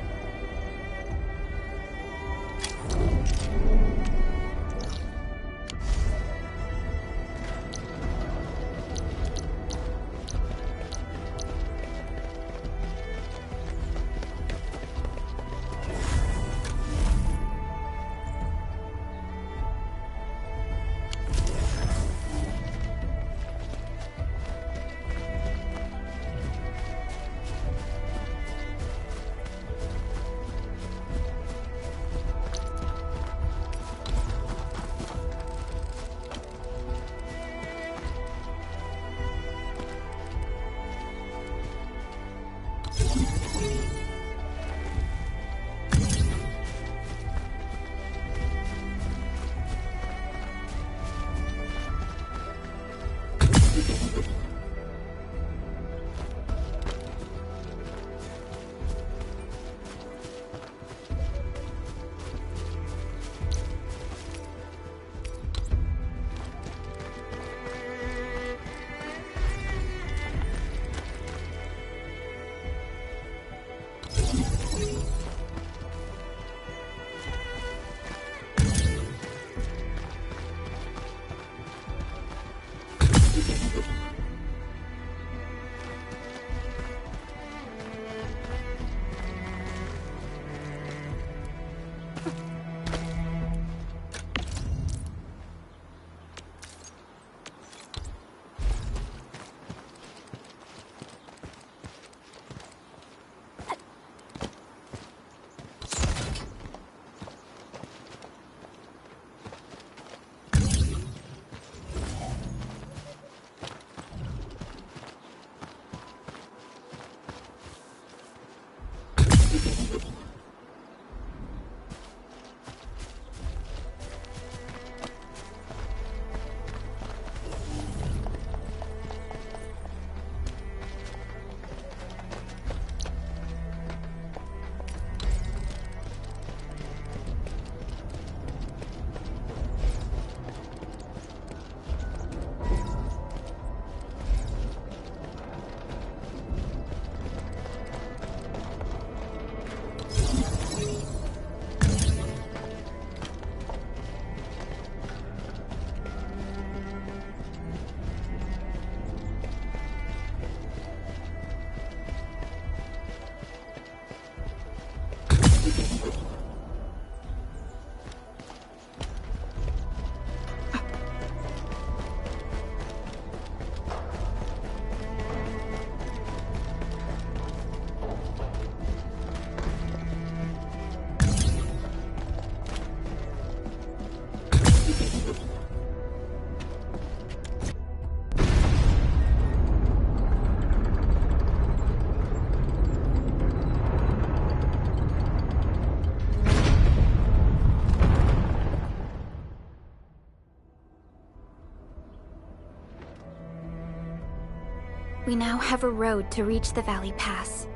We now have a road to reach the Valley Pass.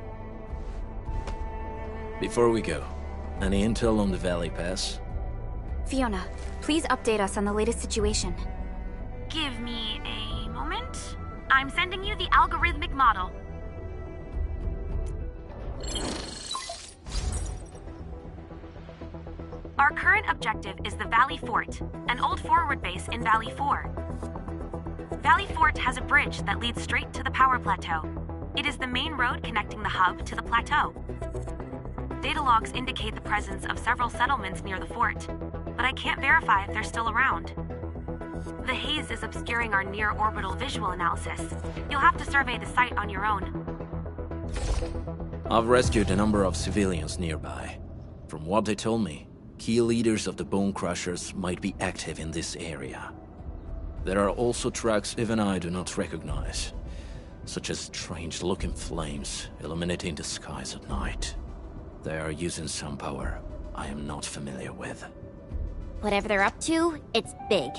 Before we go, any intel on the Valley Pass? Fiona, please update us on the latest situation. Give me a moment. I'm sending you the algorithmic model. Our current objective is the Valley Fort, an old forward base in Valley 4. Valley Fort has a bridge that leads straight to the power plateau. It is the main road connecting the hub to the plateau. Data logs indicate the presence of several settlements near the fort, but I can't verify if they're still around. The haze is obscuring our near-orbital visual analysis. You'll have to survey the site on your own. I've rescued a number of civilians nearby. From what they told me, key leaders of the Bone Crushers might be active in this area. There are also tracks even I do not recognize, such as strange-looking flames illuminating the skies at night. They are using some power I am not familiar with. Whatever they're up to, it's big.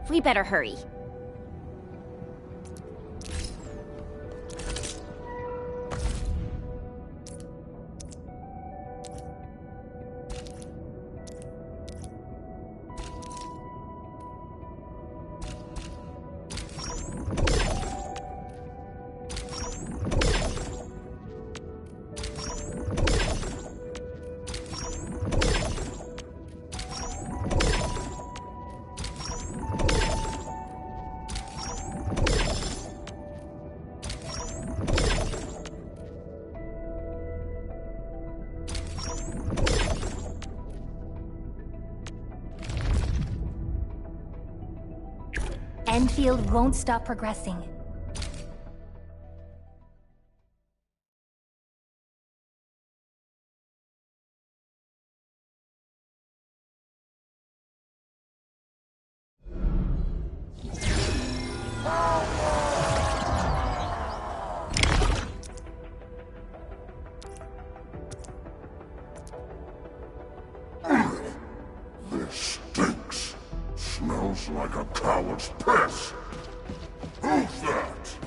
We better hurry. Endfield won't stop progressing. This stinks. Smells like a coward's piss. Who's that?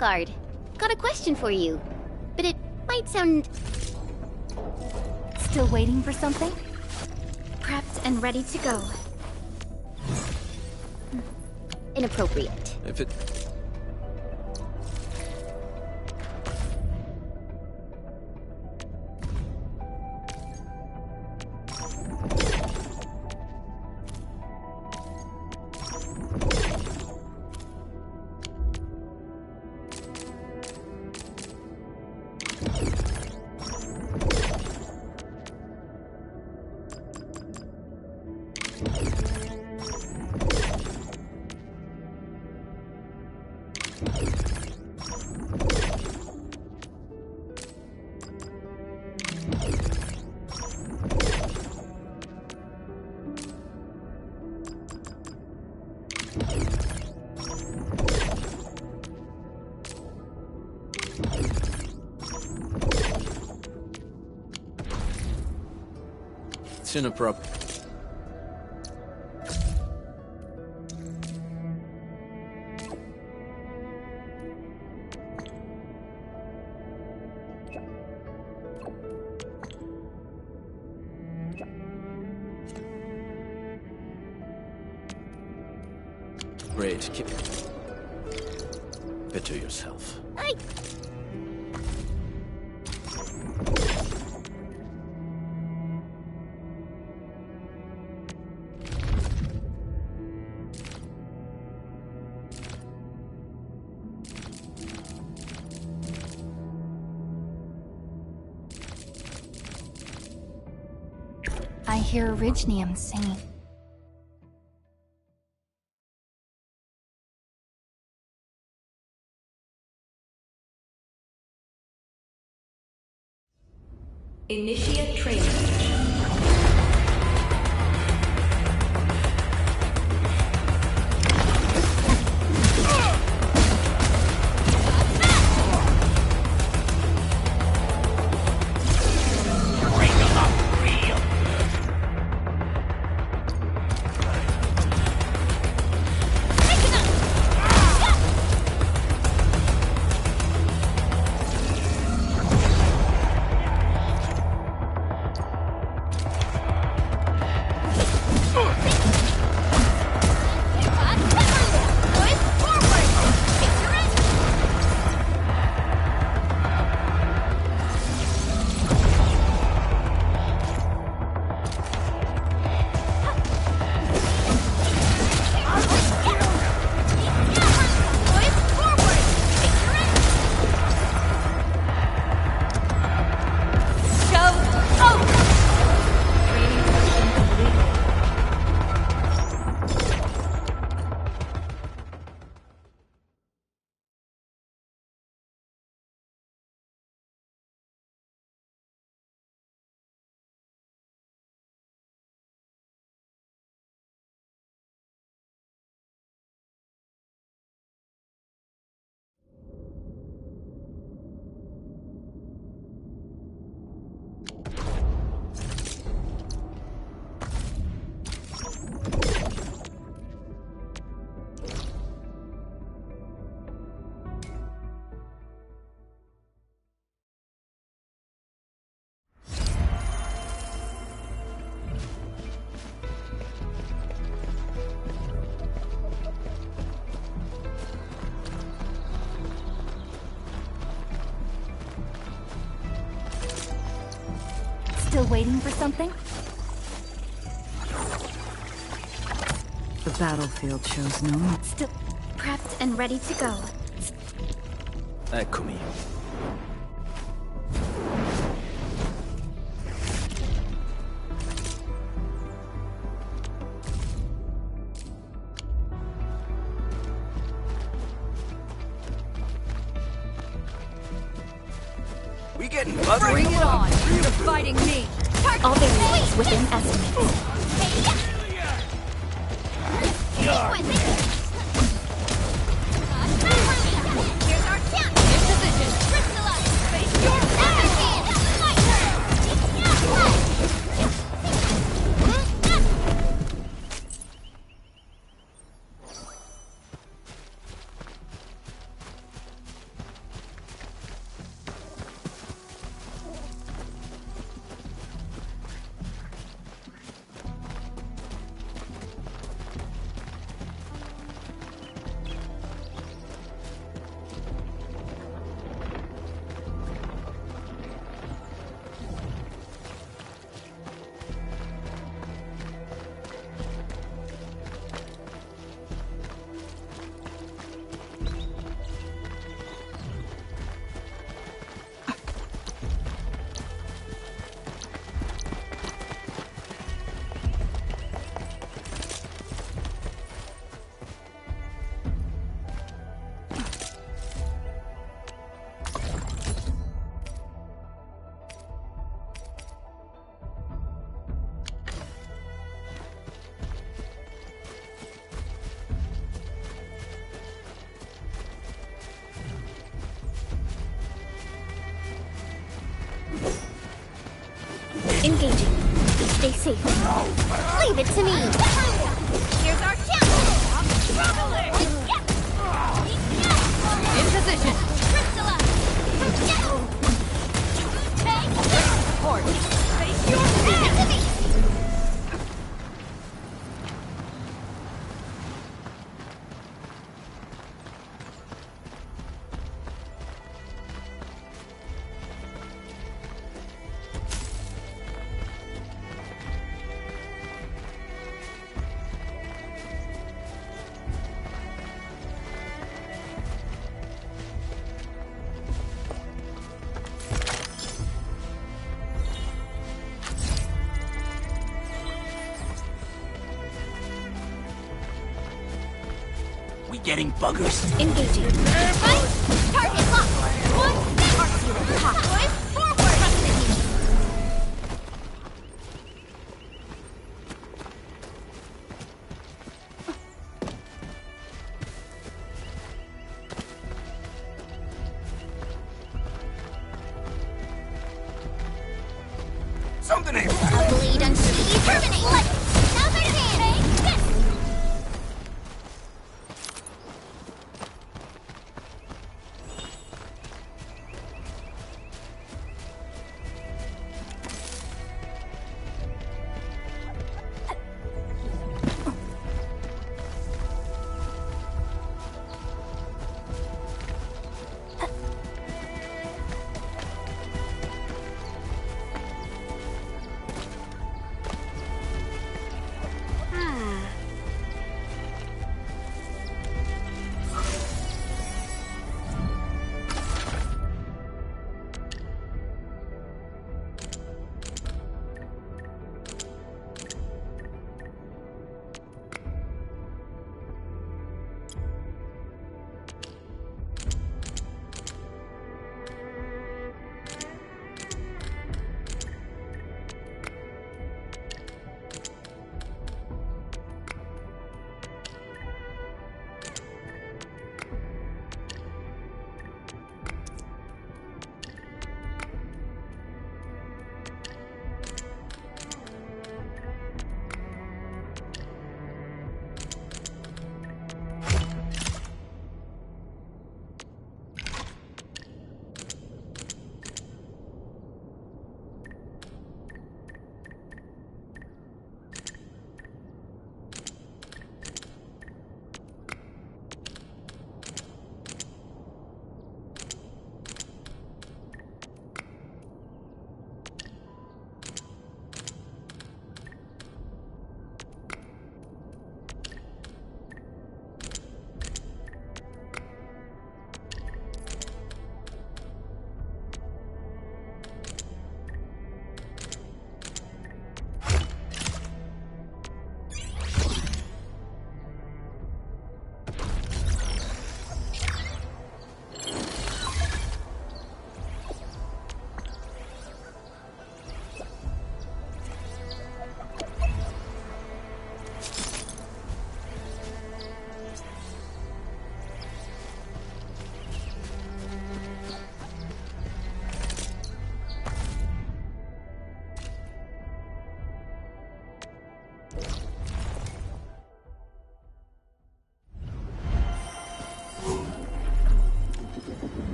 guard. Got a question for you. But it might sound... Still waiting for something? Prepped and ready to go. inappropriate. If it... It's inappropriate. Great, keep it to yourself. I hear Orignium singing. Initiate training. Still waiting for something? The battlefield shows no... Still prepped and ready to go. Eccomi. We getting buzzed? Bring it on! You're fighting me! All variables within estimates. Here's our chance! In position! Crystallize! Face your Engaging. Stay safe. Leave it to me! Here's our chance! In position. Crystalla! Take support! Face your feet! To me! Getting buggers. Engaging. Fight! Target locked! One, boys, forward! Something ain't A blade unsheathed. Terminate! Let it! Another hand! Take this!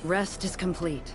Rest is complete.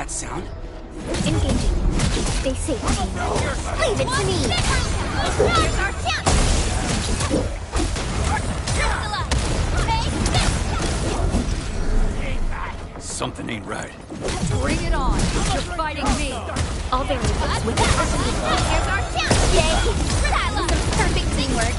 that sound. Engaging. Stay safe, team. Leave it to me! Here's our chance! Something ain't right. Bring it on! You're fighting me! All variables with the person. Here's our chance! Yay! Some perfect teamwork!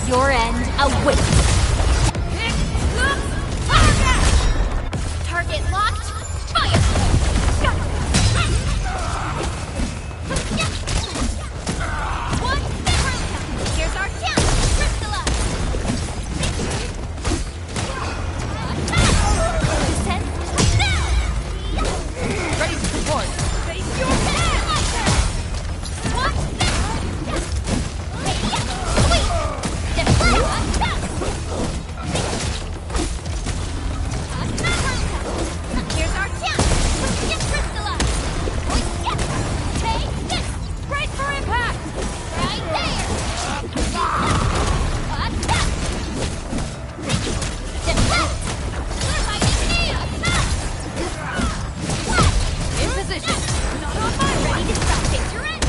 Your end awaits. Target locked. Fire! One. Here's our chance. Crystallize. Descent. Ready to support! Face your hand. One. Here's our chance! Get crystallized! Take this! Right for impact! Right there! In position! Not on my ready to stop picture it!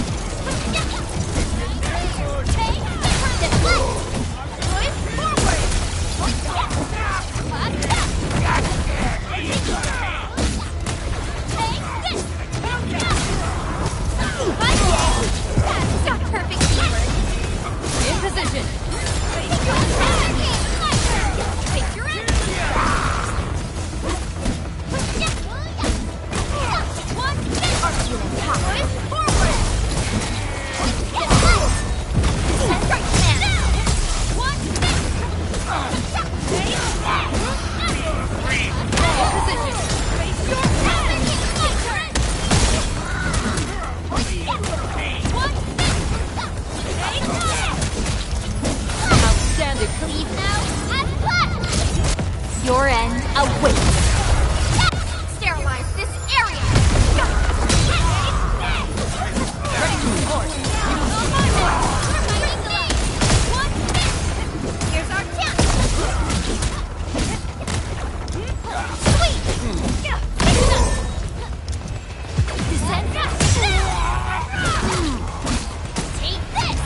Take this! Push forward! Got perfect teamwork. In position! Picture it. One push forward. Right now. One position! face your Outstanding! leave now and play. Your end awaits. Sterilize this area. Ready to support! Here's our chance. Sweet. Descend. Take this.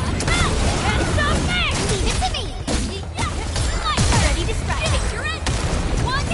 And something. Leave it to me. Ready to strike. Picture it. One.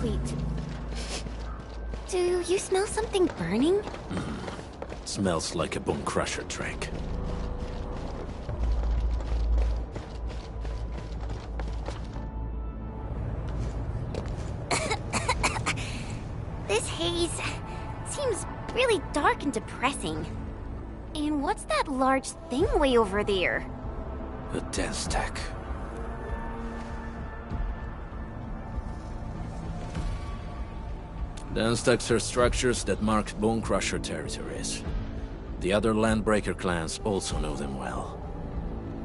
complete. Do you smell something burning? Smells like a bone crusher trick. This haze seems really dark and depressing. And what's that large thing way over there? A dense stack. Dense stacks are structures that mark Bone Crusher territories. The other Landbreaker clans also know them well.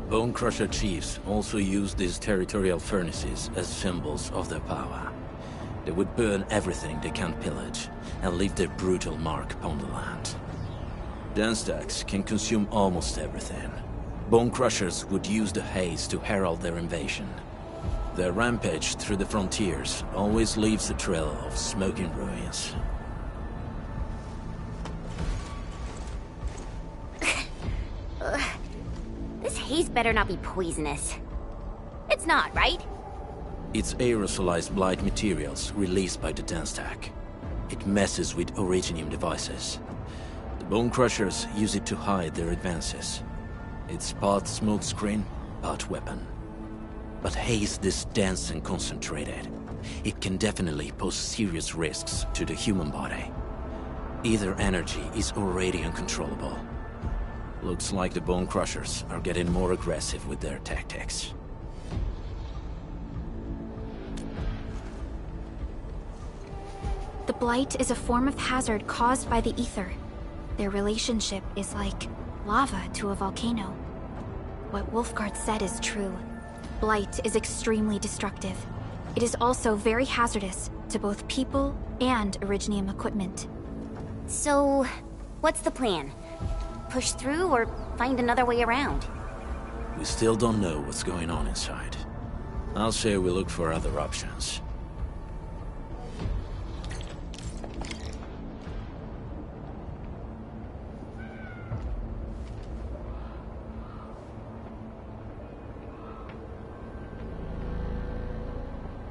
Bone Crusher chiefs also use these territorial furnaces as symbols of their power. They would burn everything they can't pillage, and leave their brutal mark upon the land. Dense stacks can consume almost everything. Bone Crushers would use the haze to herald their invasion. Their rampage through the frontiers always leaves a trail of smoking ruins. This haze better not be poisonous. It's not, right? It's aerosolized blight materials released by the dense stack. It messes with originium devices. The Bone Crushers use it to hide their advances. It's part smokescreen, part weapon. But haze this dense and concentrated. It can definitely pose serious risks to the human body. Either energy is already uncontrollable. Looks like the Bone Crushers are getting more aggressive with their tactics. The blight is a form of hazard caused by the ether. Their relationship is like lava to a volcano. What Wolfguard said is true. Blight is extremely destructive. It is also very hazardous to both people and Originium equipment. So, what's the plan? Push through or find another way around? We still don't know what's going on inside. I'll say we look for other options.